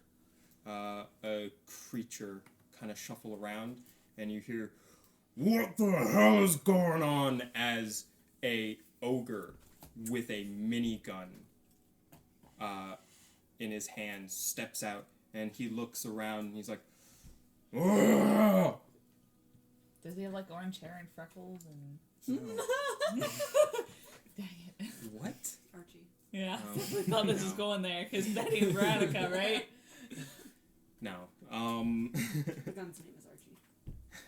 a creature kind of shuffle around, and you hear, "What the hell is going on?" as a ogre with a minigun in his hand steps out, and he looks around, and he's like, "Ugh!" Does he have like orange hair and freckles and? Dang it. What? Archie. Yeah. No. I thought this was going there because Betty and Veronica, right? No. The gun's name is Archie.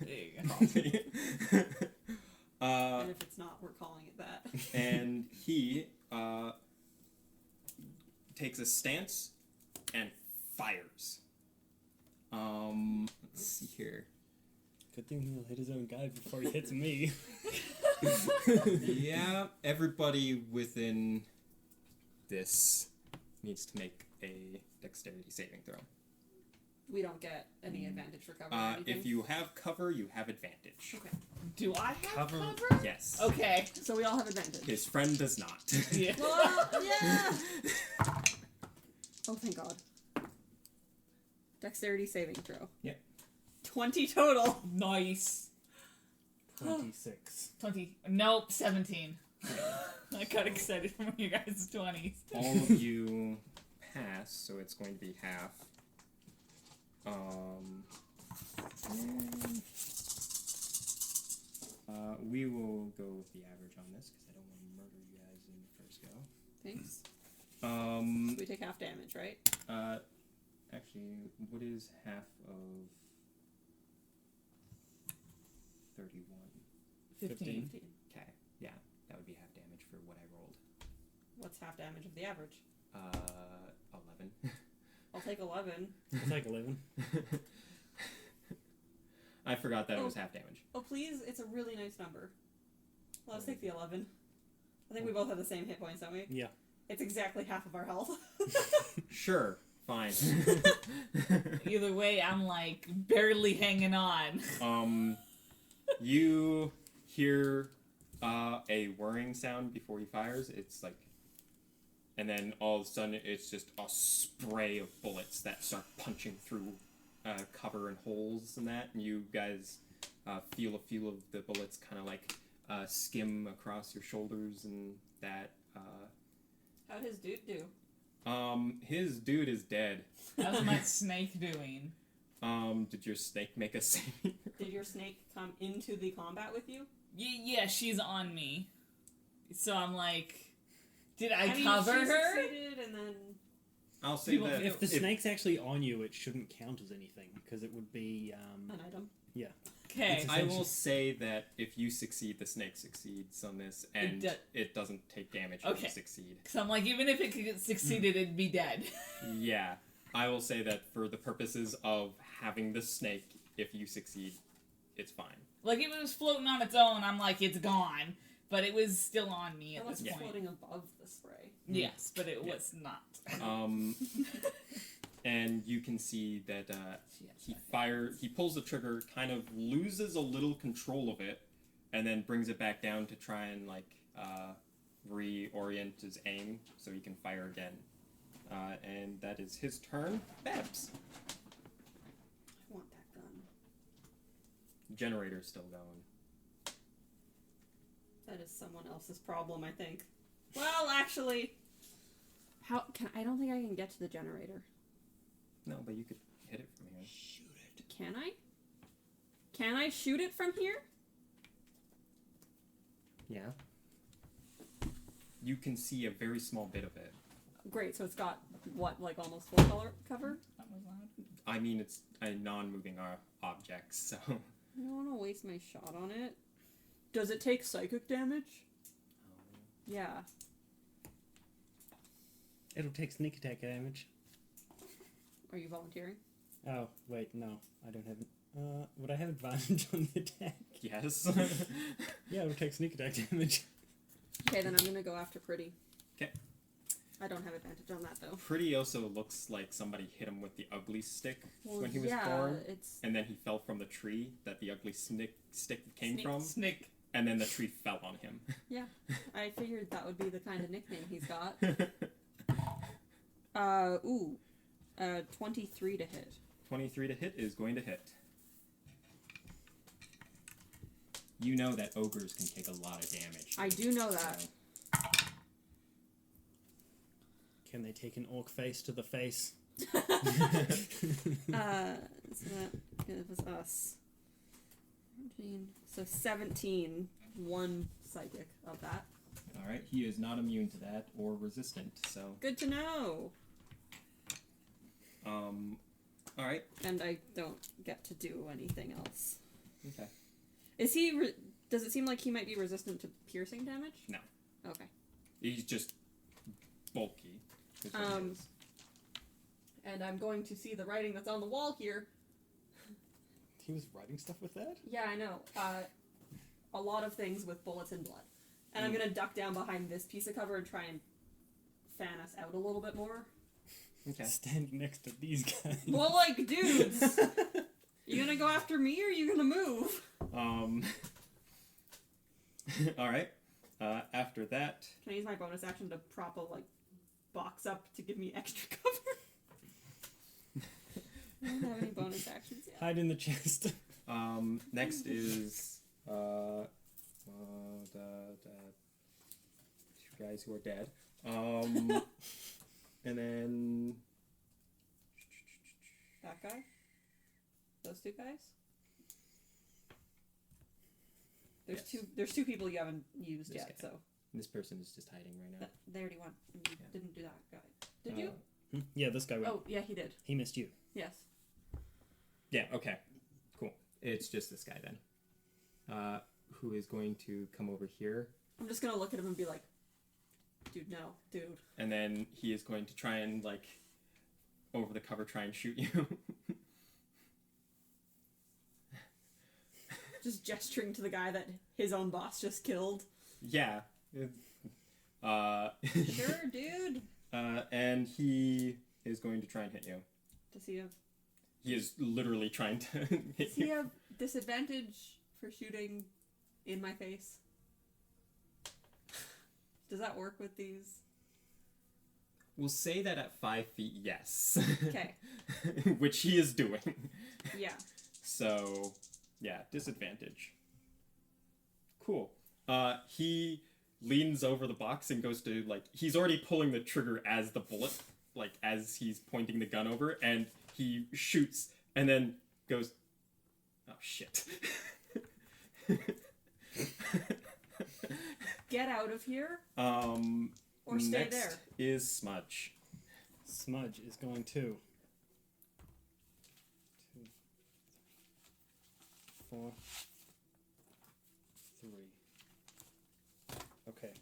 There you go. And if it's not, we're calling it that. And he takes a stance and fires. Let's see here. Good thing he'll hit his own guy before he hits me. Yeah, everybody within this needs to make a dexterity saving throw. We don't get any advantage for cover or anything. If you have cover, you have advantage. Okay. Do I have Cover. cover? Yes. Okay. So we all have advantage. His friend does not. Yeah. Well, yeah! Oh, thank God. Dexterity saving throw. Yep. 20 total. Nice. 26. 20. Nope. 17. I got excited from you guys' 20s. All of you pass, so it's going to be half. We will go with the average on this because I don't want to murder you guys in the first go. Thanks. Um, We take half damage, right? Actually, what is half of 31? 15. 15. Okay, yeah, that would be half damage for what I rolled. What's half damage of the average? 11. I'll take 11. It's like 11. I forgot that it was Oh. half damage. Oh, please, it's a really nice number. Let us take the 11. I think we both have the same hit points, don't we? Yeah. It's exactly half of our health. Sure, fine. Either way, I'm like barely hanging on. You hear a whirring sound before he fires. It's like, and then all of a sudden it's just a spray of bullets that start punching through cover and holes and that. And you guys feel a few of the bullets kind of like skim across your shoulders and that. How'd his dude do? His dude is dead. How's my snake doing? Did your snake make a saving? Did your snake come into the combat with you? Yeah, she's on me. So I'm like, did I mean, cover she her? succeeded and then... I'll say People- that If the snake's actually on you, it shouldn't count as anything because it would be. An item. Yeah. Okay. I will say that if you succeed, the snake succeeds on this, and it doesn't take damage when Okay. you succeed. Because I'm like, even if it succeeded, it'd be dead. Yeah, I will say that for the purposes of having the snake, if you succeed, it's fine. Like, if it was floating on its own, I'm like, it's gone. But it was still on me at Unless this it's point. floating above the spray. Yes, but it was not. And you can see that he pulls the trigger, kind of loses a little control of it, and then brings it back down to try and reorient his aim so he can fire again. And that is his turn. Babs. I want that gun. Generator's still going. That is someone else's problem, I think. Well, actually... I don't think I can get to the generator. No, but you could hit it from here. Shoot it. Can I? Can I shoot it from here? Yeah. You can see a very small bit of it. Great, so it's got, what, like almost full color cover? That was loud. I mean, it's a non-moving object, so... I don't want to waste my shot on it. Does it take psychic damage? Yeah. It'll take sneak attack damage. Are you volunteering? Oh, wait, no. I don't have... would I have advantage on the attack? Yes. Yeah, it'll take sneak attack damage. Okay, then I'm gonna go after Pretty. Okay. I don't have advantage on that, though. Pretty also looks like somebody hit him with the ugly stick Well, when he was yeah, born. it's... And then he fell from the tree that the ugly stick came from. Snake. And then the tree fell on him. Yeah, I figured that would be the kind of nickname he's got. 23 to hit. 23 to hit is going to hit. You know that ogres can take a lot of damage. I do know that. So, Can they take an orc face to the face? So that it was us. 14, so 17, one psychic of that. Alright, he is not immune to that or resistant, so... Good to know. Alright. And I don't get to do anything else. Okay. Is he? Does it seem like he might be resistant to piercing damage? No. Okay. He's just bulky. is what he is. And I'm going to see the writing that's on the wall here. He was writing stuff with that? Yeah, I know. A lot of things with bullets and blood. And I'm gonna duck down behind this piece of cover and try and fan us out a little bit more. Okay. Stand next to these guys. Well, like, dudes! You gonna go after me or you gonna move? Alright. After that... Can I use my bonus action to prop a, like, box up to give me extra cover? I don't have any bonus actions yet. Hide in the chest. Next is... the two guys who are dead. And then... That guy? Those two guys? Yes. There's two people you haven't used This yet, guy. so this person is just hiding right now. they already won. And you didn't do that guy. Did you? Yeah, this guy went. Oh, yeah, he did. He missed you. Yes. Yeah, okay. Cool. It's just this guy then. Who is going to come over here. I'm just gonna look at him and be like, dude, no, dude. And then he is going to try and, like, over the cover try and shoot you. Just gesturing to the guy that his own boss just killed. Yeah. Sure, dude. And he is going to try and hit you. Does he have... He is literally trying to hit Does he you. have disadvantage for shooting in my face? Does that work with these? We'll say that at 5 feet, yes. Okay. Which he is doing. Yeah. So, yeah, disadvantage. Cool. leans over the box and goes to, like, he's already pulling the trigger as the bullet, like, as he's pointing the gun over, and he shoots, and then goes, oh, shit. Get out of here. Or stay next there. Is Smudge. Smudge is going to 2, 4, 3. Okay.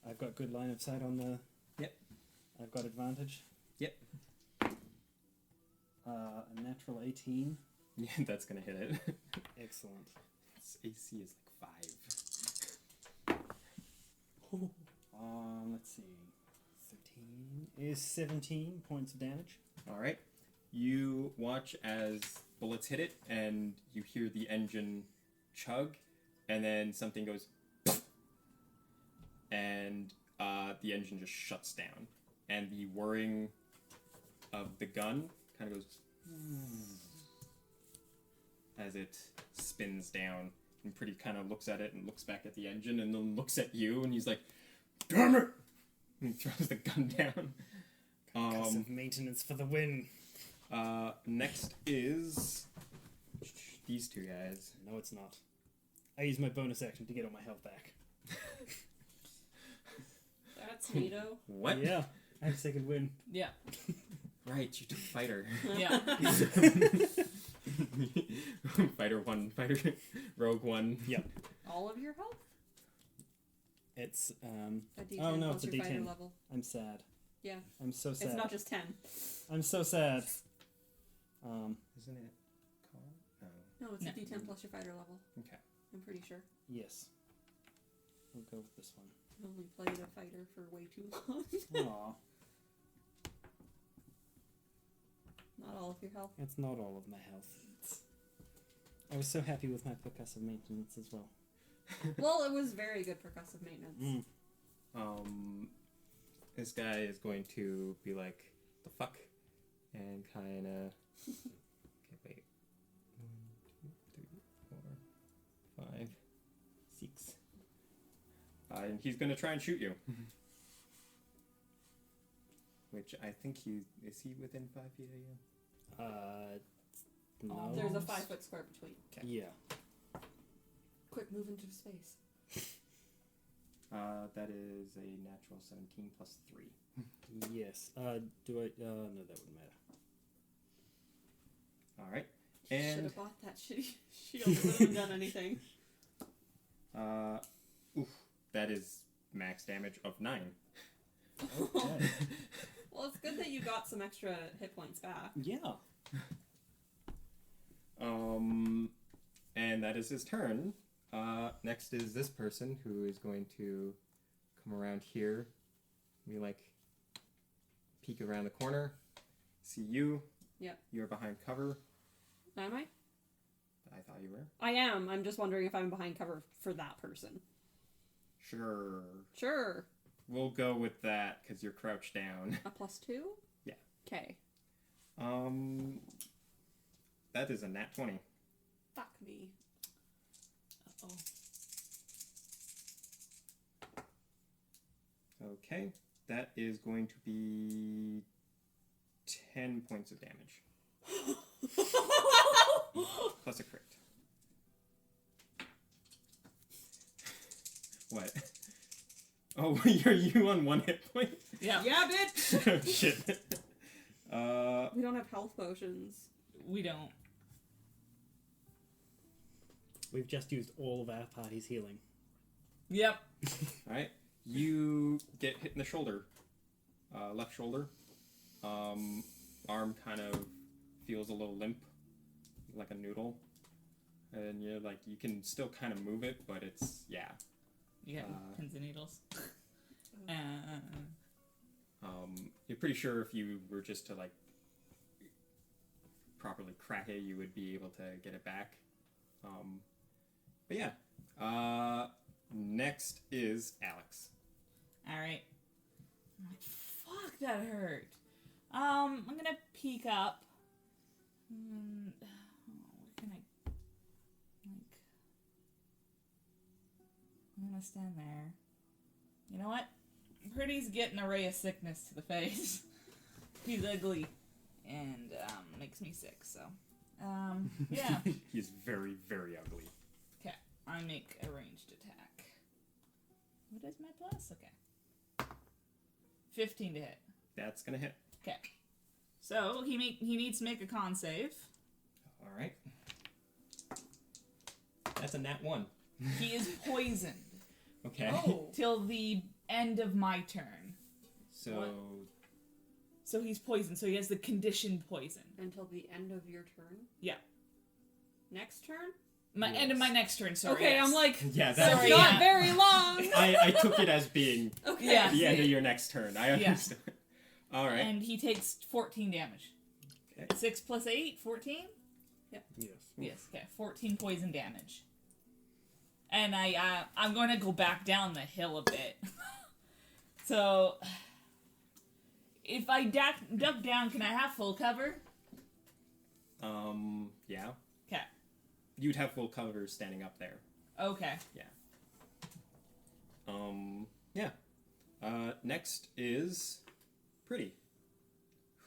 I've got good line of sight on the... Yep. I've got advantage. Yep. A natural 18. Yeah, that's gonna hit it. Excellent. Its AC is like 5. Let's see. 13 is 17 points of damage. Alright. You watch as bullets hit it, and you hear the engine chug, and then something goes, and the engine just shuts down. And the whirring of the gun kind of goes as it spins down, and Pretty kind of looks at it and looks back at the engine, and then looks at you, and he's like, damn it! And he throws the gun down. Concussive maintenance for the win. Next is these two guys. No, it's not. I use my bonus action to get all my health back. That's neato. What? Yeah, I have a second win. Yeah. Right, you took fighter. Yeah. Fighter 1, fighter rogue 1. Yep. All of your health? It's A D10 oh no, plus it's a your fighter D10. level. I'm sad. Yeah. I'm so sad. It's not just 10. I'm so sad. Isn't it called? No. No, it's No. a D10 plus your fighter level. Okay. I'm pretty sure. Yes. We'll go with this one. I only played a fighter for way too long. Aw, Not all of your health. it's not all of my health. I was so happy with my percussive maintenance as well. Well, it was very good percussive maintenance. This guy is going to be like, the fuck? And kind of... Okay, wait. 1, 2, 3, 4, 5, 6. And he's going to try and shoot you. Which I think is he within 5 feet of you? No. There's a 5 foot square between. Okay. Yeah. Quick, move into space. That is a natural 17 plus 3. Yes. Do I? No, that wouldn't matter. Alright. Should And have bought that shitty shield. It wouldn't have done anything. that is max damage of 9. Okay. Well, it's good that you got some extra hit points back. Yeah. And that is his turn. Next is this person who is going to come around here. We like peek around the corner. See you. Yep. You're behind cover. Am I? I thought you were. I am. I'm just wondering if I'm behind cover for that person. Sure. Sure. We'll go with that because you're crouched down. A +2? Yeah. Okay. That is a nat 20. Fuck me. Uh-oh. Okay. That is going to be 10 points of damage. Plus a crit. What? Oh, are you on 1 hit point? Yeah. Yeah, bitch! Oh, shit. We don't have health potions. We don't. We've just used all of our party's healing. Yep. Alright. You get hit in the shoulder. Left shoulder. Arm kind of feels a little limp. Like a noodle. And you're like, you can still kind of move it, but it's, yeah. You got pins and needles. You're pretty sure if you were just to, like, properly crack it, you would be able to get it back. But yeah. Next is Alex. Alright. Fuck, that hurt. I'm gonna peek up. Where can I... Like... I'm gonna stand there. You know what? Pretty's getting a ray of sickness to the face. He's ugly. And, makes me sick, so. Yeah. He's very, very ugly. Okay, I make a ranged attack. What is my plus? Okay. 15 to hit. That's gonna hit. Okay. So, he needs to make a con save. Alright. That's a nat 1. He is poisoned. Okay. Oh. Till the end of my turn. So, What? So he's poisoned, so he has the conditioned poison. Until the end of your turn? Yeah. Next turn? End of my next turn, sorry. Okay, yes. I'm like, yeah, that's Sorry, not yeah. very long! I took it as being Okay. Yeah. the end of your next turn. I Yeah. understood. Alright. And he takes 14 damage. Okay. 6 plus 8, 14? Yes. Yes, okay, 14 poison damage. And I'm going to go back down the hill a bit. So, if I duck down, can I have full cover? Yeah. Okay. You'd have full cover standing up there. Okay. Yeah. Next is Pretty,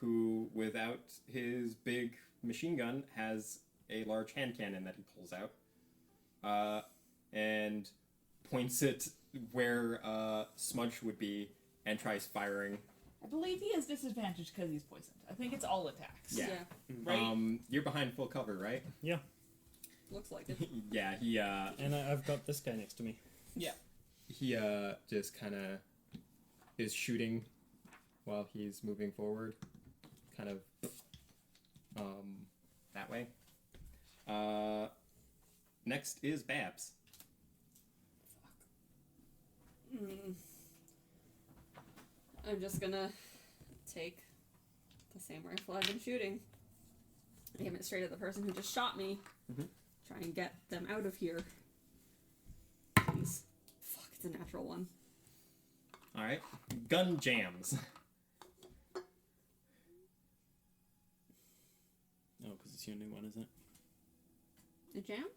who, without his big machine gun, has a large hand cannon that he pulls out, and points it where Smudge would be and tries firing. I believe he has disadvantage because he's poisoned. I think it's all attacks. Yeah. Right? You're behind full cover, right? Yeah. Looks like it. Yeah, he And I've got this guy next to me. Yeah. he just kind of is shooting while he's moving forward, kind of that way. Next is Babs. I'm just gonna take the same rifle I've been shooting. Aim it straight at the person who just shot me. Mhm. Try and get them out of here. Please. Fuck, it's a natural one. All right, gun jams. Oh, because it's your new one, is it? It jams?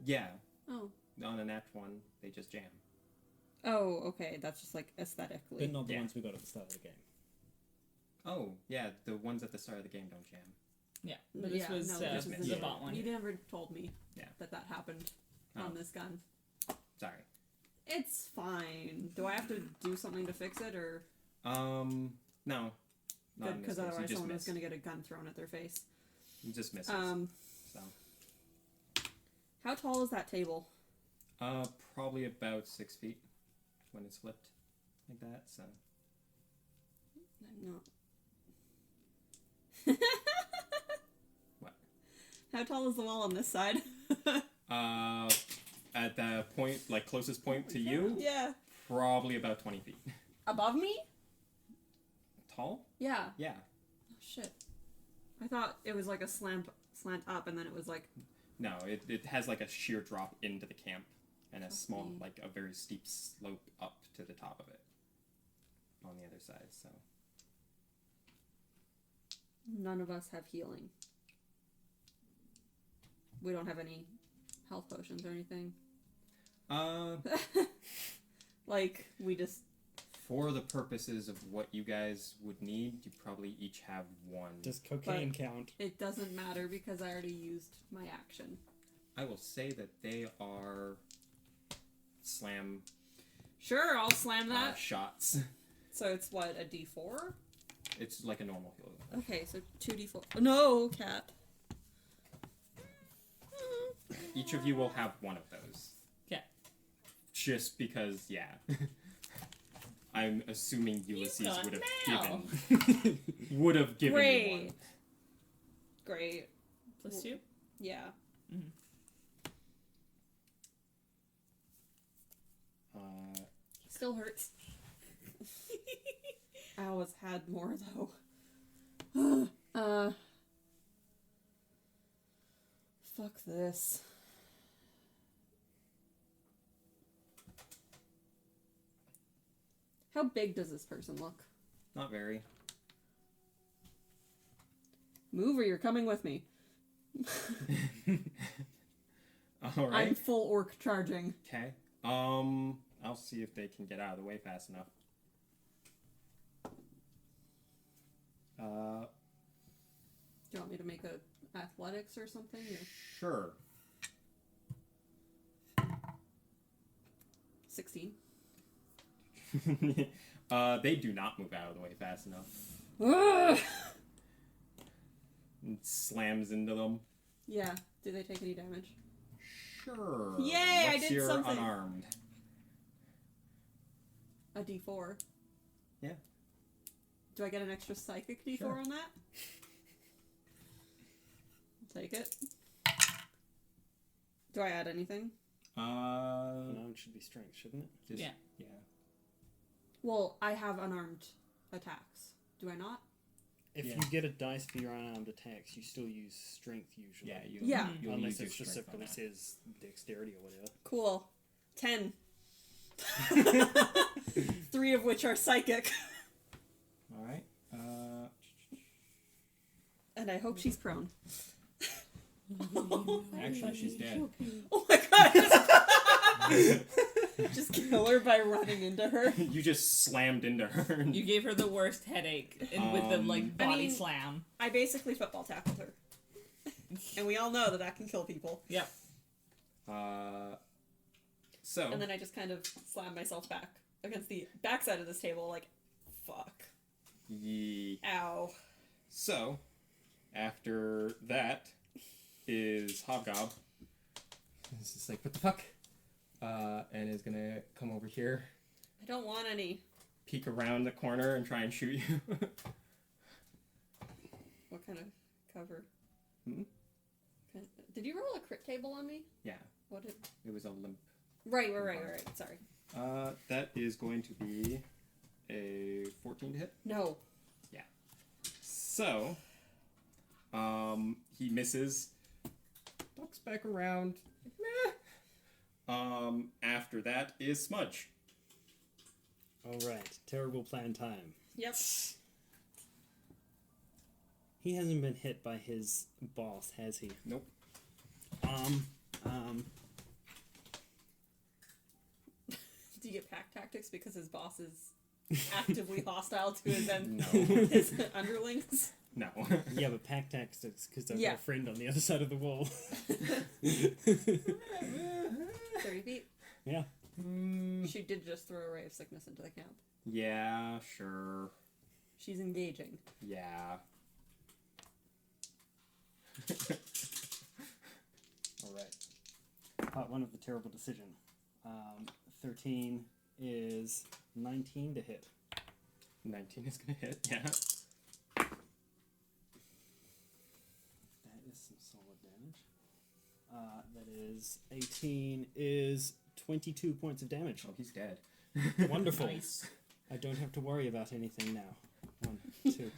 Yeah, Oh. on a nat one, they just jam. Oh, okay. That's just like aesthetically. But not the Yeah. ones we got at the start of the game. Oh, yeah, the ones at the start of the game don't jam. Yeah. But this was this is the the- bot one. You never told me Yeah. that happened Oh. on this gun. Sorry. It's fine. Do I have to do something to fix it, or No. Not good? in this Because case. otherwise, You just someone was miss. going to get a gun thrown at their face. You just misses. So, How tall is that table? probably about 6 feet when it's flipped like that. So, I'm not. What? How tall is the wall on this side? at the point, like closest point to you, Yeah. probably about 20 feet. Above me? Tall? Yeah. Yeah. Oh, shit. I thought it was like a slant up, and then it was like. No, it has like a sheer drop into the camp and a small, Okay. like a very steep slope up to the top of it on the other side. So, None of us have healing. We don't have any health potions or anything. Like, we just. for the purposes of what you guys would need, you probably each have one. Does cocaine count? It doesn't matter because I already used my action. I will say that they are slam Sure, I'll slam that. shots. So it's what, a d4? It's like a normal heal. Okay, so 2d4. No, cat. Each of you will have one of those. Yeah. Just because, yeah. I'm assuming Ulysses got would have mail. would have given you Great. one. Great. Plus 2? Yeah. Still hurts. I always had more though. Fuck this. How big does this person look? Not very. Move or you're coming with me. All right. I'm full orc charging. Okay. I'll see if they can get out of the way fast enough. Do you want me to make a athletics or something? Or? Sure. 16. They do not move out of the way fast enough. It slams into them. Yeah. Do they take any damage? Sure. Yay, I What's did your something. unarmed? A D4. Yeah. Do I get an extra psychic D4 Sure. on that? I'll take it. Do I add anything? No, it should be strength, shouldn't it? Just- Yeah. Yeah. Well, I have unarmed attacks. Do I not? If Yeah. you get a dice for your unarmed attacks, you still use strength usually. Yeah. Yeah. You'll Unless use your it strength specifically on that. says dexterity or whatever. Cool. 10. 3 of which are psychic. All right. And I hope she's prone. Actually, she's dead. Oh my god! Just kill her by running into her. You just slammed into her. You gave her the worst headache with the like I body mean- slam. I basically football tackled her. And we all know that that can kill people. Yep. So. And then I just kind of slammed myself back against the backside of this table, like, fuck. Ow. So, after that is Hobgob. It's just like, what the fuck? And is gonna come over here, I don't want any. peek around the corner, and try and shoot you. What kind of cover? Hmm? Did you roll a crit table on me? Yeah, What did... it was a limp. Right. Sorry. That is going to be a 14 to hit. No. So, he misses, ducks back around. Meh. After that is Smudge. Alright, terrible plan time. Yep. He hasn't been hit by his boss, has he? Nope. Do you get pack tactics because his boss is actively hostile to his, No. his underlings? No. Yeah, but pack tactics because I've Yeah. got a friend on the other side of the wall. 30 feet. Yeah. She did just throw a ray of sickness into the camp. Yeah, sure. She's engaging. Yeah. Alright. Part 1 of the terrible decision. 13 is 19 to hit. 19 is gonna hit, yeah. That is some solid damage. That is 18 is 22 points of damage. Oh, he's dead. Wonderful. Nice. I don't have to worry about anything now. 1, 2.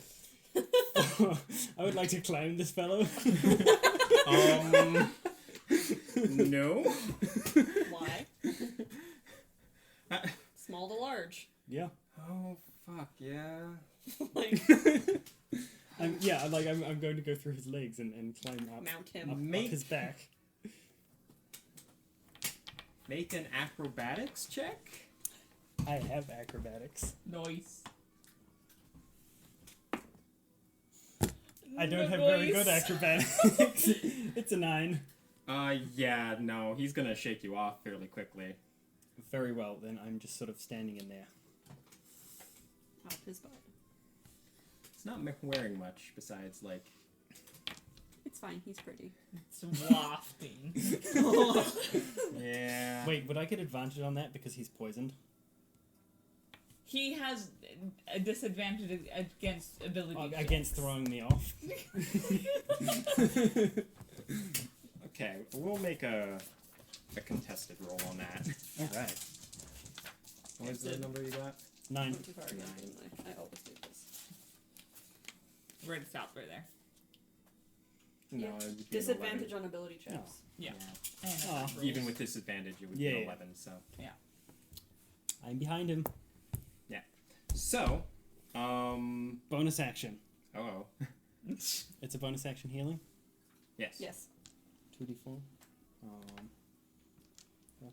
I would like to climb this fellow. No. Why? Small to large. Yeah. Oh, fuck, yeah. Like, I'm going to go through his legs and climb up, mount up, him. up Make- his back. Make an acrobatics check. I have acrobatics. Nice. I don't have very good acrobatics. It's a 9. Yeah, no, he's gonna shake you off fairly quickly. Very well, then I'm just sort of standing in there. Out his butt. It's not wearing much besides, like, It's fine, he's pretty. It's wafting. yeah. Wait, would I get advantage on that because he's poisoned? He has a disadvantage against ability Against checks. throwing me off. Okay, we'll make a contested roll on that. Alright. What was the number you got? 9. Went too far again, didn't I? I always do this. Right, stop right there. No, Yeah. it would be an Disadvantage on ability checks. No. Yeah. Oh. And Aw. 11. Even with disadvantage, it would be Yeah, an yeah. 11, so. I'm behind him. So, Bonus action. oh. It's a bonus action healing. Yes. Yes. 2d4.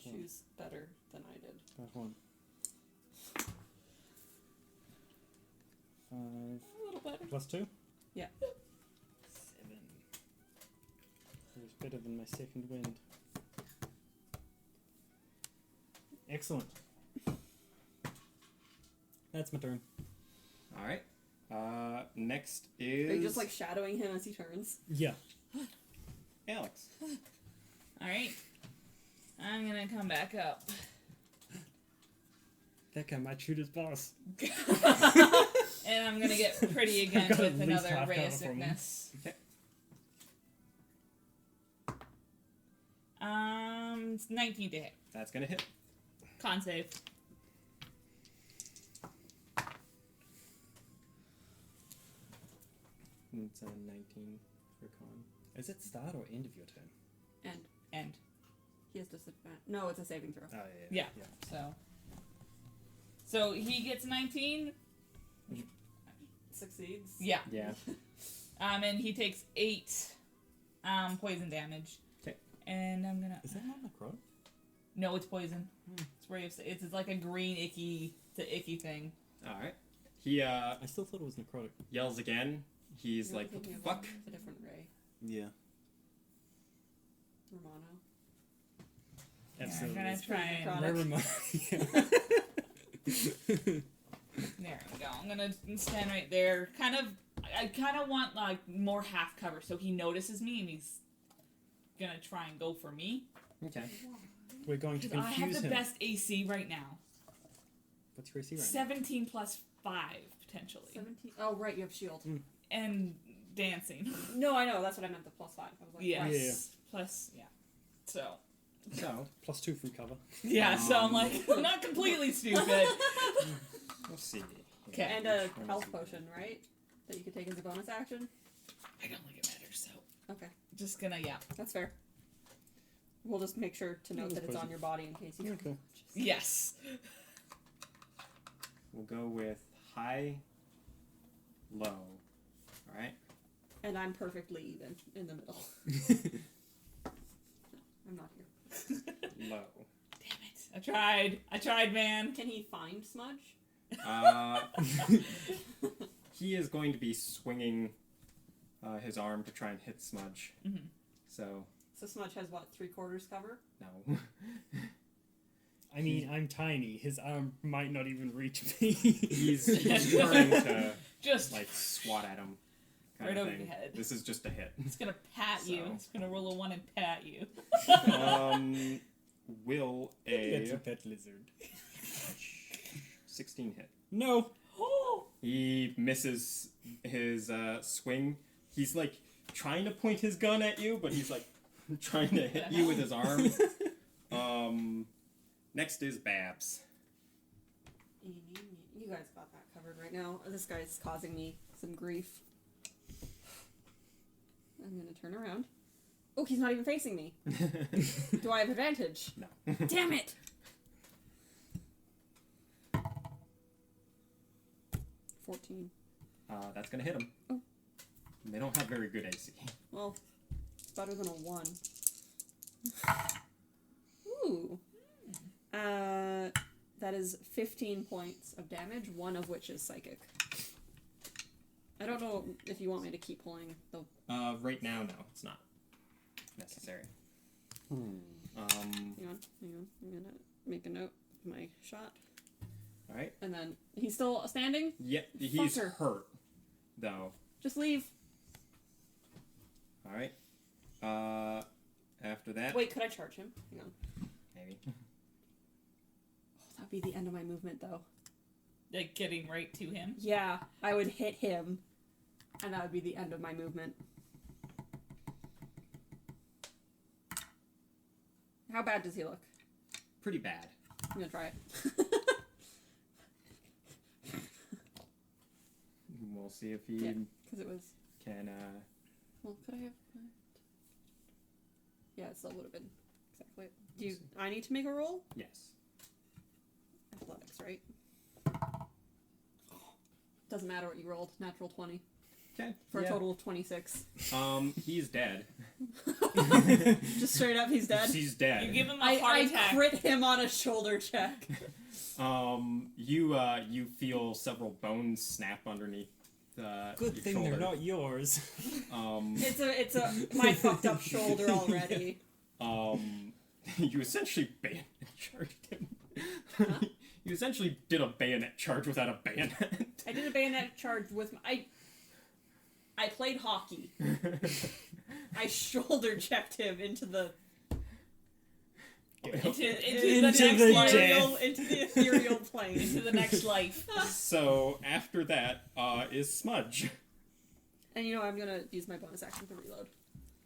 Choose better. than I did. That one. 5 A little better. plus 2? Yeah. 7. It was better than my second wind. Excellent. That's my turn. All right. Next Are you is just like shadowing him as he turns? Yeah. Alex. All right. I'm gonna come back up. That guy might shoot his boss. And I'm gonna get pretty again got with at least another half ray of cover from him. sickness. Okay. It's 19 to hit. That's gonna hit. Con save. It's a 19 for con. Is it start or end of your turn? End. He has disadvantage. No, it's a saving throw. Oh, Yeah. So he gets 19. Succeeds. Yeah. Yeah. And he takes 8 poison damage. 'Kay. And I'm gonna. Is that not necrotic? No, it's poison. It's ray of. It's like a green icky. It's an icky thing. All right. He I still thought it was necrotic. yells again. He's You're like, "What the thinking of fuck?" a different ray. Yeah. Romano. Absolutely. I'm gonna try and. Necrotic. There we go. I'm gonna stand right there. I kind of want like more half cover so he notices me and he's gonna try and go for me. Okay. We're going to Because I have confuse the him. best AC right now. What's your AC right 17 plus 5 potentially, 17. Oh, right, you have shield. and dancing. No, I know. That's what I meant. The +5. I was like, Yes. right. Yeah. Plus yeah. So So now? Plus 2 from cover. yeah. So I'm like I'm not completely stupid. we'll see. Okay. And a Which one health is it? potion, right? That you could take as a bonus action. I don't think it matters. So Okay, just gonna that's fair. We'll just make sure to note Health that it's on potion. your body in case you. Okay. yes. We'll go with high, low. All right. And I'm perfectly even in the middle. I'm not here. Low. Damn it. I tried, man. Can he find Smudge? He is going to be swinging his arm to try and hit Smudge. Mhm. So So Smudge has what, 3/4 cover? no. I mean, I'm tiny. His arm might not even reach me. he's trying to Just like swat at him. Kind Right of over thing. your head. This is just a hit. it's gonna pat you. So. It's gonna roll a 1 and pat you. Will That's a a pet lizard. 16 hit? No! Oh. He misses his swing. He's like trying to point his gun at you, but he's like trying to hit you with his arm. Next is Babs. You guys got that covered right now. This guy's causing me some grief. I'm gonna turn around. Oh, he's not even facing me. Do I have advantage? No. Damn it! 14. That's gonna hit him. Oh. They don't have very good AC. Well, better than a 1. Ooh. That is 15 points of damage, one of which is psychic. I don't know if you want me to keep pulling the... Right now, no, it's not necessary. Hang on. I'm gonna make a note of my shot. Alright. And then, he's still standing? Yeah, he's Fucker. hurt, though. Just leave. Alright. After that, Wait, could I charge him? Hang on. maybe. Oh, that'd be the end of my movement, though. Like getting right to him. Yeah, I would hit him, and that would be the end of my movement. How bad does he look? Pretty bad. I'm gonna try it. We'll see if he Yeah, because it was... can, Well, could I have... Yeah, it still would have been exactly it. Do you... I need to make a roll? yes. Athletics, right? Doesn't matter what you rolled. Natural 20. Okay. For yeah. a total of 26. He's dead. Just straight up, he's dead. He's dead. You give him a heart I attack. crit him on a shoulder check. You feel several bones snap underneath. Good your thing shoulder. they're not yours. It's a my fucked up shoulder already. You essentially bayonet charged him. Huh? You essentially did a bayonet charge without a bayonet. I did a bayonet charge with I played hockey. I shoulder checked him into the into Into the next the life. death. into the ethereal plane. Into the next life. So after that is Smudge. And I'm gonna use my bonus action to reload.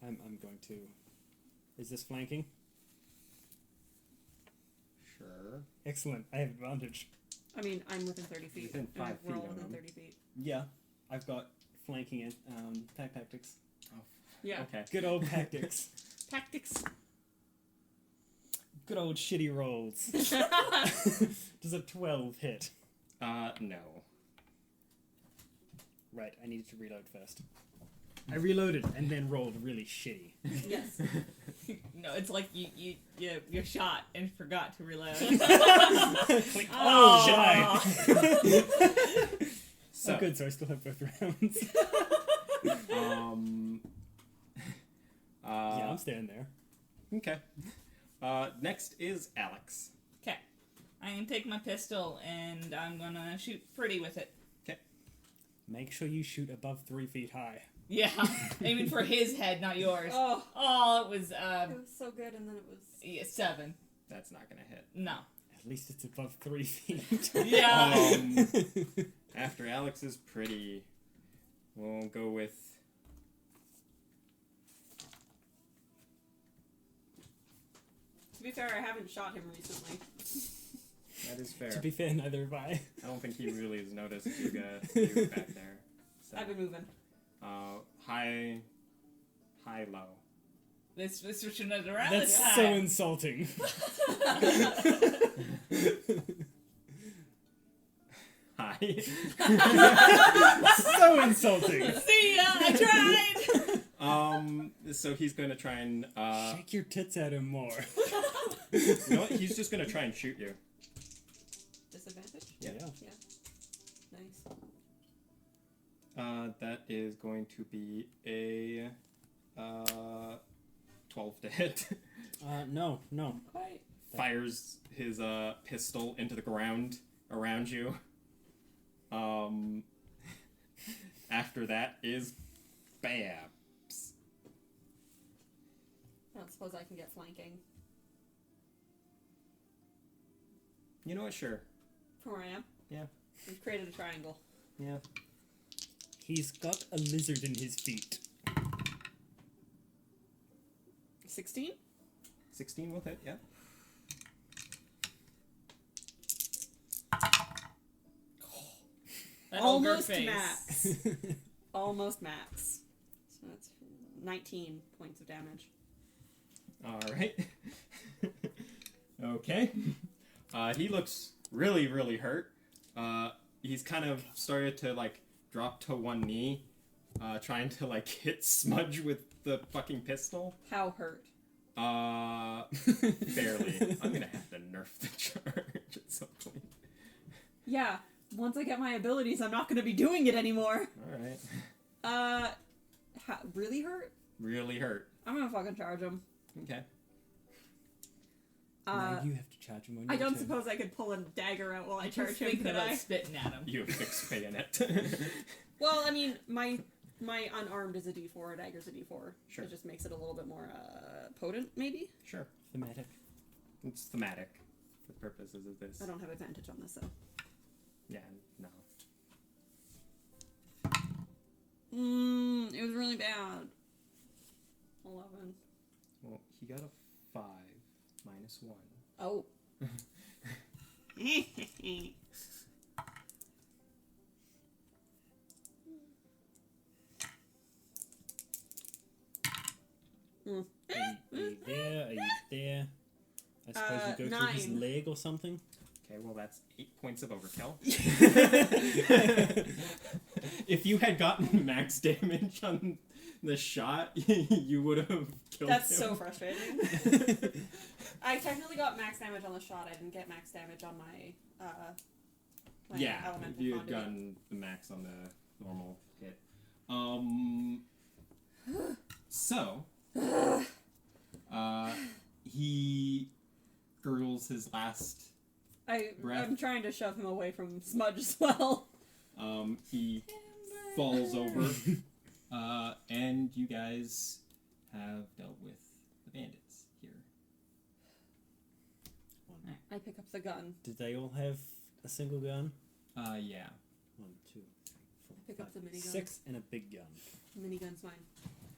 I'm going to. Is this flanking? Sure. Excellent. I have advantage. I mean, I'm within 30 feet. Within and 5 we're all feet of within him. 30 feet. Yeah, I've got flanking and tactics. Yeah. Okay. Good old tactics. Tactics. Good old shitty rolls. Does a 12 hit? No. Right, I needed to reload first. I reloaded and then rolled really shitty. Yes. No, it's like you shot and forgot to reload. Click. Oh, Aw. So, oh, good, so I still have both rounds. Yeah, I'm staying there. Okay. Next is Alex. Okay. I'm gonna take my pistol and I'm gonna shoot Pretty with it. Make sure you shoot above 3 feet high. Yeah. Aiming for his head, not yours. Oh, Oh, it was it was so good, and then it was. yeah, 7. That's not gonna hit. No. At least it's above 3 feet. Yeah. After Alex is Pretty, we'll go with. To be fair, I haven't shot him recently. That is fair. To be fair, neither have I. I don't think he really has noticed you back there. So, I've been moving. high, low. Let's switch it around. That's this so time. insulting. High. So insulting. See ya, I tried. So he's gonna try and Shake your tits at him more. you know what? He's just gonna try and shoot you. Disadvantage? Yeah. Nice. That is going to be a 12 to hit. No. Quite. Fires his pistol into the ground around you. After that is Babs. I don't suppose I can get flanking. You know what? Sure. From where I am? Yeah. We've created a triangle. Yeah. He's got a lizard in his feet. 16? 16 will hit. Yeah. That ogre Almost face. max. Almost max. So that's 19 points of damage. All right. Okay. He looks really, really hurt. He's kind of started to drop to one knee, trying to hit Smudge with the fucking pistol. How hurt? Barely. I'm gonna have to nerf the charge at some point. Yeah. Once I get my abilities, I'm not going to be doing it anymore. All right. Really hurt? Really hurt. I'm going to fucking charge him. Okay. Now you have to charge him on your I don't turn. suppose I could pull a dagger out while I Just charge him, thinking could about I? spitting at him. You have fixed bayonet. Well, I mean, my unarmed is a d4, a dagger's a d4. Sure. It just makes it a little bit more potent, maybe? Sure. Thematic. It's thematic for purposes of this. I don't have advantage on this, though. Yeah, no. It was really bad. 11. Well, he got a 5 minus 1. Oh. Are you there? Are you there? I suppose you go through his 9. leg or something? Okay, well that's 8 points of overkill. If you had gotten max damage on the shot, you would have killed That's him. so frustrating. I technically got max damage on the shot. I didn't get max damage on my Yeah, elemental if you had conduit. gotten the max on the normal hit. So, he gurgles his last breath. I'm trying to shove him away from Smudge as well. He falls over, and you guys have dealt with the bandits here. I pick up the gun. Did they all have a single gun? Yeah. 1, 2, 3, 4, Pick up 5, the minigun. 6, and a big gun. Minigun's mine.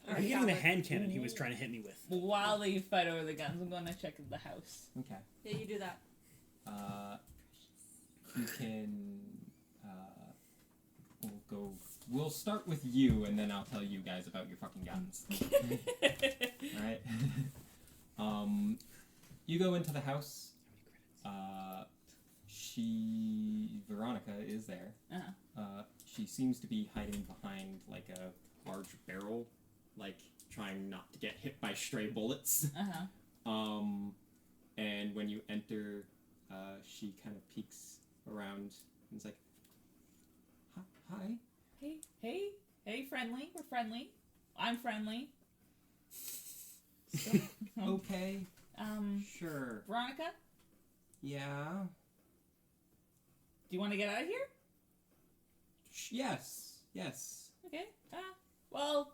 I'm Alright, getting the got it. hand cannon he was trying to hit me with. While they fight over the guns, I'm going to check the house. Okay. Yeah, you do that. You can. We'll start with you, and then I'll tell you guys about your fucking guns. Alright? You go into the house. Veronica is there. She seems to be hiding behind, like, a large barrel, like, trying not to get hit by stray bullets. And when you enter, she kind of peeks around and is like, hi. Hey, friendly. We're friendly. I'm friendly. Okay. Sure. Veronica, Yeah. do you want to get out of here? Yes. Okay. Well,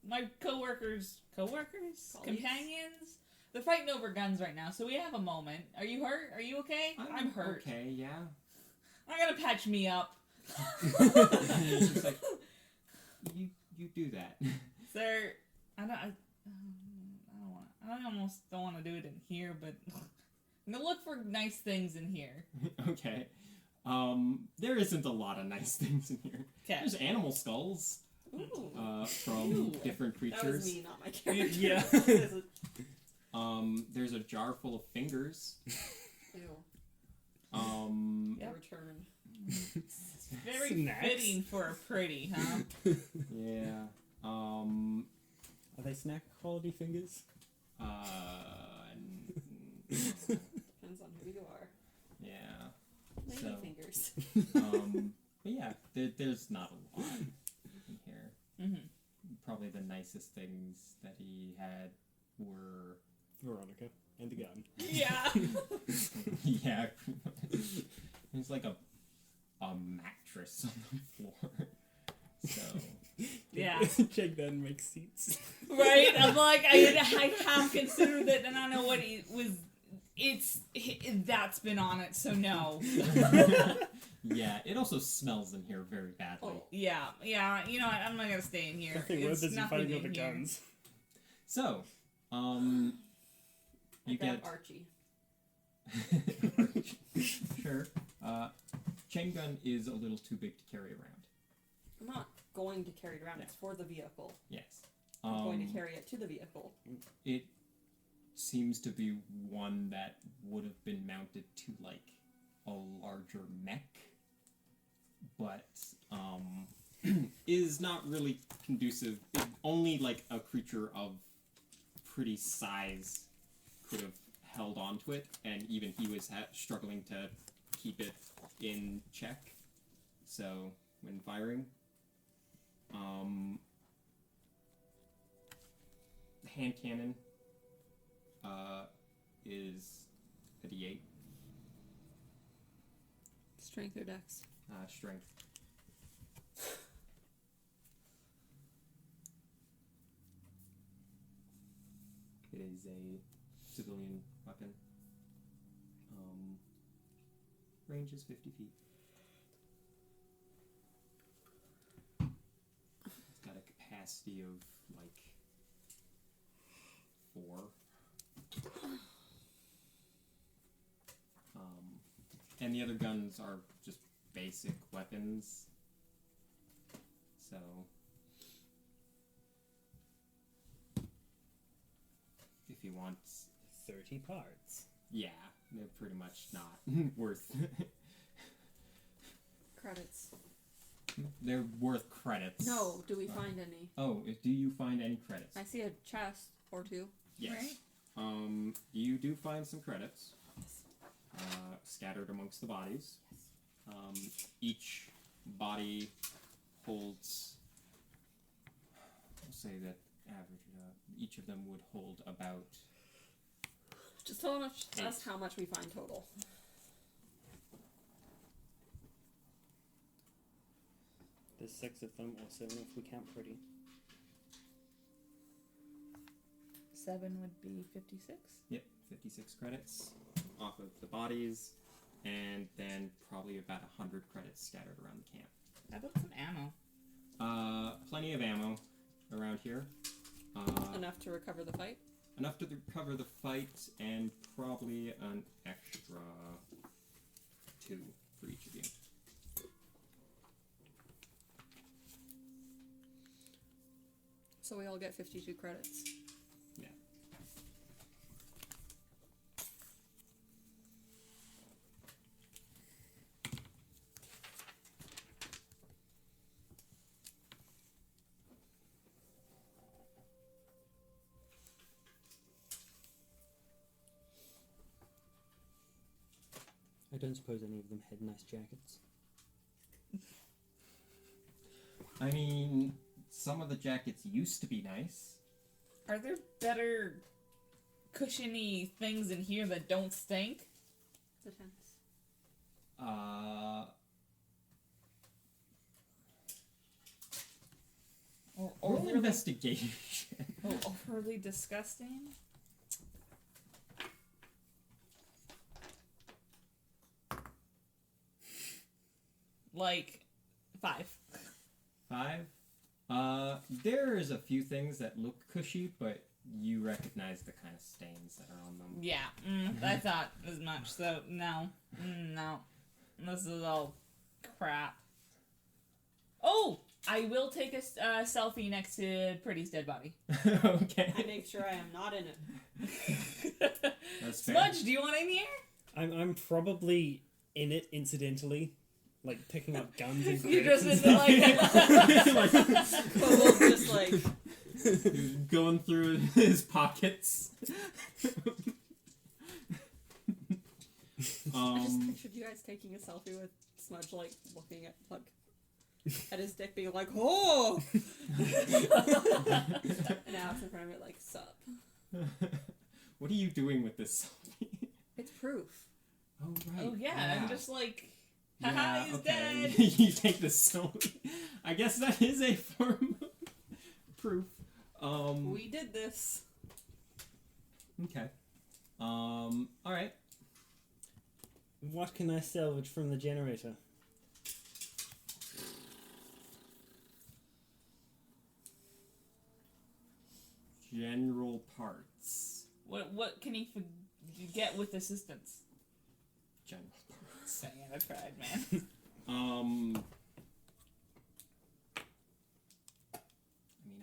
my coworkers, Colleagues? companions, they're fighting over guns right now, so we have a moment. Are you hurt? Are you okay? I'm hurt. Okay, yeah. I'm gonna patch me up. She's like, you do that. Sir, I almost don't want to do it in here, but I'm gonna look for nice things in here. Okay. There isn't a lot of nice things in here. Okay. There's animal skulls Ooh. from Ooh. different creatures. That was me, not my character. Yeah. There's a jar full of fingers. Ew. Yep. Return. It's very Snacks. fitting for a pretty, huh? Yeah. Are they snack quality fingers? Depends on who you are. Yeah. Lady So- fingers. But yeah, there's not a lot in here. Mm-hmm. Probably the nicest things that he had were Veronica and the gun. Yeah. yeah. There's like a mattress on the floor. So Yeah. Check that and make seats. Right? I'm like, I have considered it, and I know what it was. That's been on it, so no. yeah, it also smells in here very badly. Oh. Yeah. You know what? I'm not gonna stay in here. Nothing worse It's than nothing fighting in over here. guns. So, I you grab get Archie. sure. Chain gun is a little too big to carry around. I'm not going to carry it around. It's for the vehicle. Yes. I'm going to carry it to the vehicle. It seems to be one that would have been mounted to like a larger mech, but is not really conducive. Only like a creature of pretty size could have held onto it, and even he was struggling to keep it in check. So when firing, the hand cannon is a D8 Strength or dex? strength. It is a civilian weapon. Range is 50 feet. It's got a capacity of like 4. And the other guns are just basic weapons. So if you want, 30 parts. yeah, they're pretty much not worth. Credits. They're worth credits. No, do we find any? Oh, do you find any credits? I see a chest or two. Yes. Right. You do find some credits scattered amongst the bodies. Each body holds. We'll say that average. Each of them would hold about. Just tell us how much we find total. There's 6 of them, or 7 if we count pretty. 7 would be 56. Yep, 56 credits off of the bodies, and then probably about 100 credits scattered around the camp. How about some ammo? Plenty of ammo around here. Enough to recover the fight? Enough to recover the fight, and probably an extra 2 for each of you. So we all get 52 credits. Yeah. I don't suppose any of them had nice jackets. I mean, some of the jackets used to be nice. Are there better cushiony things in here that don't stink? Depends. Or Roll overly, investigation. or overly disgusting? Like 5. 5. There is a few things that look cushy, but you recognize the kind of stains that are on them. Yeah, I thought as much. So no, no, this is all crap. Oh, I will take a selfie next to Pretty's dead body. Okay. I make sure I am not in it. That's fair. Smudge, do you want in here? I'm probably in it incidentally, like picking up guns and You're credits just and in stuff. like. Kobold just like, Going through his pockets. I just pictured you guys taking a selfie with Smudge, like looking at at his dick, being like, "Oh!" And now it's in front of it, like, "Sup." What are you doing with this selfie? It's proof. Oh, right. Oh yeah, I'm just like, haha, Yeah, he's okay. dead. You take the selfie. I guess that is a form of proof. We did this. Okay. Alright. What can I salvage from the generator? General parts. What can he get with assistance? General parts. Dang it, I tried, man. I mean,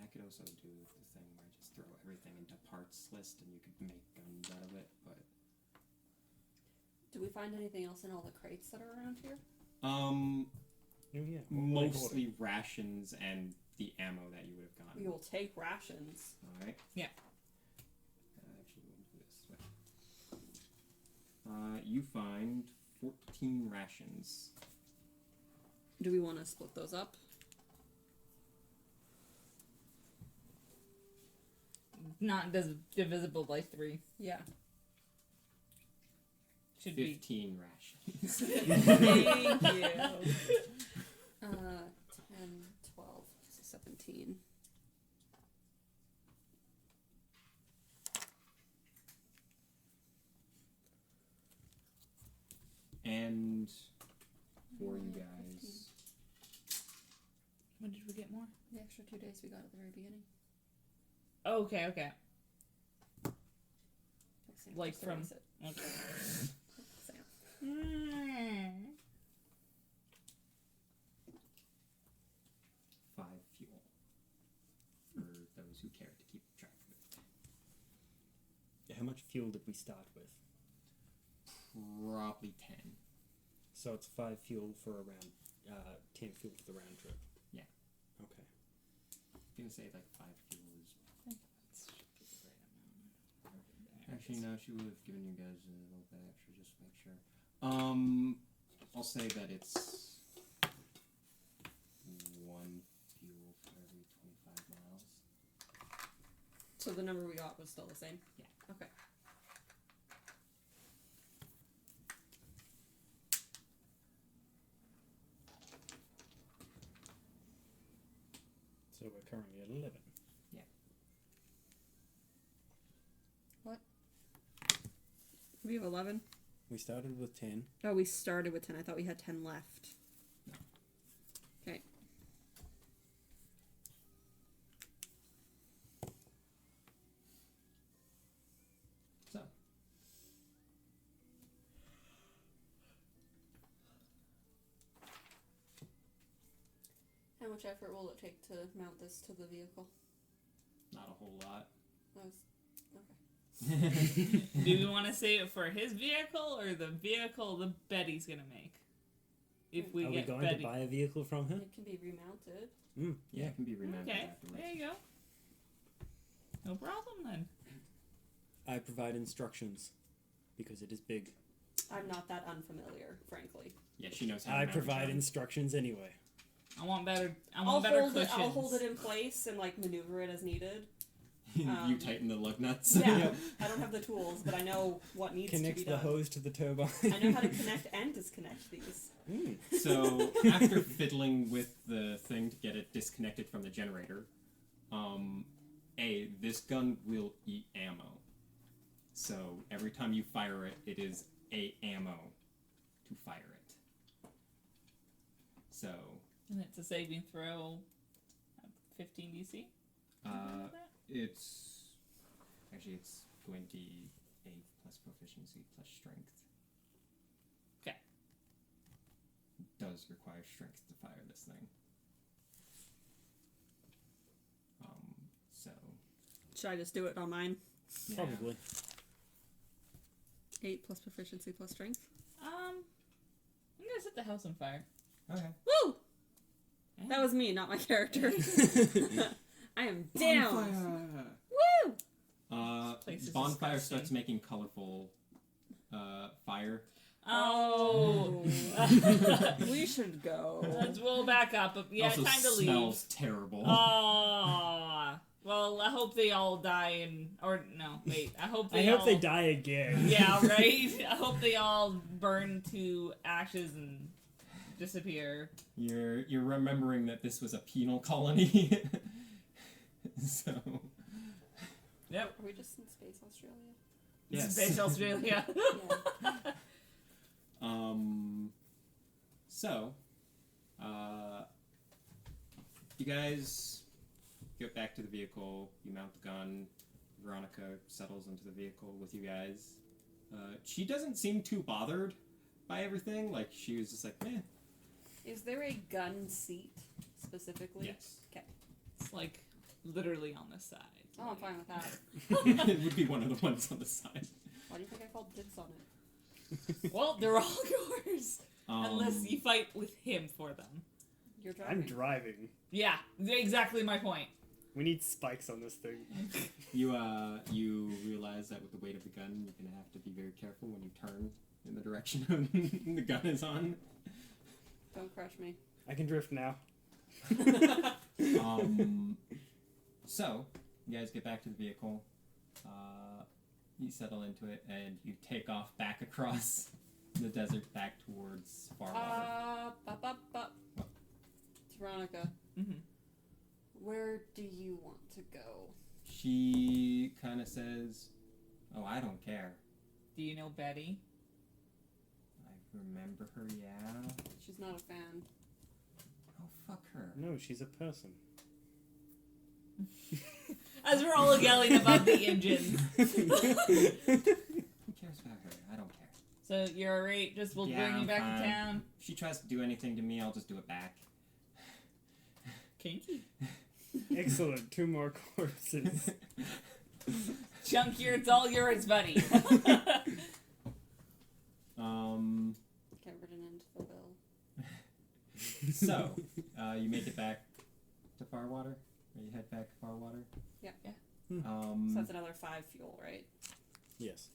I could also do the thing where I just throw everything into parts list and you could make guns out of it, but... Do we find anything else in all the crates that are around here? Oh yeah, Mostly rations and the ammo that you would have gotten. We will take rations. Alright. Yeah. Actually, we'll do this way. You find 14 rations. Do we want to split those up? Not divisible by 3. Yeah. Should be. 15 rations. Thank you. 10, 12, 17. And for you guys, When did we get more? The extra 2 days we got at the very beginning. Oh, okay, okay. Sam, Like just from- erase it. Okay. Sam. 5 fuel for those who care to keep track of it. How much fuel did we start with? Probably 10. So it's 5 fuel for around 10 fuel for the round trip. Yeah. Okay. I'm gonna say like 5 fuel is. Actually, no. She would have given you guys a little bit extra just to make sure. I'll say that it's 1 fuel for every 25 miles. So the number we got was still the same? Yeah. Okay. So we're currently at 11. We have 11? We started with 10. Oh, we started with 10. I thought we had 10 left. No. Okay. So. How much effort will it take to mount this to the vehicle? Not a whole lot. That was... Okay. Do we want to save it for his vehicle or the vehicle the Betty's gonna make? If we Are we get going Betty. to buy a vehicle from her? It can be remounted. Yeah, it can be remounted Okay, afterwards. there you go. No problem then. I provide instructions because it is big. I'm not that unfamiliar, frankly. Yeah, she knows how to I mount a provide gun. instructions anyway. I want better. I I'll want better hold cushions. it. I'll hold it in place and like maneuver it as needed. You tighten the lug nuts. Yeah, I don't have the tools, but I know what needs to Connect be the done. hose to the turbine. I know how to connect and disconnect these. So after fiddling with the thing to get it disconnected from the generator, this gun will eat ammo. So every time you fire it, it is a ammo to fire it. So And it's a saving throw. 15 DC. it's going to be 8 plus proficiency plus strength. Okay. Does require strength to fire this thing. So Should I just do it on mine? yeah. Probably. 8 plus proficiency plus strength. I'm gonna set the house on fire. Okay. Woo! That was me, not my character. I am down. Woo! place is Bonfire disgusting. starts making colorful fire. Oh. We should go. Let's roll back up. But yeah, also time to leave. smells terrible. Oh. Well, I hope they all die and... Or, no, wait. I hope I they hope all... they die again. Yeah, right? I hope they all burn to ashes and disappear. You're remembering that this was a penal colony. So Yep. Are we just in Space Australia? yes. Space Australia. Yeah. So you guys get back to the vehicle, you mount the gun, Veronica settles into the vehicle with you guys. She doesn't seem too bothered by everything, like she was just like, eh. Is there a gun seat specifically? Yes. It's like literally on the side. Oh, I'm fine with that. It would be one of the ones on the side. Why do you think I called dibs on it? Well, they're all yours. Unless you fight with him for them. You're driving. I'm driving. Yeah, exactly my point. We need spikes on this thing. You realize that with the weight of the gun, you're gonna have to be very careful when you turn in the direction the gun is on. Don't crush me. I can drift now. So you guys get back to the vehicle. You settle into it, and you take off back across the desert, back towards Farwater. It's Veronica. Mm-hmm. Where do you want to go? She kind of says, "Oh, I don't care. Do you know Betty? I remember her, yeah. She's not a fan. Oh, fuck her. No, she's a person. As we're all yelling above the engines. Who cares about her? I don't care. So you're alright, just we'll Yeah, bring you I'm back fine. to town. If she tries to do anything to me, I'll just do it back." Kinky. Excellent. 2 more corpses. Chunkier, it's all yours, buddy. Get written into the will. So, you make it back to Farwater? Or you head back to Farwater? Yeah. Yeah. So that's another 5 fuel, right? Yes.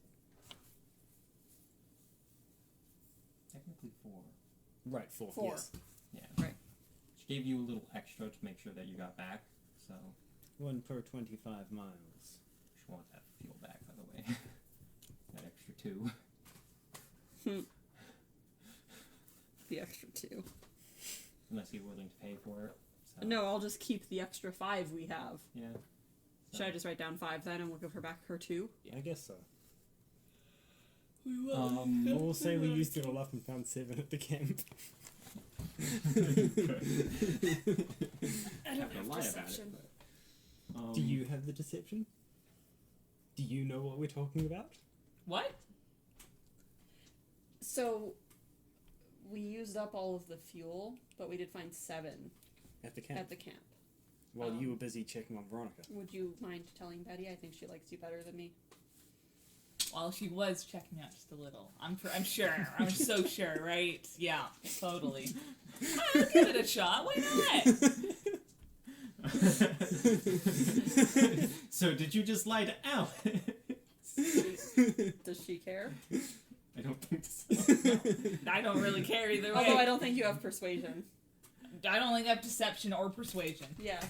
Technically 4. Right, 4. 4. Yes. Yeah. Right. She gave you a little extra to make sure that you got back, so 1 per 25 miles. she wants that fuel back, by the way. That extra 2. The extra 2. Unless you're willing to pay for it. So. No, I'll just keep the extra 5 we have. Yeah. Should I just write down 5 then and we'll give her back her 2? I guess so. Or We'll say we used it all up and found 7 at the camp. I don't have to lie about it. But, Do you have the deception? Do you know what we're talking about? What? So, we used up all of the fuel, but we did find 7 At the camp? at the camp. While you were busy checking on Veronica. Would you mind telling Betty? I think she likes you better than me. Well, she was checking out just a little. I'm sure. I'm so sure, right? Yeah, totally. I'll give it a shot. Why not? So, did you just lie to Alex? Does she care? I don't think so. I don't really care either way. Although I don't think you have persuasion. I don't think I have deception or persuasion. Yeah.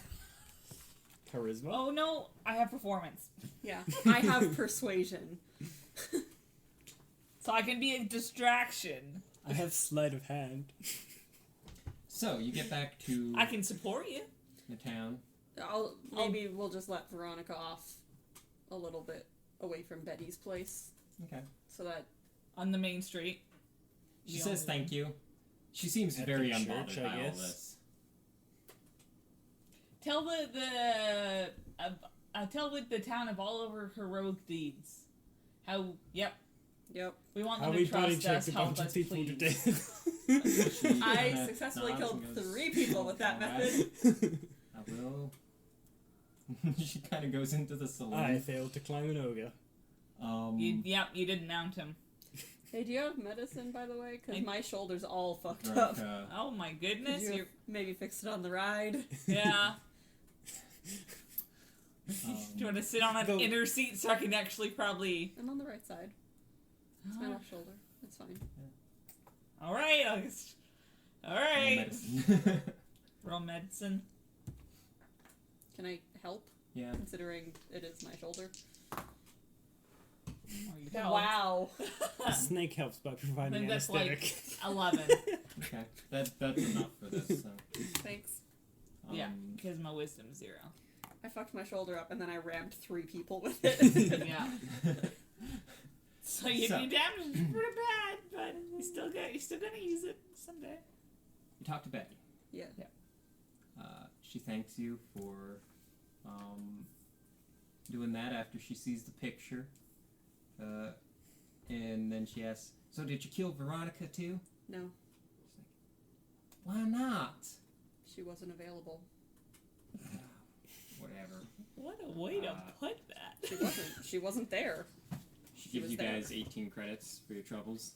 Charisma? Oh no, I have performance. Yeah. I have persuasion. So I can be a distraction. I have sleight of hand. So, you get back to I can support you. the town. Maybe we'll just let Veronica off a little bit away from Betty's place. Okay. So that On the main street. She The says only thank you. She seems At very the unbothered church, I by all guess. this. Tell the town of all of her heroic deeds. How? Yep. We want How them we to body trust checked us. a Help bunch of us, people to please. death. She I kinda successfully nods killed and goes, 3 people with that "Alright, method. I will. She kind of goes into the saloon. I failed to climb an ogre. You didn't mount him. Hey, do you have medicine, by the way? Because I- my shoulder's all fucked up. Veronica, Oh my Could goodness! you You're maybe fix it on the ride? yeah. Do you want to sit on an Go- inner seat so I can actually probably? I'm on the right side. It's my left shoulder. It's fine. All right. All roll right. medicine. Roll medicine. Can I help, Yeah. considering it is my shoulder? Oh, you don't. Wow. Snake helps by I providing think that's like anesthetic. 11. Okay. That's enough for this. So. Thanks. Yeah, Um, because my wisdom's 0. I fucked my shoulder up and then I rammed 3 people with it. Yeah. So you So- damaged it pretty bad, but you're still gonna use it someday. You talk to Betty. Yeah. She thanks you for doing that after she sees the picture. And then she asks, so did you kill Veronica too? No, Why not? she wasn't available. Whatever. What a way to Uh, put that. She wasn't. She wasn't there. She She gives was you there. guys 18 credits for your troubles.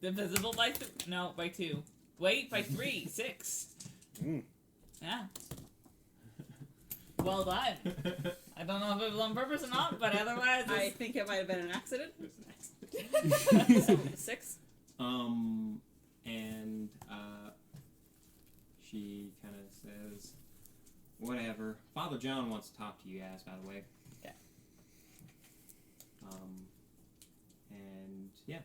Divisible by no, by 2. Wait, by 3. 6. Mm. Yeah. Well done. I don't know if it was on purpose or not, but otherwise, I it's... think it might have been an accident. It was an accident. So 6. And she kind of says, whatever. Father John wants to talk to you guys, by the way. Yeah. And yeah.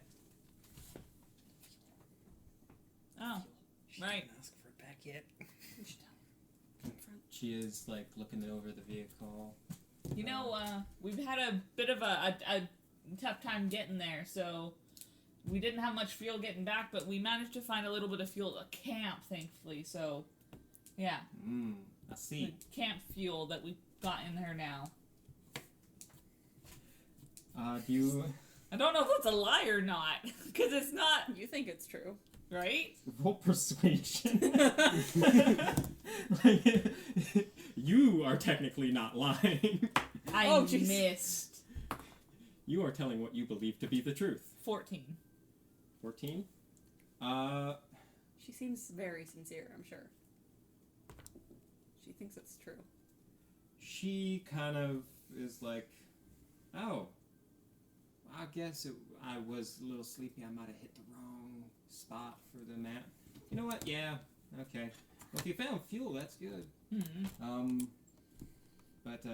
Oh, right. Didn't ask for it back yet. She is like looking over the vehicle. You know, we've had a bit of a tough time getting there, so we didn't have much fuel getting back, but we managed to find a little bit of fuel at camp, thankfully. So, yeah, I see. the camp fuel that we've got in there now. Do you I don't know if that's a lie or not, because it's not, You think it's true? right? roll persuasion? Like, you are technically not lying. I Oh, jeez. missed. You are telling what you believe to be the truth. 14. 14? She seems very sincere, I'm sure. She thinks it's true. She kind of is like, oh, I guess I was a little sleepy. I might have hit the wrong spot for the map. You know what? Yeah, okay. Well, if you found fuel, that's good. Mm-hmm. But,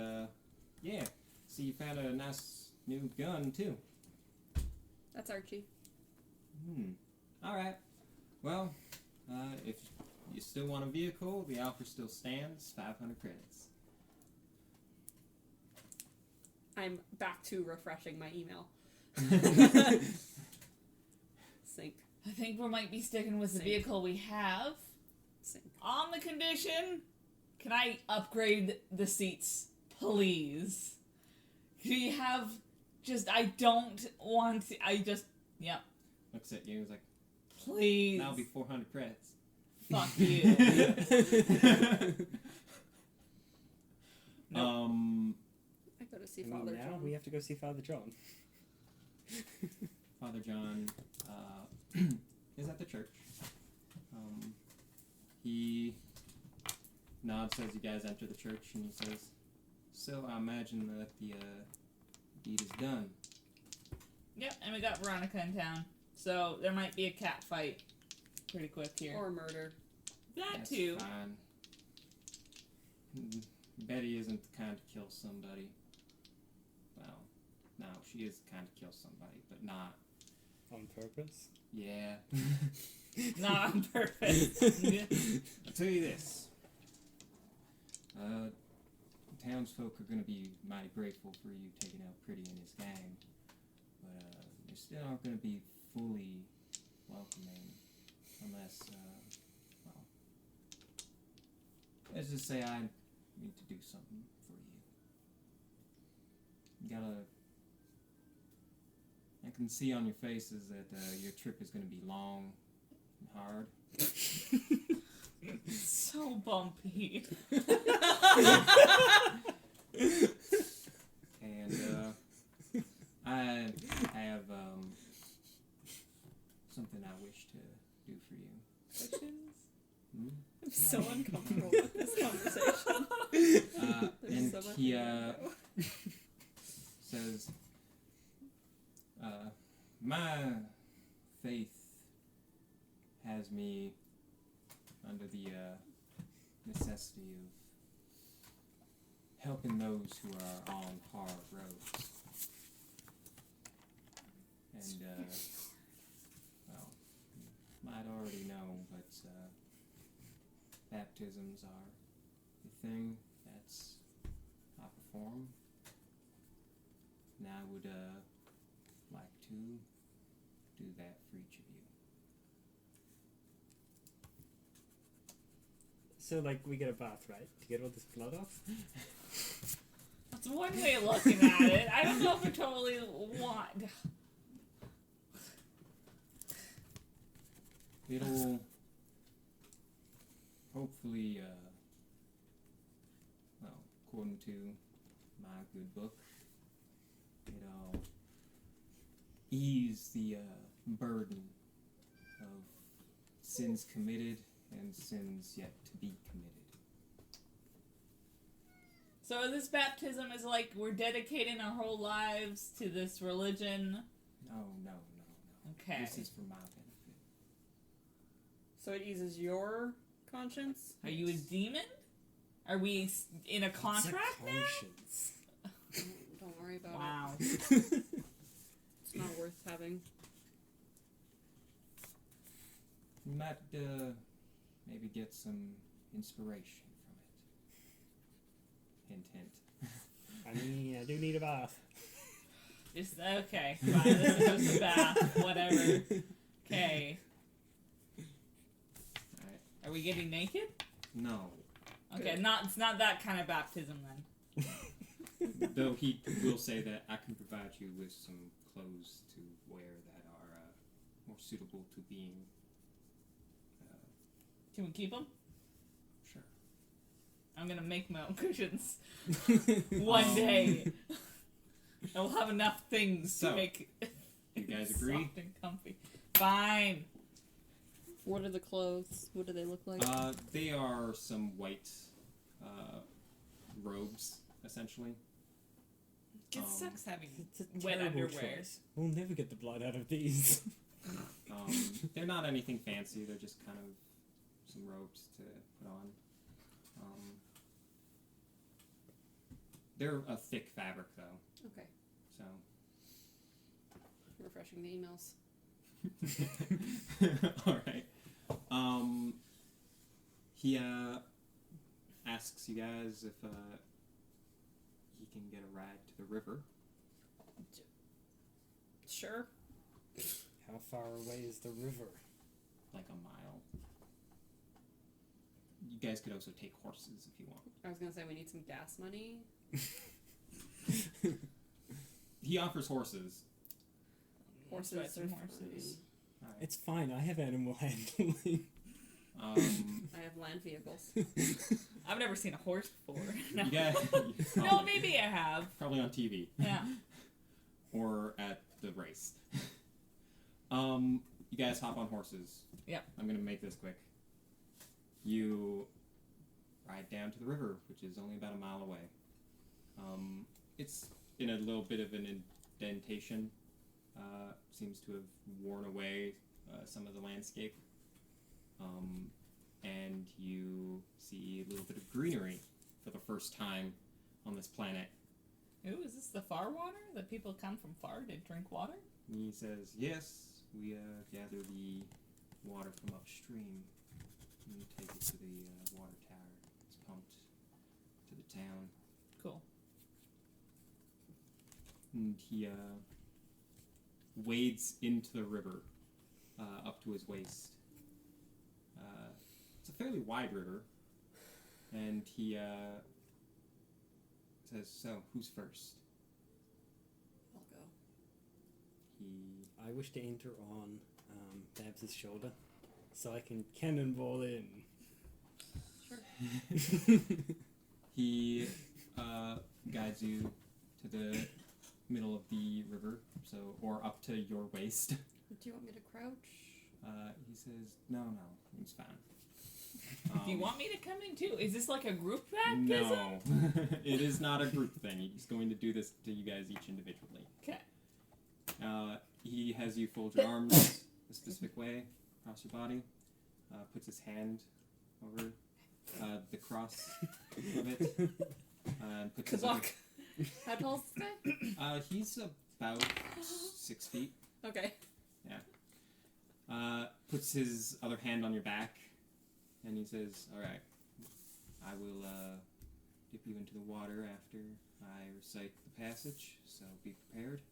yeah. See, you found a nice new gun, too. That's Archie. Alright. Well, if you still want a vehicle, the offer still stands. 500 credits. I'm back to refreshing my email. Sync. I think we might be sticking with the vehicle we have. Sync. On the condition, can I upgrade the seats, please? Do you have I don't want to, yep. Looks at you and is like, Please. that'll be 400 credits. Fuck you. Nope. I go to see I mean, Father now John. we have to go see Father John. Father John is at the church. He nods as you guys enter the church, and he says, "So I imagine that the deed is done." Yep, and we got Veronica in town. So there might be a cat fight pretty quick here. Or murder. That That's too. fine. Betty isn't the kind to kill somebody. Well, no, she is the kind to kill somebody, but not. On purpose? Yeah. Not on purpose. I'll tell you this. Townsfolk are going to be mighty grateful for you taking out Pretty and his gang, but they still aren't going to be fully welcoming unless, well, let's just say I need to do something for you. You gotta. I can see on your faces that your trip is going to be long and hard. So bumpy. And I have something I wish to do for you. Hmm? I'm so uncomfortable with this conversation. And so much he to go. says, my faith has me under the necessity of helping those who are on hard roads. And, well, you might already know, but baptisms are the thing that's I perform. And I would like to do that for each of you. So, like, we get a bath, right? To get all this blood off? That's one way of looking at it. I don't know if I totally want. It'll hopefully, well, according to my good book, it'll ease the burden of sins committed and sins yet to be committed. So this baptism is like we're dedicating our whole lives to this religion. No. Okay. This is for my benefit. So it eases your conscience? Are you a demon? Are we in a contract now? Conscience. Don't worry about Wow. it. It's not worth having. You might maybe get some inspiration from it. Hint, hint. I mean, I do need a bath. Just okay. Fine. This is just a bath. Whatever. Okay. Alright. Are we getting naked? No. Okay. Good. It's not that kind of baptism then. Though he will say that I can provide you with some clothes to wear that are more suitable to being. Can we keep them? Sure. I'm gonna make my own cushions one day. I will have enough things So, to make You guys agree? soft and comfy. Fine. What are the clothes? What do they look like? They are some white robes, essentially. It sucks having It's a wet terrible underwear. choice. We'll never get the blood out of these. They're not anything fancy. They're just kind of some robes to put on. They're a thick fabric, though. Okay. So. Refreshing the emails. All right. He asks you guys if he can get a ride to the river. Sure. How far away is the river? Like a mile. You guys could also take horses if you want. I was gonna say we need some gas money. He offers horses. Horses Ride some are horses. free. All right. It's fine. I have animal handling. I have land vehicles. I've never seen a horse before. No, You guys, no, maybe I have. probably on TV. Yeah. Or at the race. You guys hop on horses. Yep. I'm gonna make this quick. You ride down to the river, which is only about a mile away. It's in a little bit of an indentation. Seems to have worn away some of the landscape. And you see a little bit of greenery for the first time on this planet. Ooh, is this the far water? That people come from far to drink water? And he says, yes, we gather the water from upstream and take it to the water tower. It's pumped to the town. Cool. And he wades into the river up to his waist. It's a fairly wide river. And he says, so, who's first? I'll go. I wish to enter on Babs' shoulder so I can cannonball in. Sure. He guides you to the middle of the river, or up to your waist. Do you want me to crouch? He says, no, it's fine. Do you want me to come in too? Is this like a group baptism? No, it is not a group thing. He's going to do this to you guys each individually. Okay. He has you fold your arms a specific way across your body, puts his hand over the cross of it, and puts Good his other- luck. How tall is this guy? He's about 6 feet. Okay. Puts his other hand on your back, and he says, all right, I will dip you into the water after I recite the passage, so be prepared.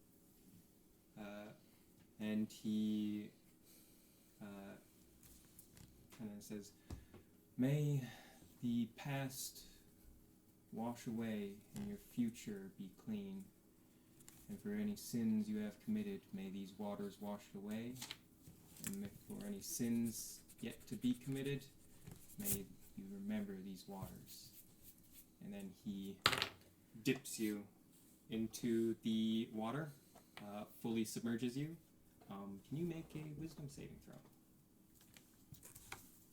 And he kind of says, may the past wash away and your future be clean. And for any sins you have committed, may these waters wash it away. And for any sins yet to be committed, may you remember these waters. And then he dips you into the water, fully submerges you. Can you make a wisdom saving throw?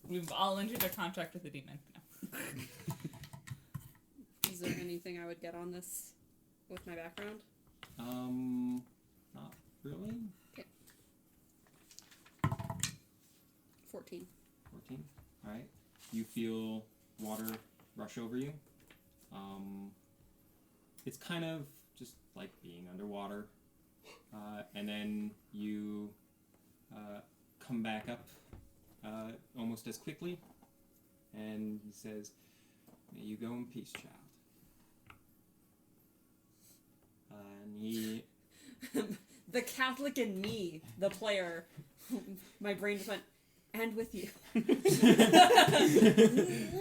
We've all entered a contract with the demon. No. Is there anything I would get on this with my background? Not really. 14. 14. Alright. You feel water rush over you. It's kind of just like being underwater. And then you come back up almost as quickly. And he says, may you go in peace, child. And he... The Catholic in me, the player, my brain just went, and with you.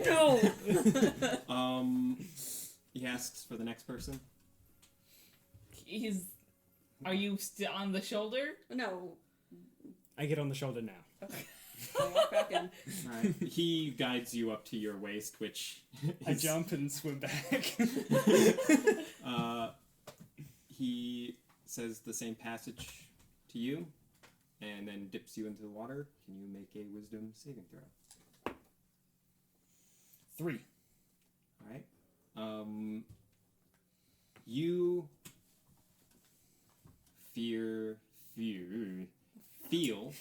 No! He asks for the next person. Are you still on the shoulder? No. I get on the shoulder now. Okay. I walk back in. Alright. He guides you up to your waist, which I jump and swim back. He says the same passage to you, and then dips you into the water. Can you make a wisdom saving throw? 3. All right. You feel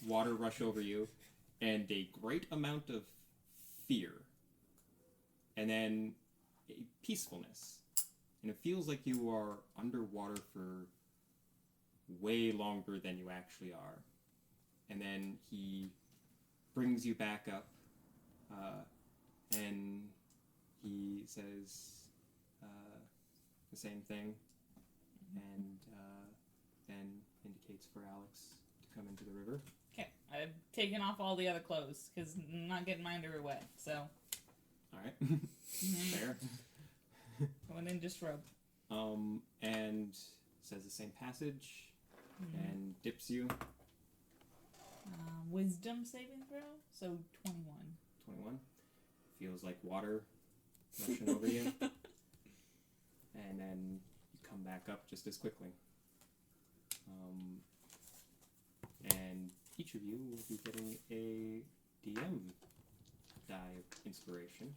water rush over you, and a great amount of fear, and then a peacefulness, and it feels like you are underwater for way longer than you actually are. And then he brings you back up, and he says the same thing, and then indicates for Alex to come into the river. Okay, I've taken off all the other clothes because I'm not getting my underwear wet. So. All right. Fair. Going in just robe. And says the same passage, and dips you. Wisdom saving throw, so 21. 21. Feels like water rushing over you. And then you come back up just as quickly. And each of you will be getting a DM die of inspiration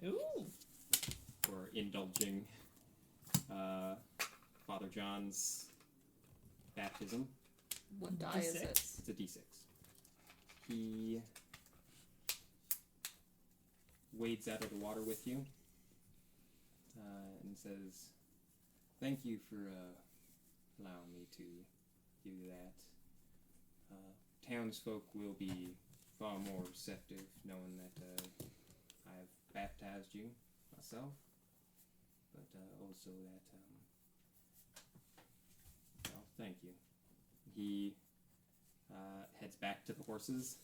Ooh. for indulging Father John's baptism. What die is it? It's a d6. He wades out of the water with you and says, "Thank you for allowing me to do that. Townsfolk will be far more receptive knowing that I've baptized you myself, but also that, well, thank you." He heads back to the horses,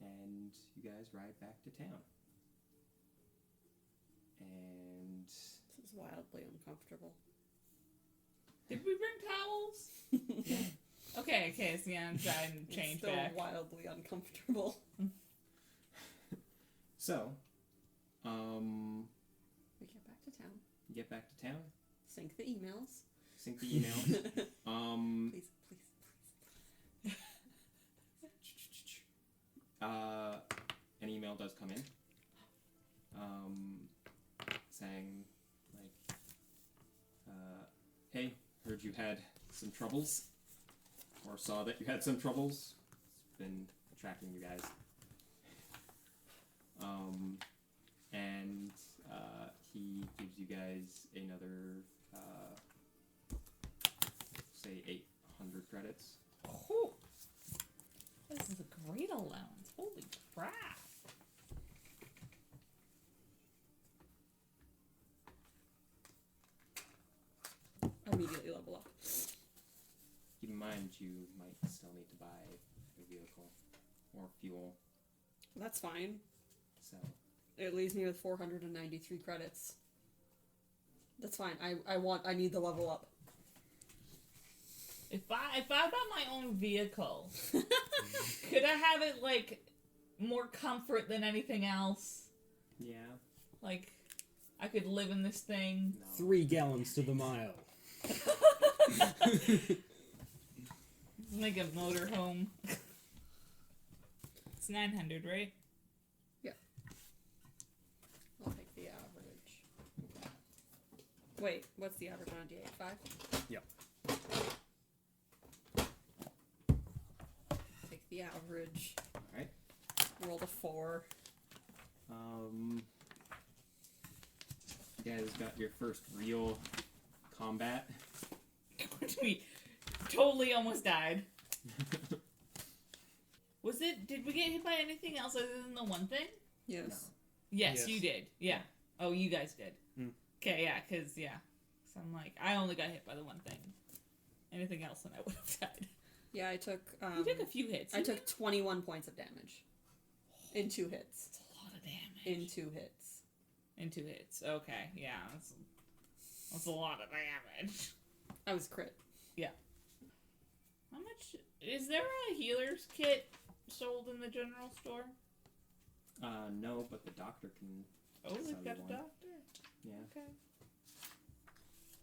and you guys ride back to town. And This is wildly uncomfortable. Did we bring towels? Okay, so yeah, I'm trying to change It's still back. wildly uncomfortable. so, We get back to town. you get back to town, Sync the emails. sync the emails. Please. An email does come in, saying, like, hey, heard you had some troubles, or saw that you had some troubles. It's been tracking you guys. And he gives you guys another, say, 800 credits. Oh, this is a great allowance. Holy crap. Immediately level up. Keep in mind you might still need to buy a vehicle or fuel, That's fine. so It leaves me with 493 credits. That's fine. I need the level up. If I got my own vehicle, could I have it like more comfort than anything else? yeah. Like I could live in this thing. No. 3 gallons to the mile. Like a motorhome. It's 900, right? I'll take the average. Wait, what's the average on a D8? 5? Yep. Take the average. Alright. Rolled a 4. You guys got your first real combat. We totally almost died. Did we get hit by anything else other than the one thing? Yes. No. Yes, Yes. you did. Yeah. Oh, you guys did. Mm. Okay, yeah, because, yeah. So I'm like, I only got hit by the one thing. Anything else, and I would have died. Yeah, I took. You took a few hits. I didn't took 21 points of damage. In 2 hits. That's a lot of damage. In 2 hits. In 2 hits. Okay, yeah. That's a lot of damage. I was crit. How much... Is there a healer's kit sold in the general store? No, but the doctor can. Oh, sell they've you got a one. doctor? Yeah. Okay.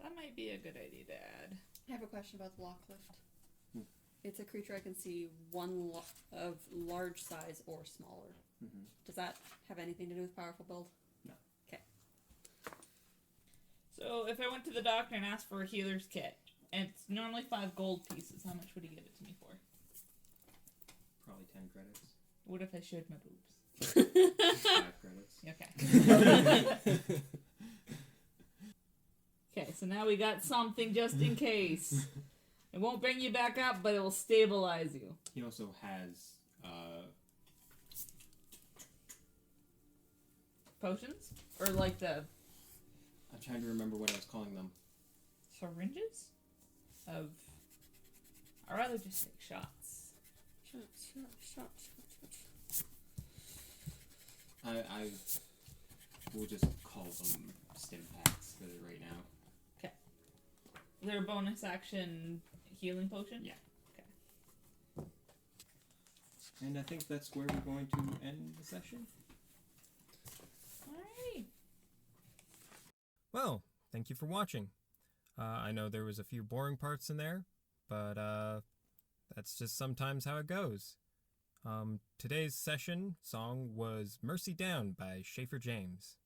That might be a good idea to add. I have a question about the Locklift. Hmm. It's a creature I can see of large size or smaller. Mm-hmm. Does that have anything to do with powerful build? No. Okay. So if I went to the doctor and asked for a healer's kit, and it's normally 5 gold pieces, how much would he give it to me for? Probably 10 credits. What if I showed my boobs? 5 credits. Okay. Okay, so now we got something just in case. It won't bring you back up, but it will stabilize you. He also has Potions? Or like the I'm trying to remember what I was calling them. syringes? I'd rather just take shots. Shot. I will just call them stim packs for right now. Is there a bonus action healing potion? Yeah. Okay. And I think that's where we're going to end the session. Alright. Well, thank you for watching. I know there was a few boring parts in there, but that's just sometimes how it goes. Today's session song was Mercy Down by Shayfer James.